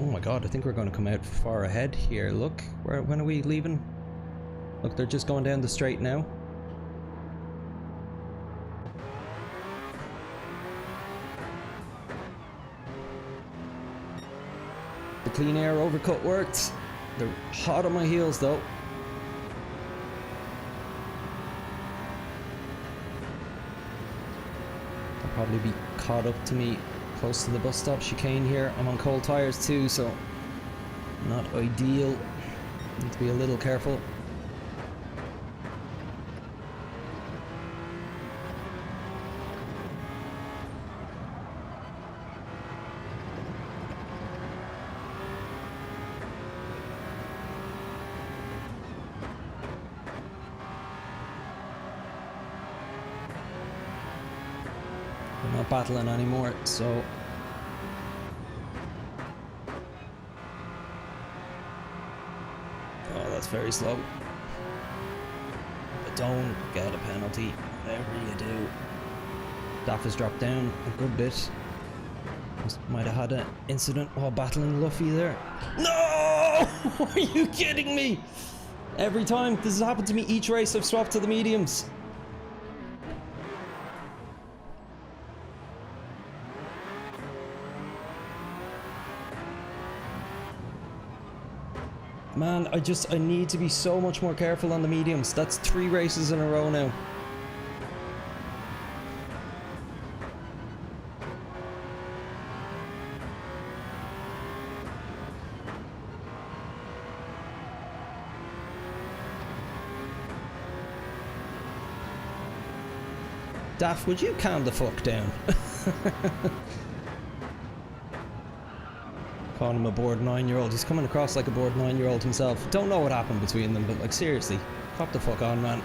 Oh my god, I think we're going to come out far ahead here. Look, when are we leaving? Look, they're just going down the straight now. The clean air overcut worked. They're hot on my heels though. They'll probably be caught up to me close to the bus stop chicane here. I'm on cold tires too, so not ideal. Need to be a little careful. We're not battling anymore, so oh, that's very slow. But don't get a penalty, whatever you do. Daff has dropped down a good bit. Might have had an incident while battling Luffy there. No! Are you kidding me? Every time this has happened to me, each race I've swapped to the mediums. Man, I need to be so much more careful on the mediums. That's 3 races in a row now. Daff, would you calm the fuck down? Calling him a bored 9-year-old. He's coming across like a bored 9-year-old himself. Don't know what happened between them, but like seriously, cop the fuck on, man.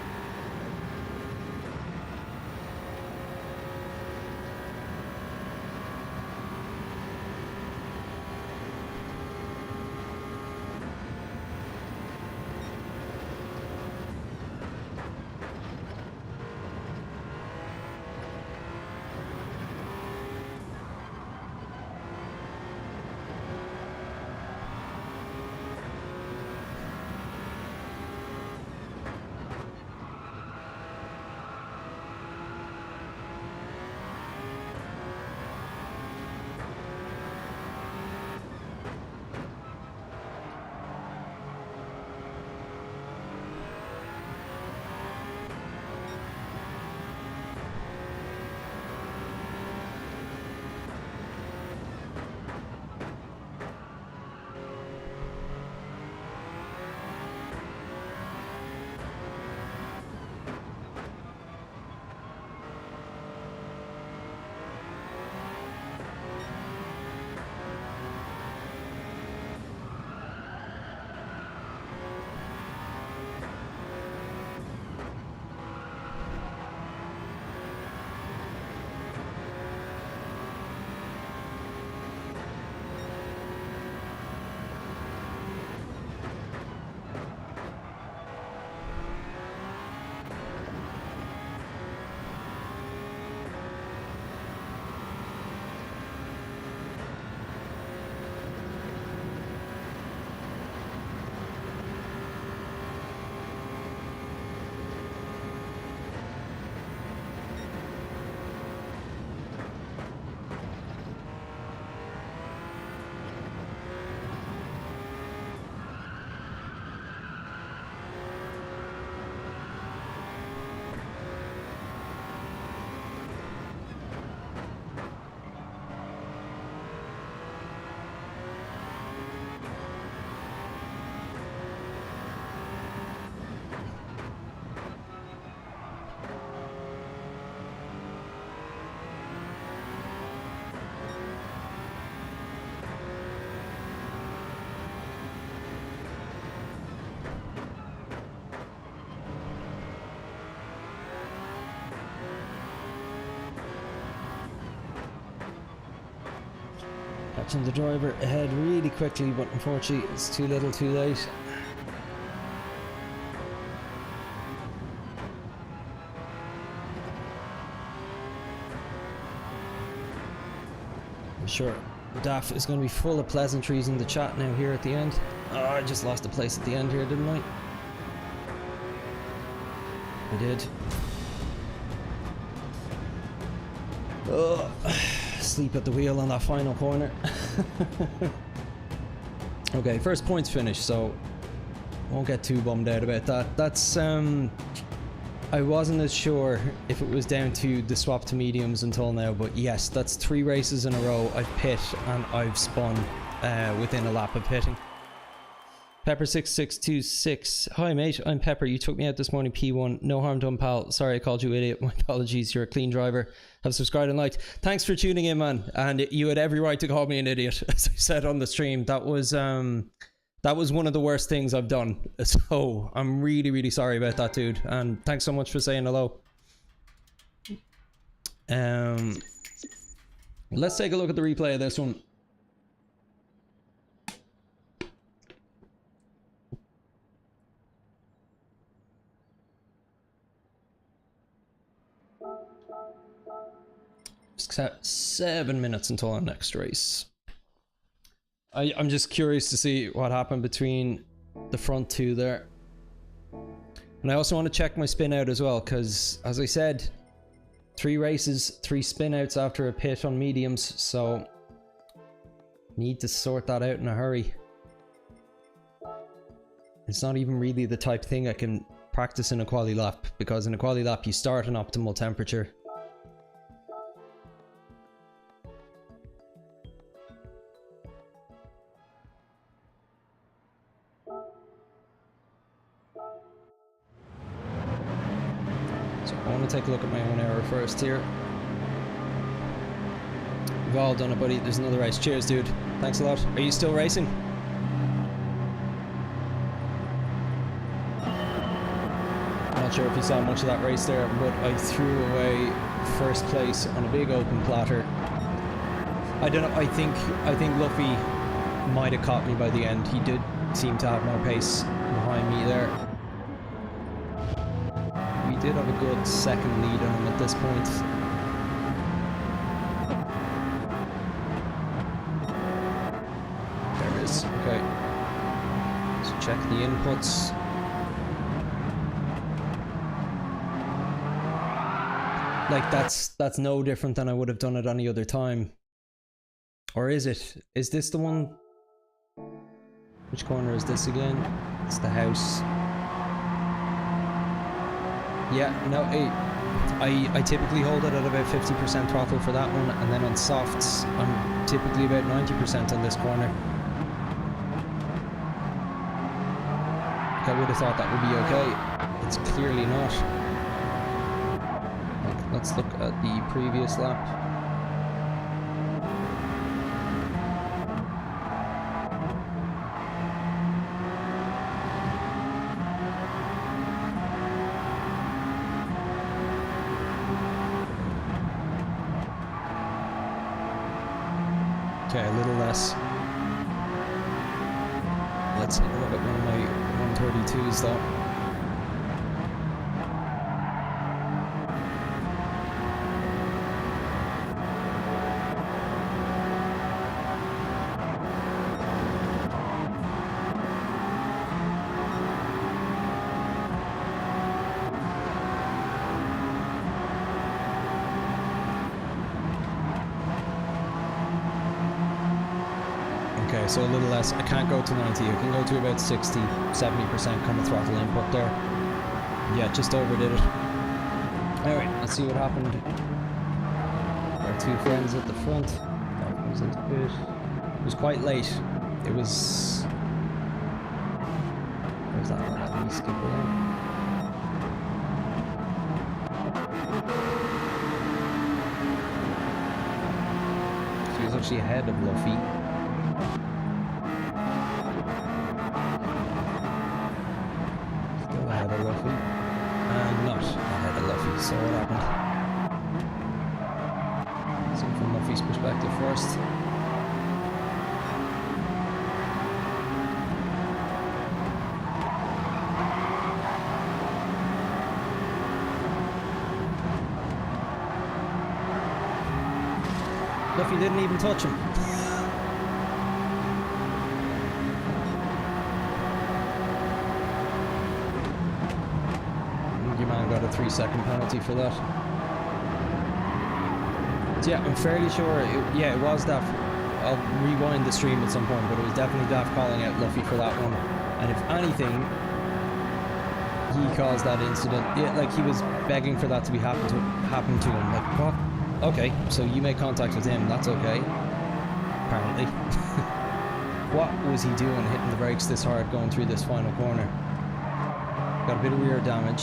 catching the driver ahead really quickly, but unfortunately it's too little too late. I'm sure Daff is going to be full of pleasantries in the chat now here at the end. Oh, I just lost a place at the end here, didn't I? I did. Oh, sleep at the wheel on that final corner. Okay, first points finished, so won't get too bummed out about that. That's I wasn't as sure if it was down to the swap to mediums until now, but yes, that's 3 races in a row I've pit and I've spun within a lap of pitting. Pepper6626. Hi mate, I'm Pepper. You took me out this morning, P1. No harm done, pal. Sorry I called you idiot. My apologies. You're a clean driver. Have subscribed and liked. Thanks for tuning in, man. And you had every right to call me an idiot, as I said on the stream. That was one of the worst things I've done. So I'm really, really sorry about that, dude. And thanks so much for saying hello. Let's take a look at the replay of this one. Just 7 minutes until our next race. I'm just curious to see what happened between the front two there. And I also want to check my spin out as well, because as I said, 3 races, 3 spin outs after a pit on mediums, so need to sort that out in a hurry. It's not even really the type of thing I can practice in a quali lap, because in a quali lap you start an optimal temperature. I want to take a look at my own error first here. We've all done it, buddy. There's another race. Cheers, dude. Thanks a lot. Are you still racing? I'm not sure if you saw much of that race there, but I threw away first place on a big open platter. I don't know. I think Luffy might have caught me by the end. He did seem to have more pace behind me there. We did have a good second lead on him at this point. There it is. Okay. So check the inputs. Like that's no different than I would have done it any other time. Or is it? Is this the one? Which corner is this again? It's the house. Yeah, no, I typically hold it at about 50% throttle for that one, and then on softs, I'm typically about 90% on this corner. I would have thought that would be okay. It's clearly not. Like, let's look at the previous lap. Okay, a little less. Let's take a look at one of my 132s though. Okay, so a little less. I can't go to 90. I can go to about 60, 70% kind of throttle input there. Yeah, just overdid it. Alright, let's see what happened. Our 2 friends at the front. That comes into pit. It was quite late. It was... Where's that one? Let me skip along. She was actually ahead of Luffy. Luffy, and not ahead of Luffy. So what happened? See from Luffy's perspective first. Luffy didn't even touch him. Your man got a 3-second penalty for that. So yeah, I'm fairly sure, it was Daft. I'll rewind the stream at some point, but it was definitely Daft calling out Luffy for that one. And if anything, he caused that incident. Yeah, like he was begging for that to happen to him. Like, what? Okay, so you make contact with him, that's okay. Apparently. What was he doing hitting the brakes this hard going through this final corner? Got a bit of rear damage.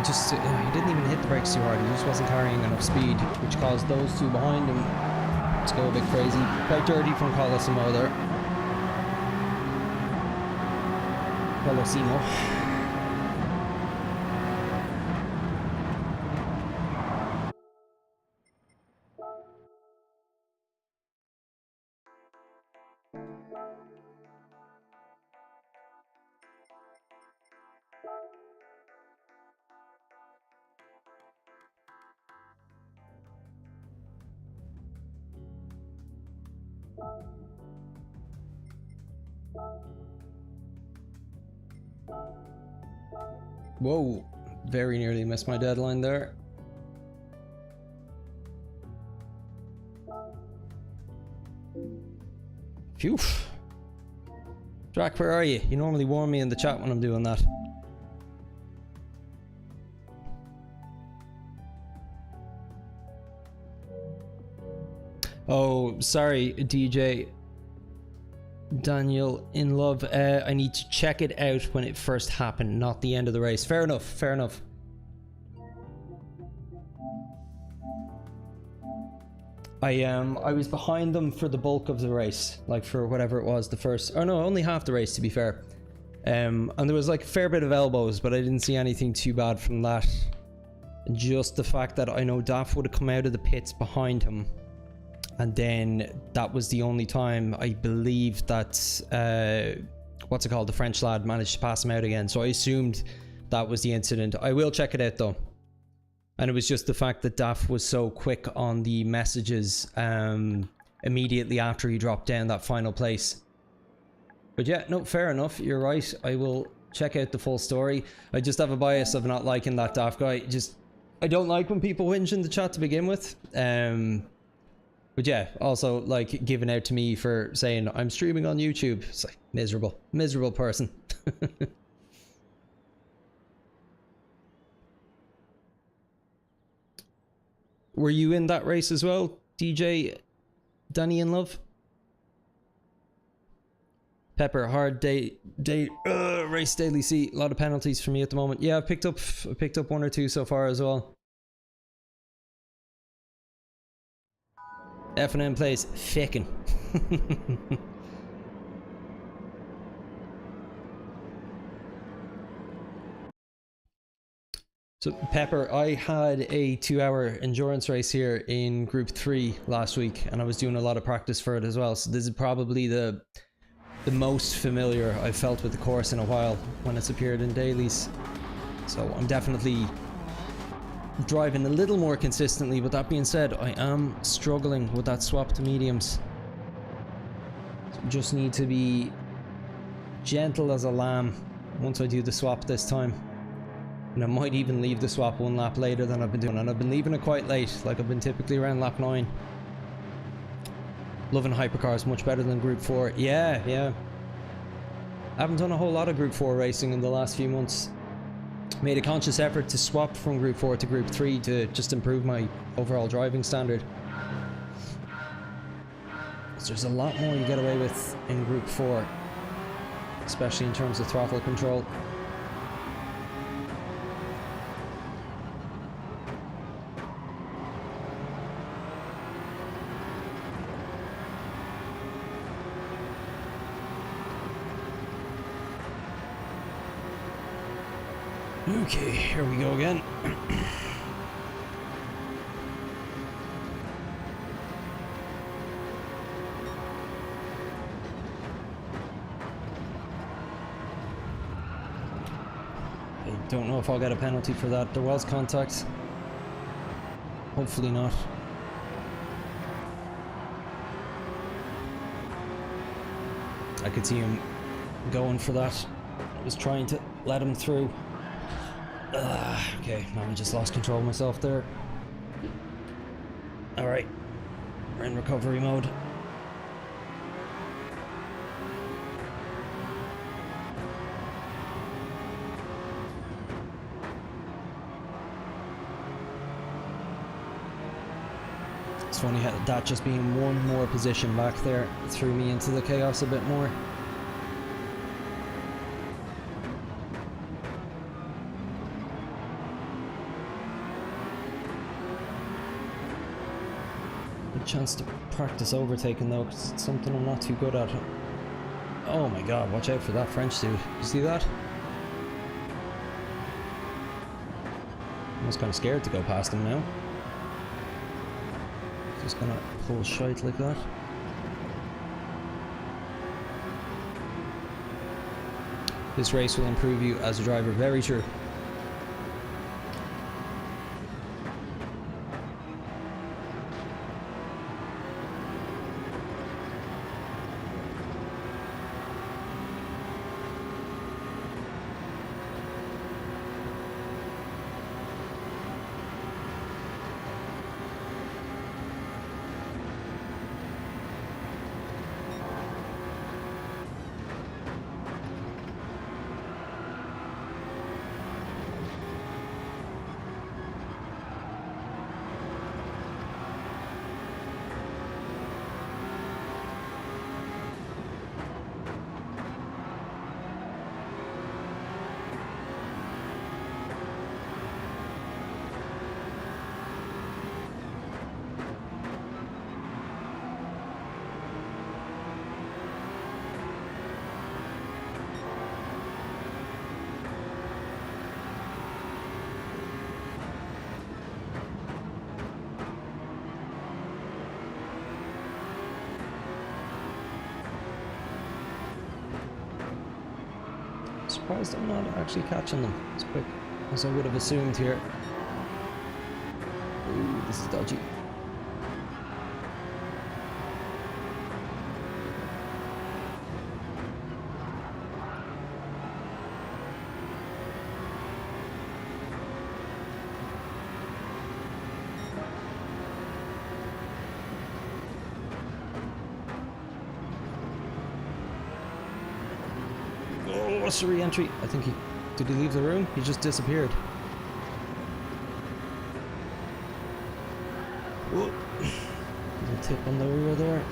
He didn't even hit the brakes too hard, he just wasn't carrying enough speed, which caused those two behind him to go a bit crazy. Quite dirty from Colosimo there. Colosimo. Whoa, very nearly missed my deadline there. Phew. Drac, where are you? You normally warn me in the chat when I'm doing that. Oh, sorry, DJ. Daniel in love. I need to check it out when it first happened, not the end of the race. Fair enough, fair enough. I was behind them for the bulk of the race, like for whatever it was, the first, or no, only half the race to be fair. And there was like a fair bit of elbows, but I didn't see anything too bad from that. Just the fact that I know Daft would have come out of the pits behind him. And then that was the only time I believe that, what's it called, the French lad managed to pass him out again. So I assumed that was the incident. I will check it out though. And it was just the fact that Daft was so quick on the messages immediately after he dropped down that final place. But yeah, no, fair enough. You're right. I will check out the full story. I just have a bias of not liking that Daft guy. I don't like when people whinge in the chat to begin with. But yeah, also like giving out to me for saying I'm streaming on YouTube. It's like miserable person. Were you in that race as well, DJ Danny in love? Pepper, hard race daily C. A lot of penalties for me at the moment. Yeah, I picked up 1 or 2 so far as well. F&M plays faking. So Pepper, I had a 2-hour endurance race here in Group 3 last week, and I was doing a lot of practice for it as well. So this is probably the most familiar I've felt with the course in a while when it's appeared in dailies. So I'm definitely driving a little more consistently, but that being said, I am struggling with that swap to mediums. So just need to be gentle as a lamb once I do the swap this time. And I might even leave the swap 1 lap later than I've been doing, and I've been leaving it quite late, like I've been typically around lap 9. Loving hypercars much better than Group 4. Yeah. I haven't done a whole lot of Group 4 racing in the last few months. Made a conscious effort to swap from Group 4 to Group 3 to just improve my overall driving standard. So there's a lot more you get away with in Group 4, especially in terms of throttle control. Okay, here we go again. I don't know if I'll get a penalty for that. There was contact. Hopefully not. I could see him going for that. I was trying to let him through. Okay, now I just lost control of myself there. Alright, we're in recovery mode. It's funny how that just being one more position back there threw me into the chaos a bit more. Good chance to practice overtaking though, because it's something I'm not too good at. Oh my god, watch out for that French dude. You see that? I was kind of scared to go past him now. Just gonna pull shite like that. This race will improve you as a driver, very true. Surprised I'm not actually catching them as quick as I would have assumed here. Ooh, this is dodgy. What's the re-entry? I think he... Did he leave the room? He just disappeared. Whoa. Little tip on the rear there.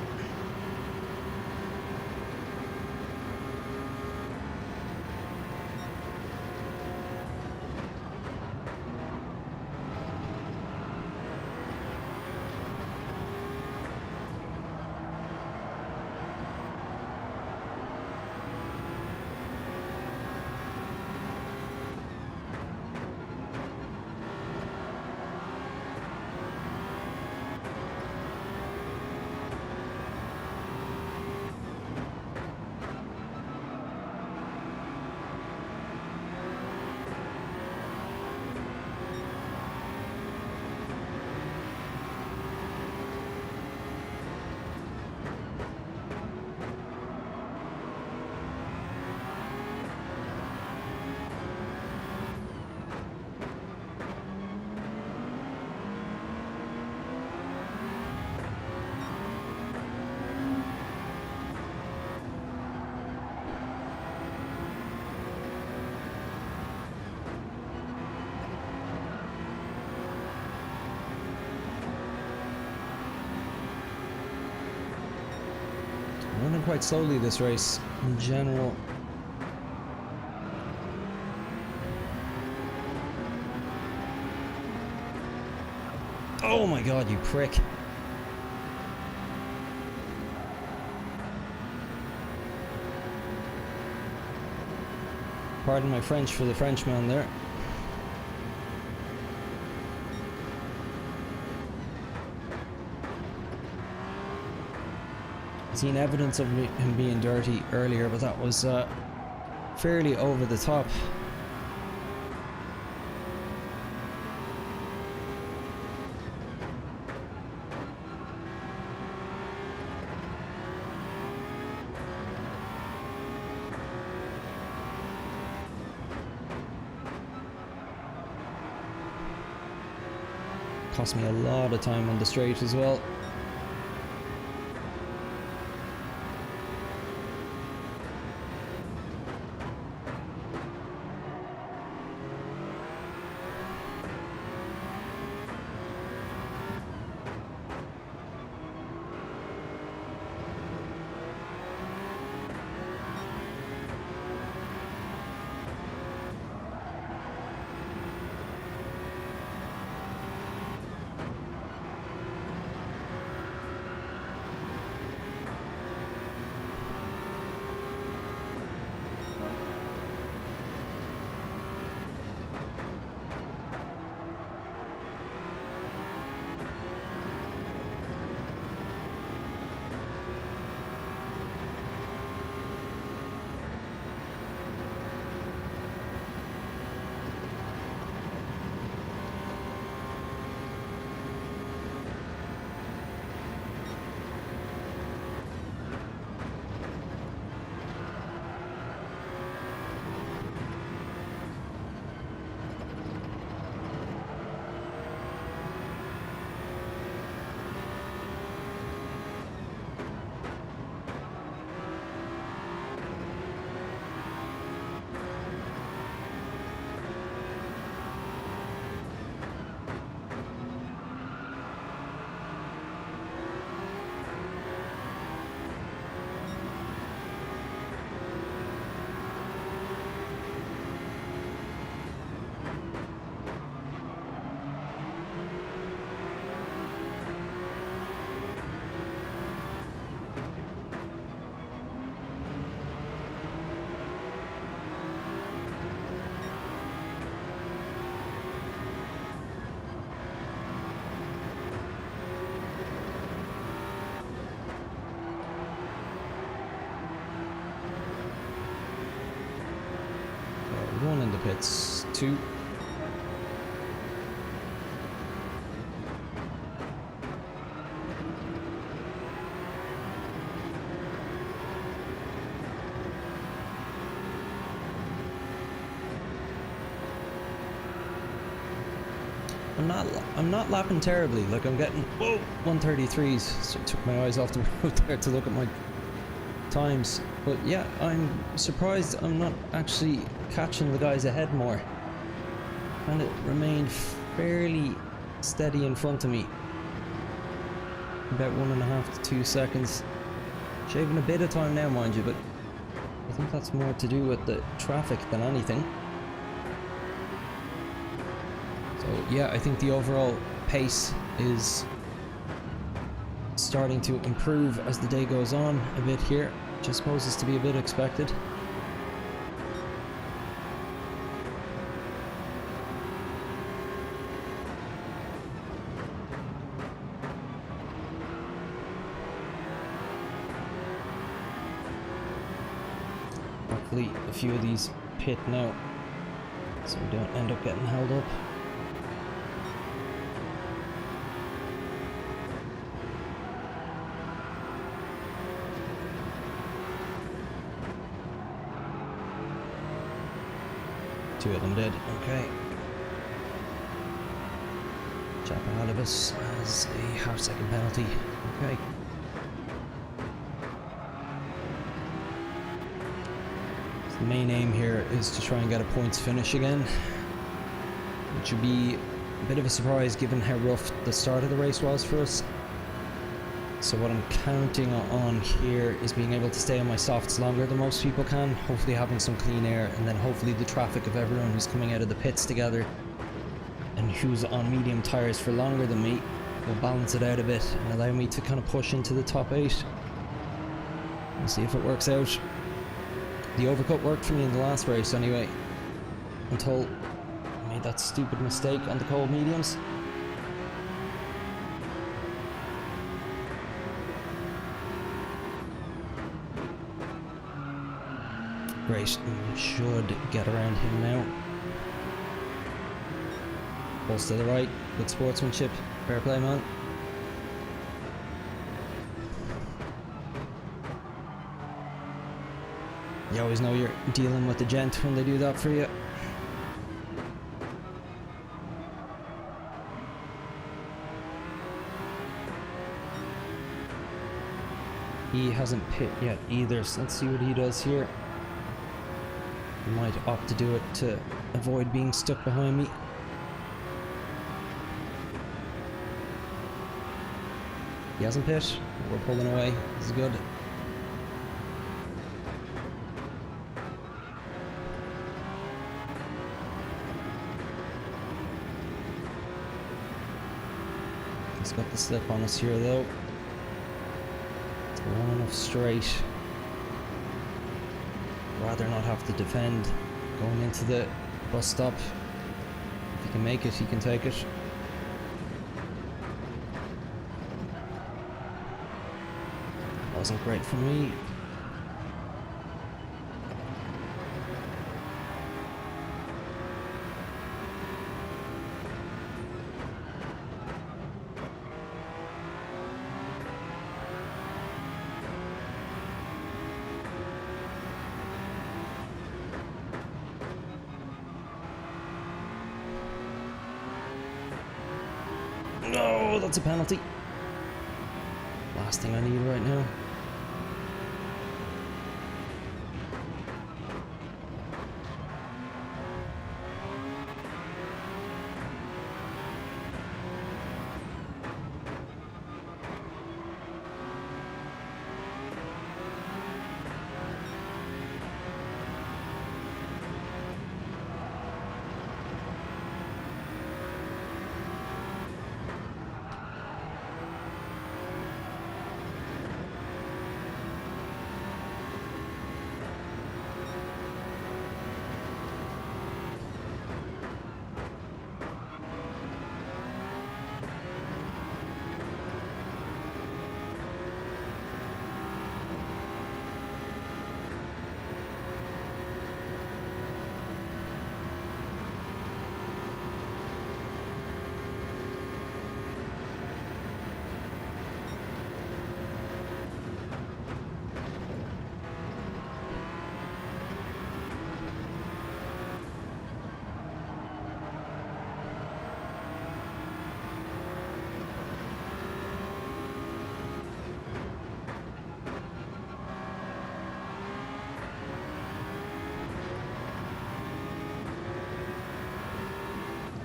Running quite slowly this race in general. Oh my god, you prick. Pardon my French for the Frenchman there. Seen evidence of him being dirty earlier, but that was fairly over the top. cost me a lot of time on the straight as well. One in the pits, two. I'm not lapping terribly. Like I'm getting 133s. So I took my eyes off the road there to look at my times. But yeah, I'm surprised I'm not actually catching the guys ahead more. And it remained fairly steady in front of me. About 1.5 to 2 seconds. Shaving a bit of time now, mind you, but I think that's more to do with the traffic than anything. So yeah, I think the overall pace is starting to improve as the day goes on a bit here, which I suppose is to be a bit expected. Hopefully a few of these pit now, so we don't end up getting held up. Two of them dead, okay. Chap ahead of us has a half-second penalty, okay. So the main aim here is to try and get a points finish again, which would be a bit of a surprise given how rough the start of the race was for us. So what I'm counting on here is being able to stay on my softs longer than most people can, hopefully having some clean air, and then hopefully the traffic of everyone who's coming out of the pits together and who's on medium tyres for longer than me will balance it out a bit and allow me to kind of push into the top 8. We'll see if it works out. The overcut worked for me in the last race anyway, until I made that stupid mistake on the cold mediums. Great, we should get around him now. Pulse to the right, good sportsmanship, fair play man. You always know you're dealing with the gent when they do that for you. He hasn't pit yet either, so let's see what he does here. He might opt to do it to avoid being stuck behind me. He hasn't pit. We're pulling away. This is good. He's got the slip on us here though. It's long enough straight. Rather not have to defend going into the bus stop. If he can make it, he can take it. Wasn't great for me. No, that's a penalty. Last thing I need right now.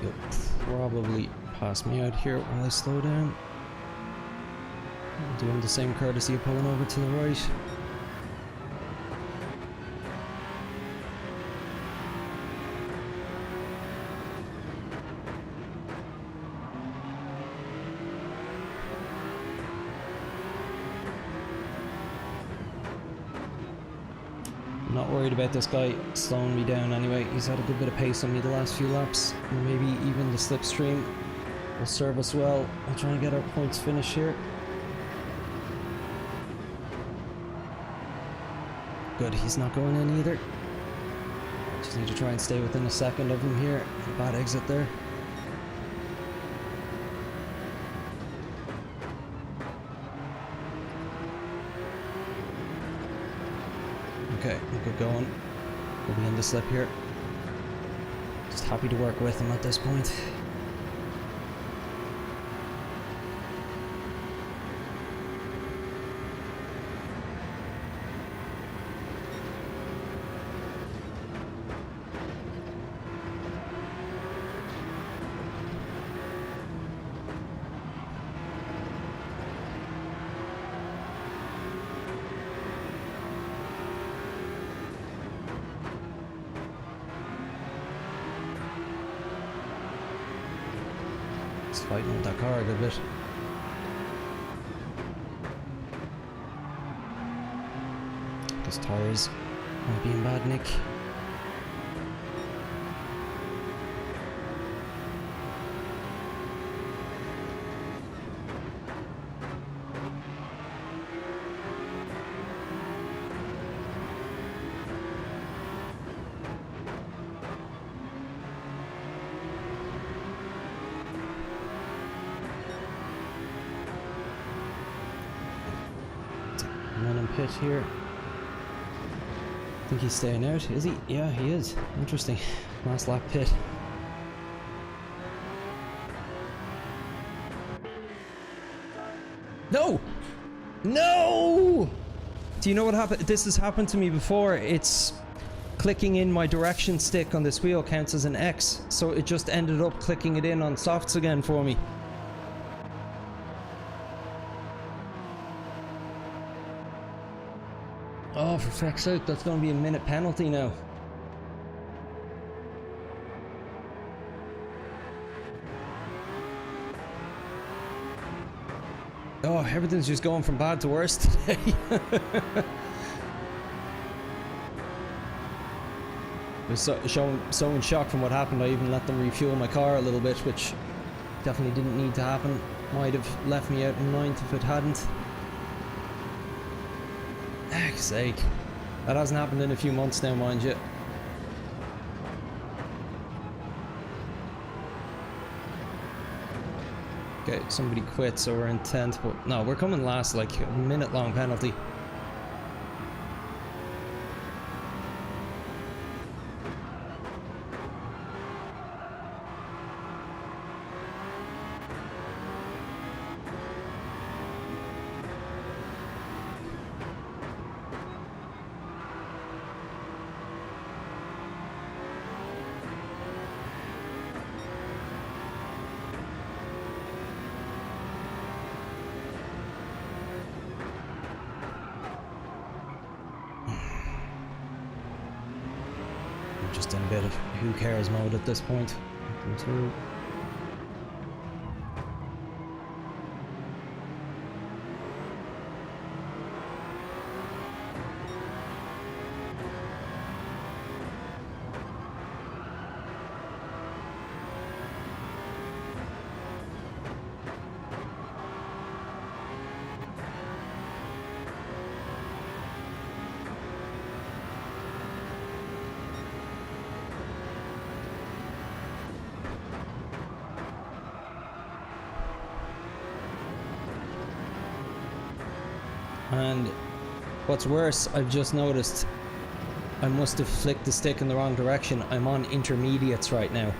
He'll probably pass me out here while I slow down. I'll do him the same courtesy of pulling over to the right. Not worried about this guy slowing me down anyway. He's had a good bit of pace on me the last few laps. And maybe even the slipstream will serve us well. I'll try and get our points finish here. Good, he's not going in either. Just need to try and stay within a second of him here. Bad exit there. Okay, we'll get going. We'll be in the slip here. Just happy to work with him at this point. Fighting with that car a good bit. Those tires might be in bad nick. Pit here. I think he's staying out, is he? Yeah, he is. Interesting. Last lap pit. No! No! Do you know what happened? This has happened to me before. It's clicking in my direction stick on this wheel counts as an X, so it just ended up clicking it in on softs again for me. Oh, for fuck's sake, that's going to be a minute penalty now. Oh, everything's just going from bad to worse today. I was so in shock from what happened, I even let them refuel my car a little bit, which definitely didn't need to happen. Might have left me out in ninth if it hadn't. Heck's sake. That hasn't happened in a few months now, mind you. Okay, somebody quit, so we're in 10th, but no, we're coming last, like a minute long penalty. Just in a bit of who cares mode at this point. And what's worse, I've just noticed I must have flicked the stick in the wrong direction. I'm on intermediates right now.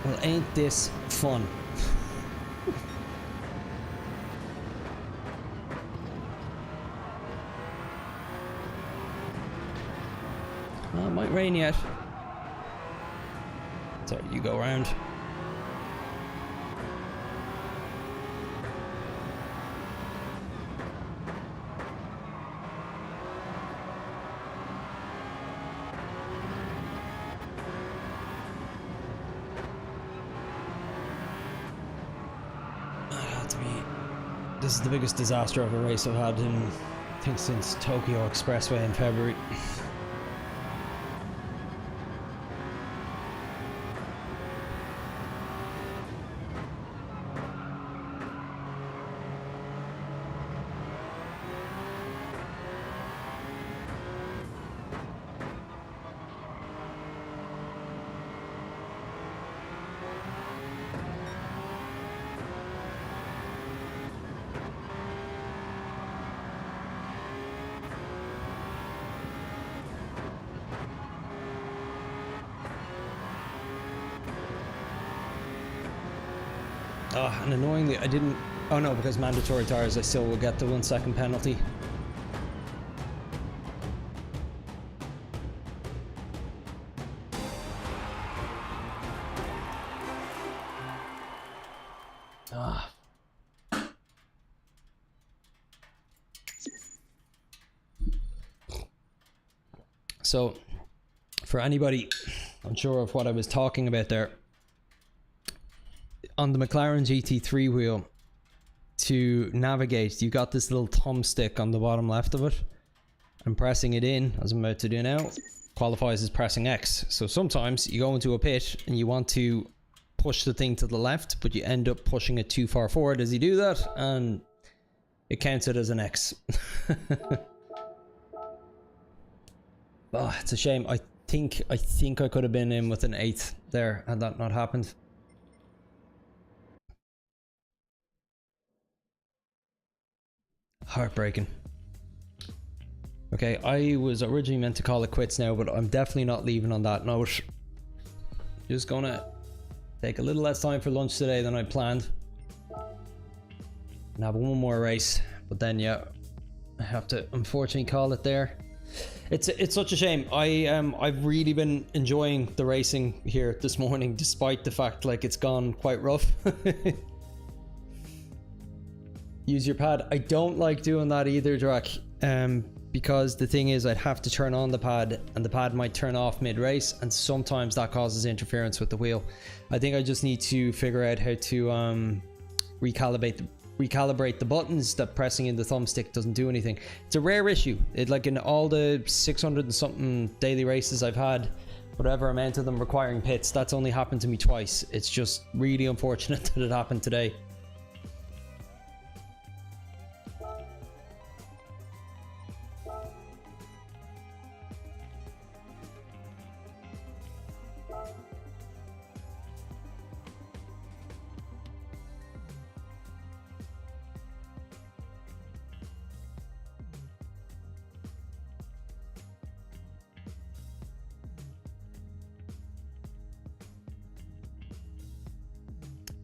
Well, ain't this fun? Well, it might rain yet. Sorry, you go around. This is the biggest disaster of a race I've had in, I think, since Tokyo Expressway in February. Oh, and annoyingly, I didn't... Oh no, because mandatory tires, I still will get the 1 second penalty. Ah. So, for anybody unsure of what I was talking about there, on the McLaren GT3 wheel, to navigate, you got this little thumbstick on the bottom left of it, and pressing it in, as I'm about to do now, qualifies as pressing X. So sometimes you go into a pit and you want to push the thing to the left, but you end up pushing it too far forward as you do that, and it counts it as an X. Oh, it's a shame. I think I could have been in with an 8th there had that not happened. Heartbreaking. Okay, I was originally meant to call it quits now, but I'm definitely not leaving on that note. Just gonna take a little less time for lunch today than I planned. and have one more race, but then yeah, I have to unfortunately call it there. It's such a shame. I've really been enjoying the racing here this morning, despite the fact like it's gone quite rough. Use your pad. I don't like doing that either, Drac. Because the thing is, I'd have to turn on the pad, and the pad might turn off mid-race, and sometimes that causes interference with the wheel. I think I just need to figure out how to recalibrate the buttons, that pressing in the thumbstick doesn't do anything. It's a rare issue. It, like in all the 600 and something daily races I've had, whatever amount of them requiring pits, that's only happened to me twice. It's just really unfortunate that it happened today.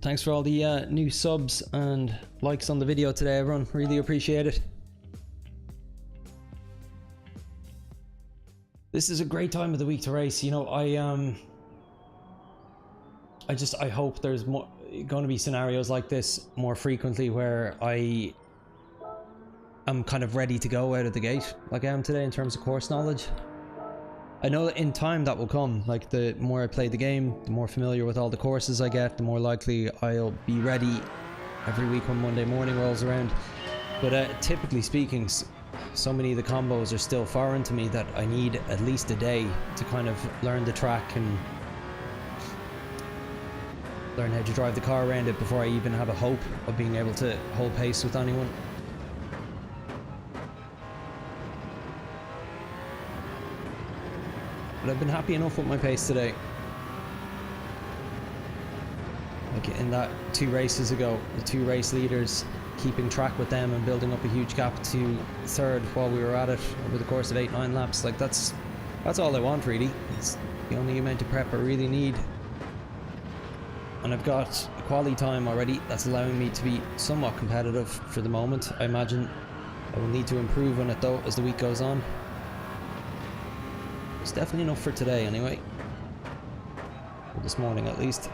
Thanks for all the new subs and likes on the video today, everyone. Really appreciate it. This is a great time of the week to race. You know, I hope there's more going to be scenarios like this more frequently, where I am kind of ready to go out of the gate like I am today in terms of course knowledge. I know that in time that will come. Like, the more I play the game, the more familiar with all the courses I get, the more likely I'll be ready every week when Monday morning rolls around. But typically speaking, so many of the combos are still foreign to me that I need at least a day to kind of learn the track and learn how to drive the car around it before I even have a hope of being able to hold pace with anyone. But I've been happy enough with my pace today. Like in that 2 races ago, the 2 race leaders, keeping track with them and building up a huge gap to third while we were at it over the course of 8-9 laps. Like that's all I want, really. It's the only amount of prep I really need. And I've got a quality time already that's allowing me to be somewhat competitive for the moment. I imagine I will need to improve on it though as the week goes on. It's definitely enough for today anyway. For this morning at least.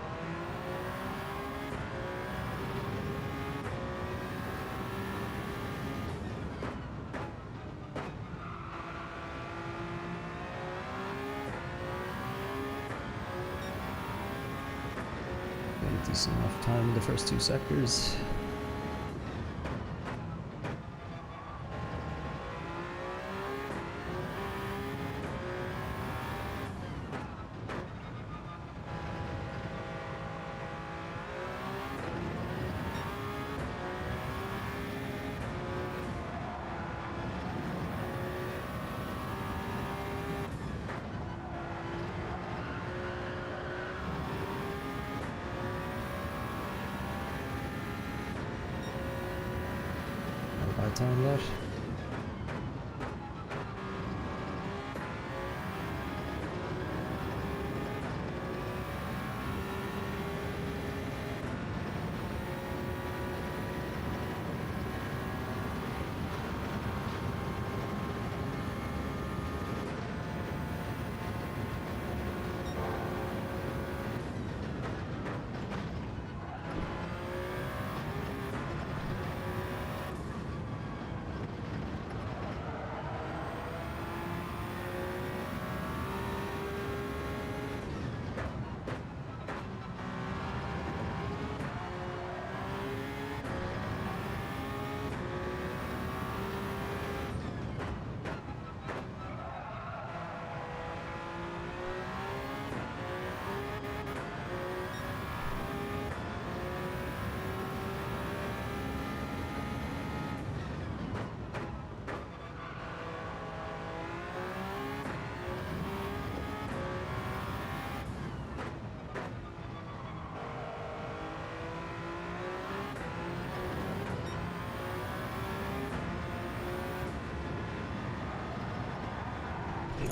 Got a decent enough time in the first 2 sectors. Time yet.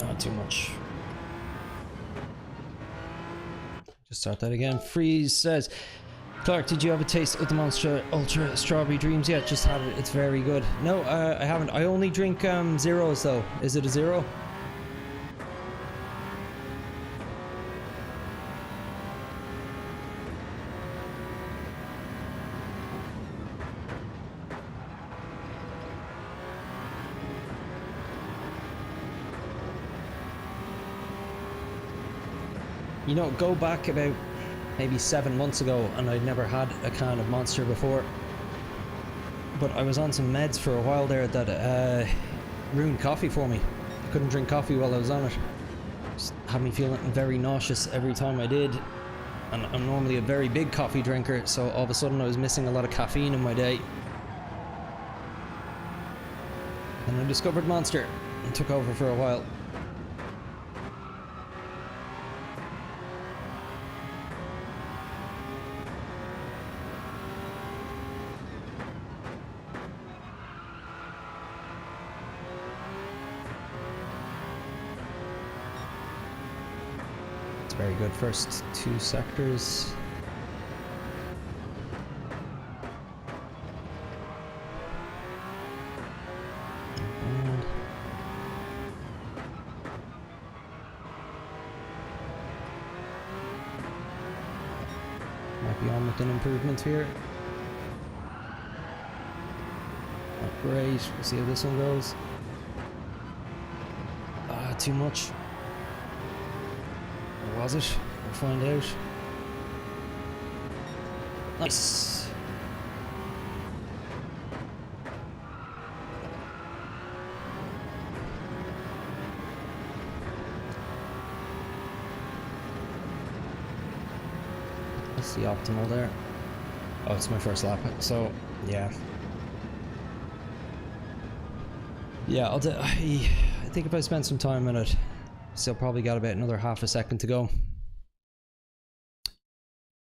Not too much. Just start that again. Freeze says, Clark, did you have a taste of the Monster Ultra Strawberry Dreams yet? Just had it. It's very good. No, I haven't. I only drink zeros though. Is it a zero? You know, go back about maybe 7 months ago and I'd never had a can of Monster before. But I was on some meds for a while there that ruined coffee for me. I couldn't drink coffee while I was on it. Just had me feeling very nauseous every time I did. And I'm normally a very big coffee drinker, so all of a sudden I was missing a lot of caffeine in my day. And I discovered Monster and took over for a while. Very good. First 2 sectors. And might be on with an improvement here. Not great. We'll see how this one goes. Too much. Was it? We'll find out. Nice. That's the optimal there. Oh, it's my first lap, so yeah. Yeah, I think if I spend some time in it, still probably got about another half a second to go.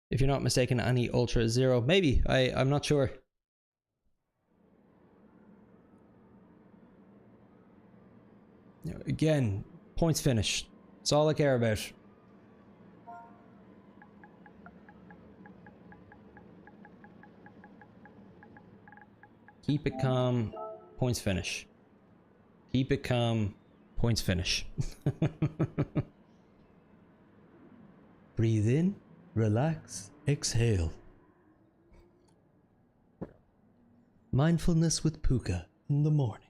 If you're not mistaken, any Ultra Zero. Maybe. I'm not sure. Again, points finish. That's all I care about. Keep it calm. Points finish. Keep it calm. Points finish. Breathe in, relax, exhale. Mindfulness with Puka in the morning.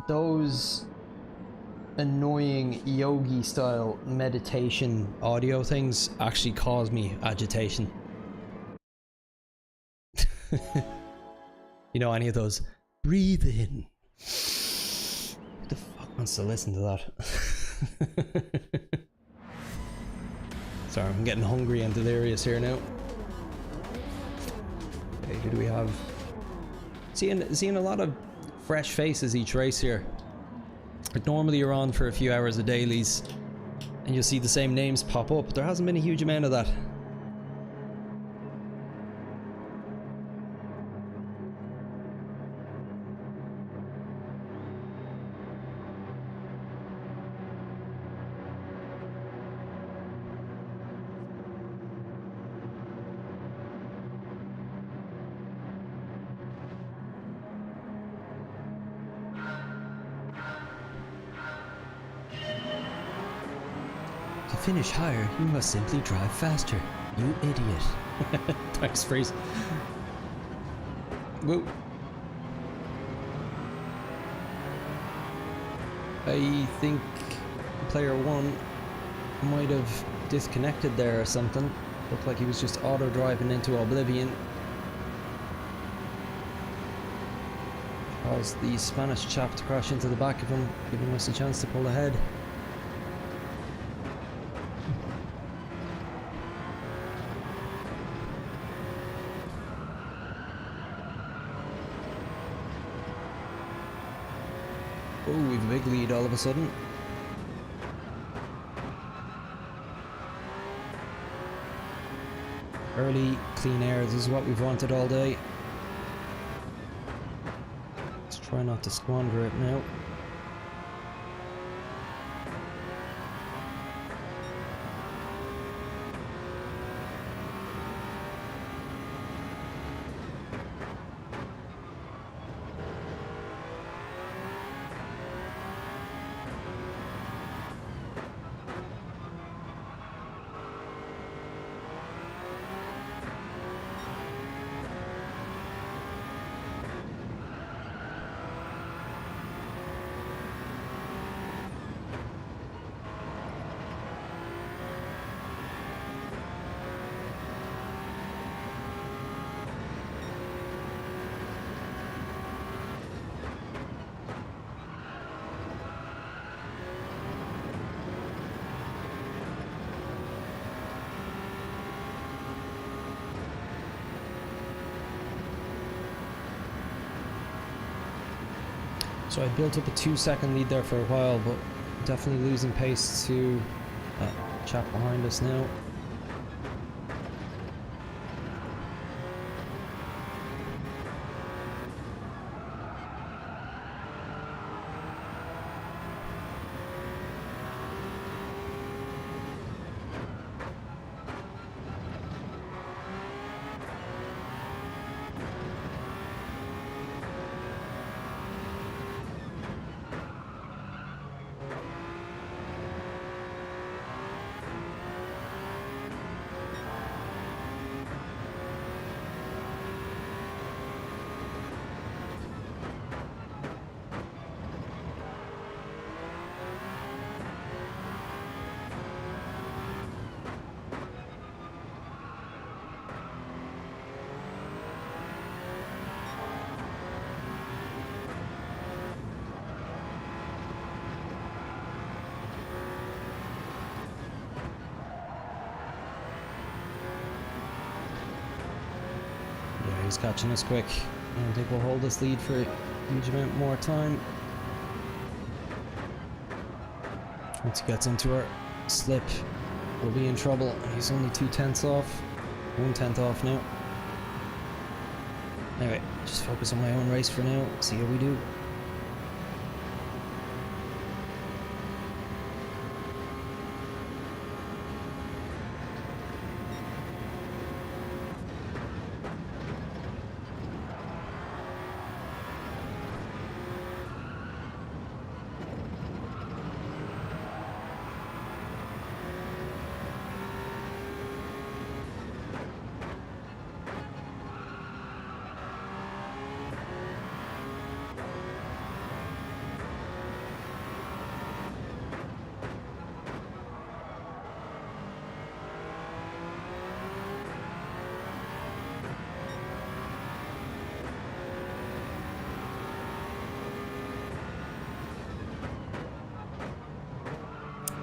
Those annoying yogi style meditation audio things actually cause me agitation. You know, any of those? Breathe in. Who the fuck wants to listen to that? Sorry, I'm getting hungry and delirious here now. Okay, who do we have? Seeing a lot of fresh faces each race here. Like normally you're on for a few hours of dailies and you'll see the same names pop up. There hasn't been a huge amount of that. To finish higher, you must simply drive faster. You idiot. Thanks, Freeze. Woo. I think player 1 might have disconnected there or something. Looked like he was just auto-driving into oblivion. Caused the Spanish chap to crash into the back of him, giving us a chance to pull ahead. Oh, we've a big lead all of a sudden. Early, clean air, this is what we've wanted all day. Let's try not to squander it now. So I built up a 2-second lead there for a while, but definitely losing pace to that chap behind us now. He's catching us quick. I don't think we'll hold this lead for a huge amount more time. Once he gets into our slip, we'll be in trouble. He's only 2/10 off. 1/10 off now. Anyway, just focus on my own race for now. See how we do.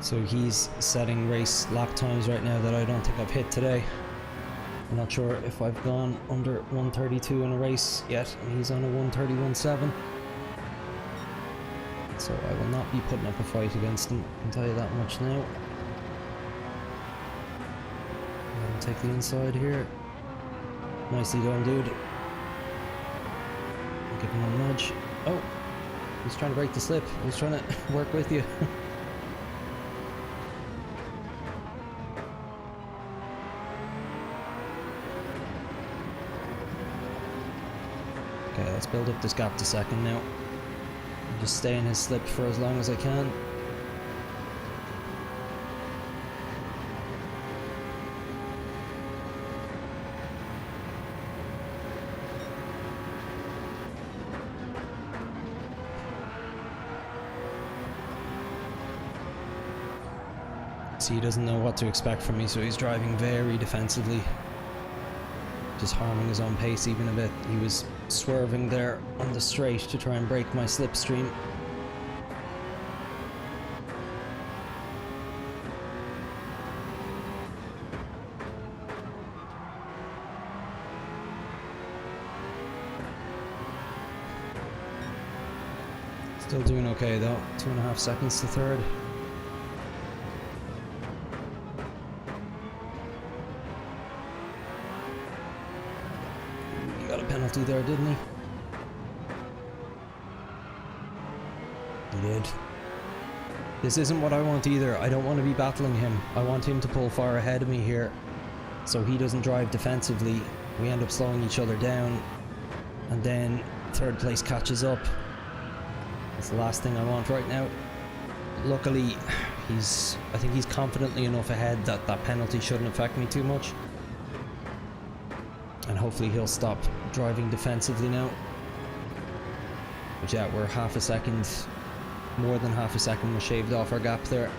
So he's setting race lap times right now that I don't think I've hit today. I'm not sure if I've gone under 132 in a race yet, and he's on a 131.7. So I will not be putting up a fight against him, I can tell you that much now. I'll take the inside here. Nicely done, dude. Give him a nudge. Oh, he's trying to break the slip. I was trying to work with you. Okay, let's build up this gap to second now. I'll just stay in his slip for as long as I can. See, he doesn't know what to expect from me, so he's driving very defensively. Just harming his own pace even a bit. He was swerving there on the straight to try and break my slipstream. Still doing okay though. 2.5 seconds to third. Penalty there, didn't he? He did. This isn't what I want either. I don't want to be battling him. I want him to pull far ahead of me here so he doesn't drive defensively. We end up slowing each other down and then third place catches up. That's the last thing I want right now. Luckily, I think he's confidently enough ahead that that penalty shouldn't affect me too much. And hopefully he'll stop driving defensively now. But yeah, we're half a second, more than half a second was shaved off our gap there.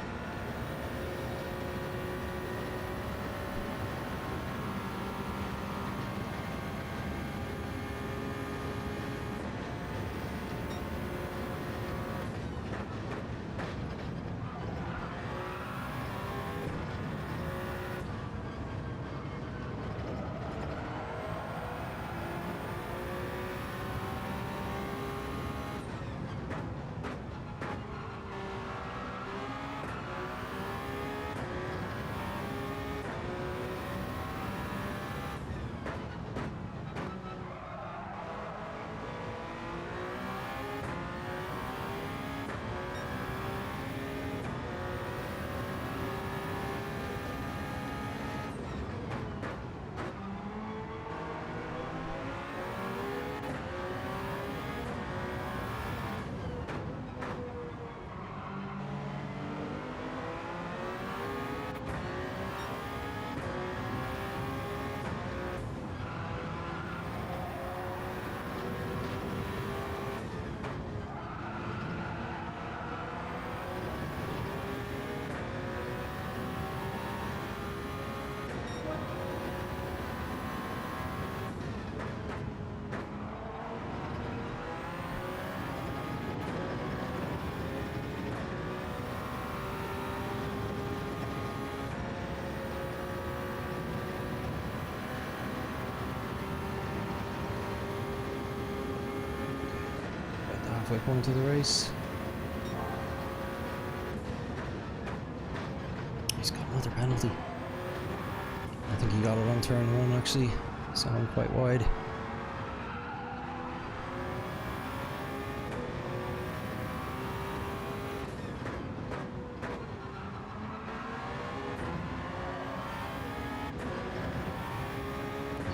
halfway point of the race. He's got another penalty. I think he got it on turn 1 actually, so I'm quite wide.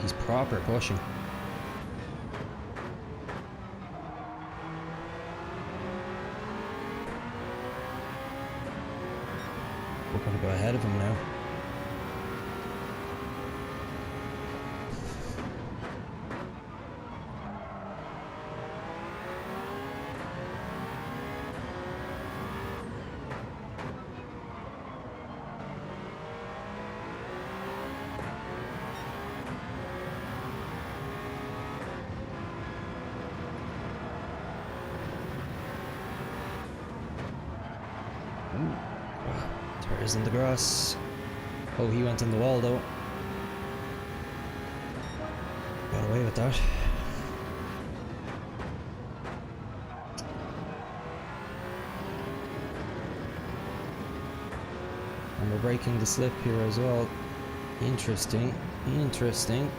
He's proper pushing. We're going to go ahead of him now. Tires in the grass. Oh, he went in the wall though. Got away with that. And we're breaking the slip here as well. Interesting. Interesting.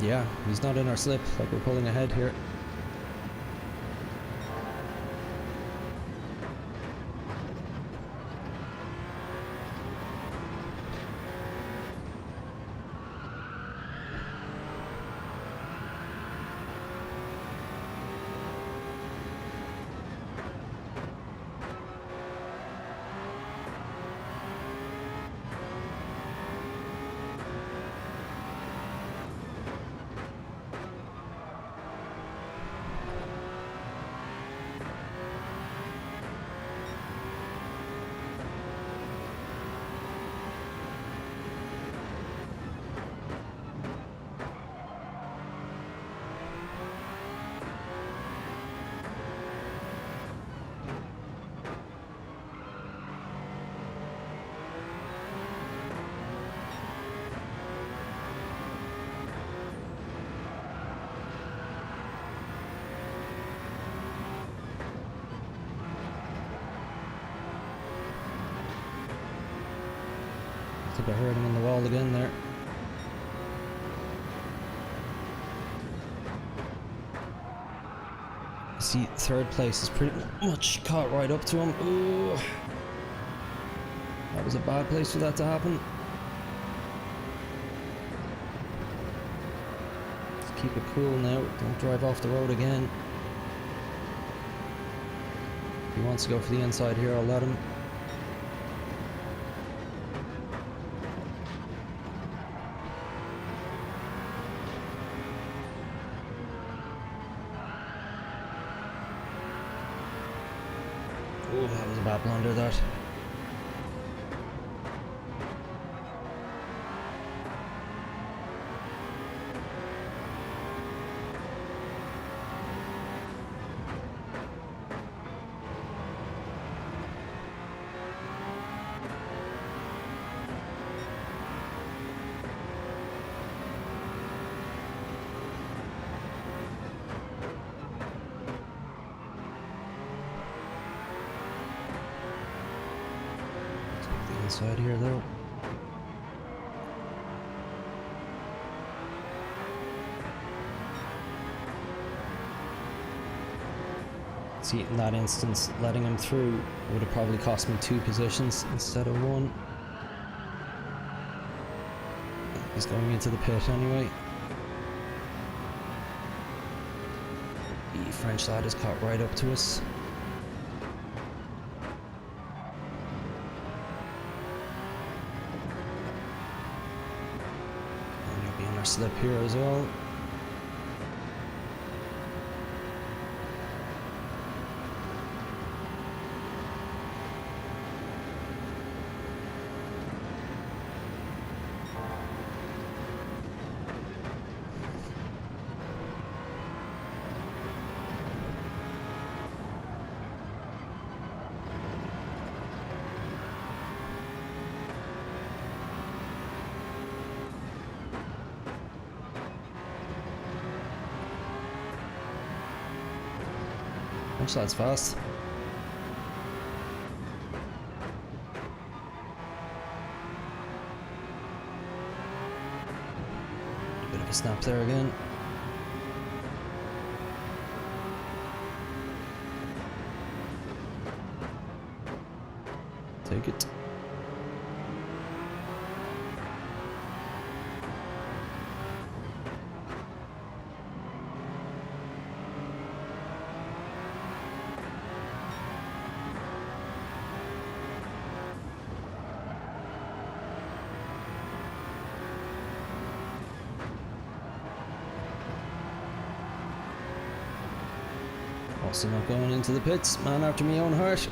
Yeah, he's not in our slip, like we're pulling ahead here. I think I heard him on the wall again there. See, third place is pretty much caught right up to him. Ooh. That was a bad place for that to happen. Just keep it cool now. Don't drive off the road again. If he wants to go for the inside here, I'll let him. Oh, that was a bad blunder, that. Inside here though. See, in that instance, letting him through would have probably cost me 2 positions instead of 1. He's going into the pit anyway. The French lad is caught right up to us. Slip here as well. Punch that's fast. A bit of a snap there again. Take it. Also not going into the pits, man after my own heart.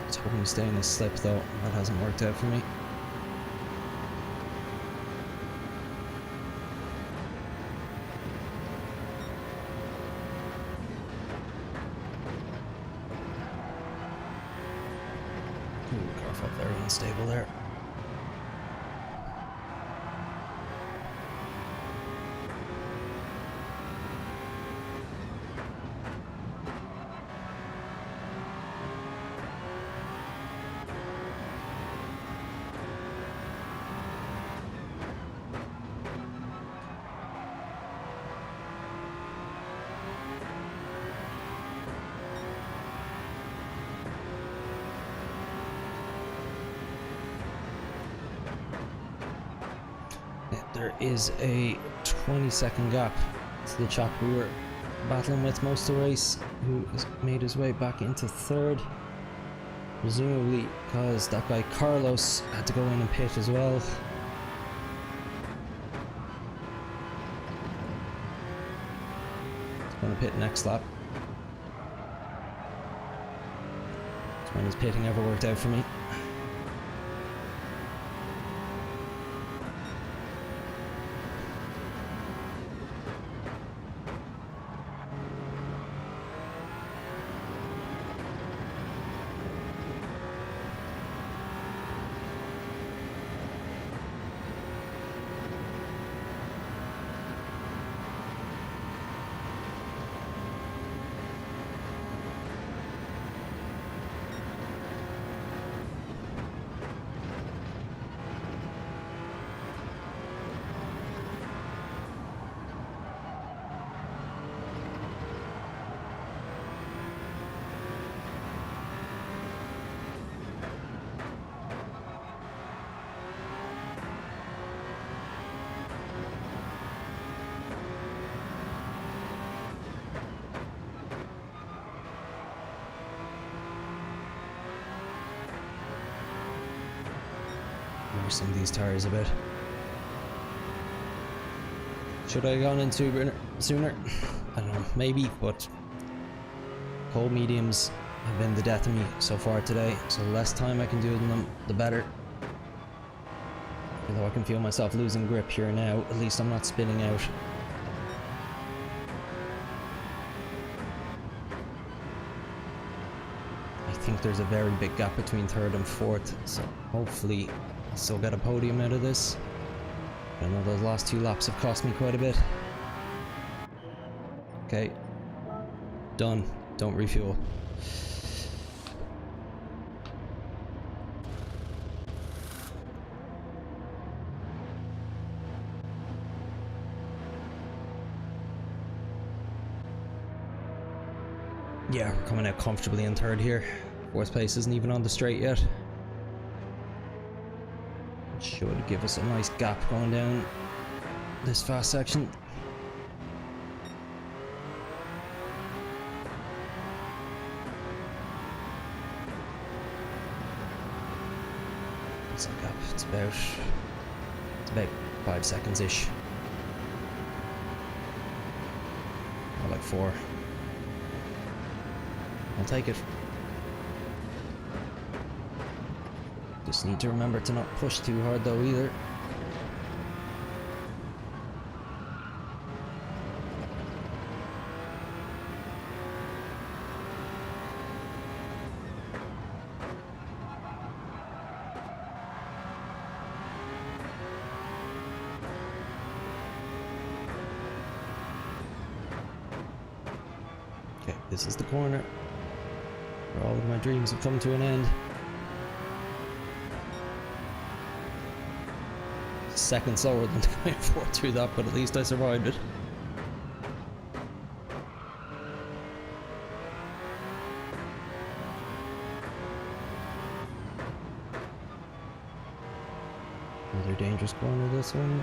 I was hoping to stay in the slip though, that hasn't worked out for me. Car felt very unstable there. There is a 20-second gap to the chap we were battling with most of the race, who has made his way back into third, presumably because that guy Carlos had to go in and pit as well. He's going to pit next lap. That's when his pitting ever worked out for me. Loosen these tires a bit. Should I have gone into sooner? I don't know, maybe, but cold mediums have been the death of me so far today, so the less time I can do in them, the better. Although I can feel myself losing grip here now, at least I'm not spinning out. I think there's a very big gap between third and fourth, so hopefully I'll still get a podium out of this. I know those last two laps have cost me quite a bit. Okay. Done. Don't refuel. Yeah, we're coming out comfortably in third here. Fourth place isn't even on the straight yet. Should give us a nice gap going down this fast section. What's that gap? It's about 5 seconds ish. Or like 4. I'll take it. Just need to remember to not push too hard though either. this is the corner where all of my dreams have come to an end. Second slower than going forward through that, but at least I survived it. Another dangerous corner, this one.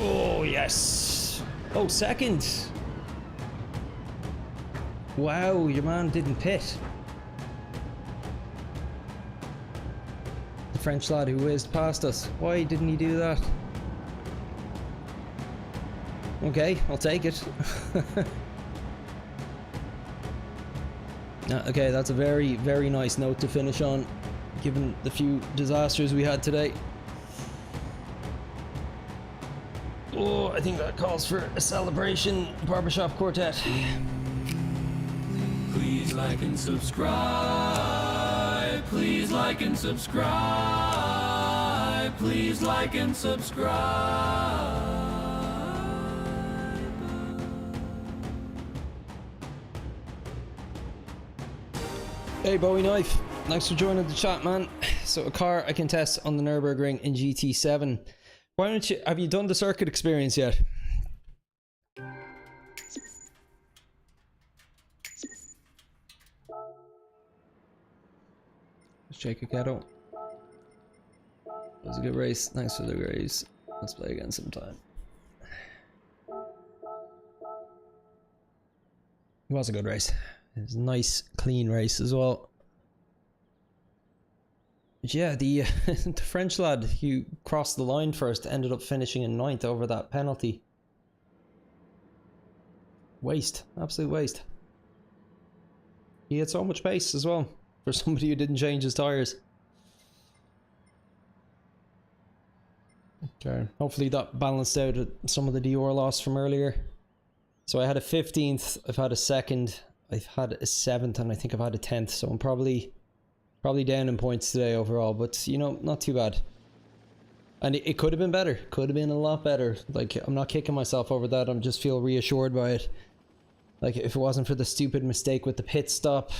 Oh, yes. Oh, second. Wow, your man didn't pit. The French lad who whizzed past us. Why didn't he do that? Okay, I'll take it. Okay, that's a very, very nice note to finish on, given the few disasters we had today. Oh, I think that calls for a celebration. Barbershop Quartet. Please like and subscribe. Please like and subscribe. Please like and subscribe. Hey Bowie Knife, thanks for joining the chat, man. So a car I can test on the Nürburgring in GT7. Why don't you, have you done the circuit experience yet? Let's check a ghetto. It was a good race. Thanks for the graves. Let's play again sometime. It was a good race. It was a nice, clean race as well. But yeah, the the French lad who crossed the line first ended up finishing in 9th over that penalty. Waste. Absolute waste. He had so much pace as well for somebody who didn't change his tyres. Okay, hopefully that balanced out some of the Dior loss from earlier. So I had a 15th, I've had a 2nd, I've had a 7th, and I think I've had a 10th. So I'm probably down in points today overall, but you know, not too bad. And it could have been better. Could have been a lot better. Like, I'm not kicking myself over that. I'm just feel reassured by it. Like, if it wasn't for the stupid mistake with the pit stop,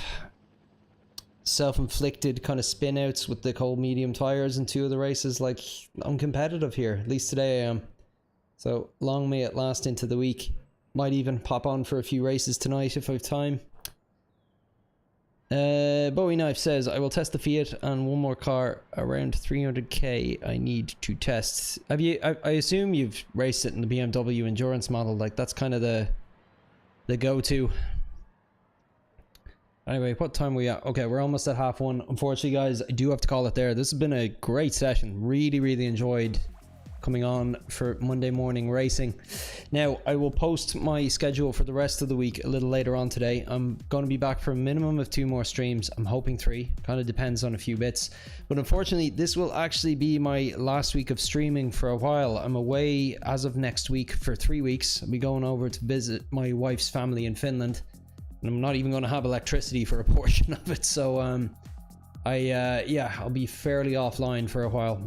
self-inflicted kind of spin outs with the cold medium tires in 2 of the races, like, I'm competitive here. At least today I am. So long may it last into the week. Might even pop on for a few races tonight if I have time. Bowie Knife says, I will test the Fiat and one more car around 300k I need to test. Have you, I assume you've raced it in the BMW endurance model, like that's kind of the go-to. Anyway, what time are we at? Okay, we're almost at half 1. Unfortunately, guys, I do have to call it there. This has been a great session. Really, really enjoyed coming on for Monday morning racing. Now, I will post my schedule for the rest of the week a little later on today. I'm going to be back for a minimum of 2 more streams. I'm hoping 3. Kind of depends on a few bits. But unfortunately, this will actually be my last week of streaming for a while. I'm away as of next week for 3 weeks. I'll be going over to visit my wife's family in Finland. And I'm not even going to have electricity for a portion of it. So, yeah, I'll be fairly offline for a while,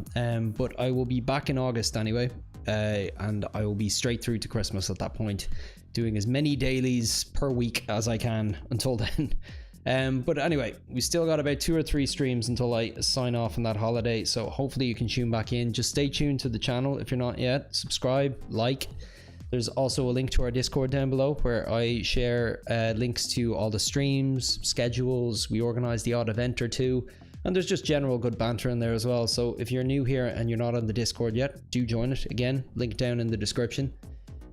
but I will be back in August anyway, and I will be straight through to Christmas at that point, doing as many dailies per week as I can until then. But anyway, we still got about 2 or 3 streams until I sign off on that holiday, so hopefully you can tune back in. Just stay tuned to the channel if you're not yet. Subscribe, like. There's also a link to our Discord down below where I share links to all the streams, schedules. We organize the odd event or 2, and there's just general good banter in there as well. So if you're new here and you're not on the Discord yet, do join it. Again, link down in the description.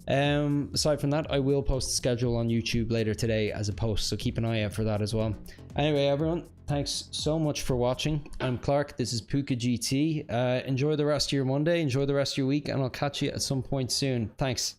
Aside from that, I will post the schedule on YouTube later today as a post, so keep an eye out for that as well. Anyway, everyone, thanks so much for watching. I'm Clark, this is Puka GT. Enjoy the rest of your Monday, enjoy the rest of your week, and I'll catch you at some point soon. Thanks.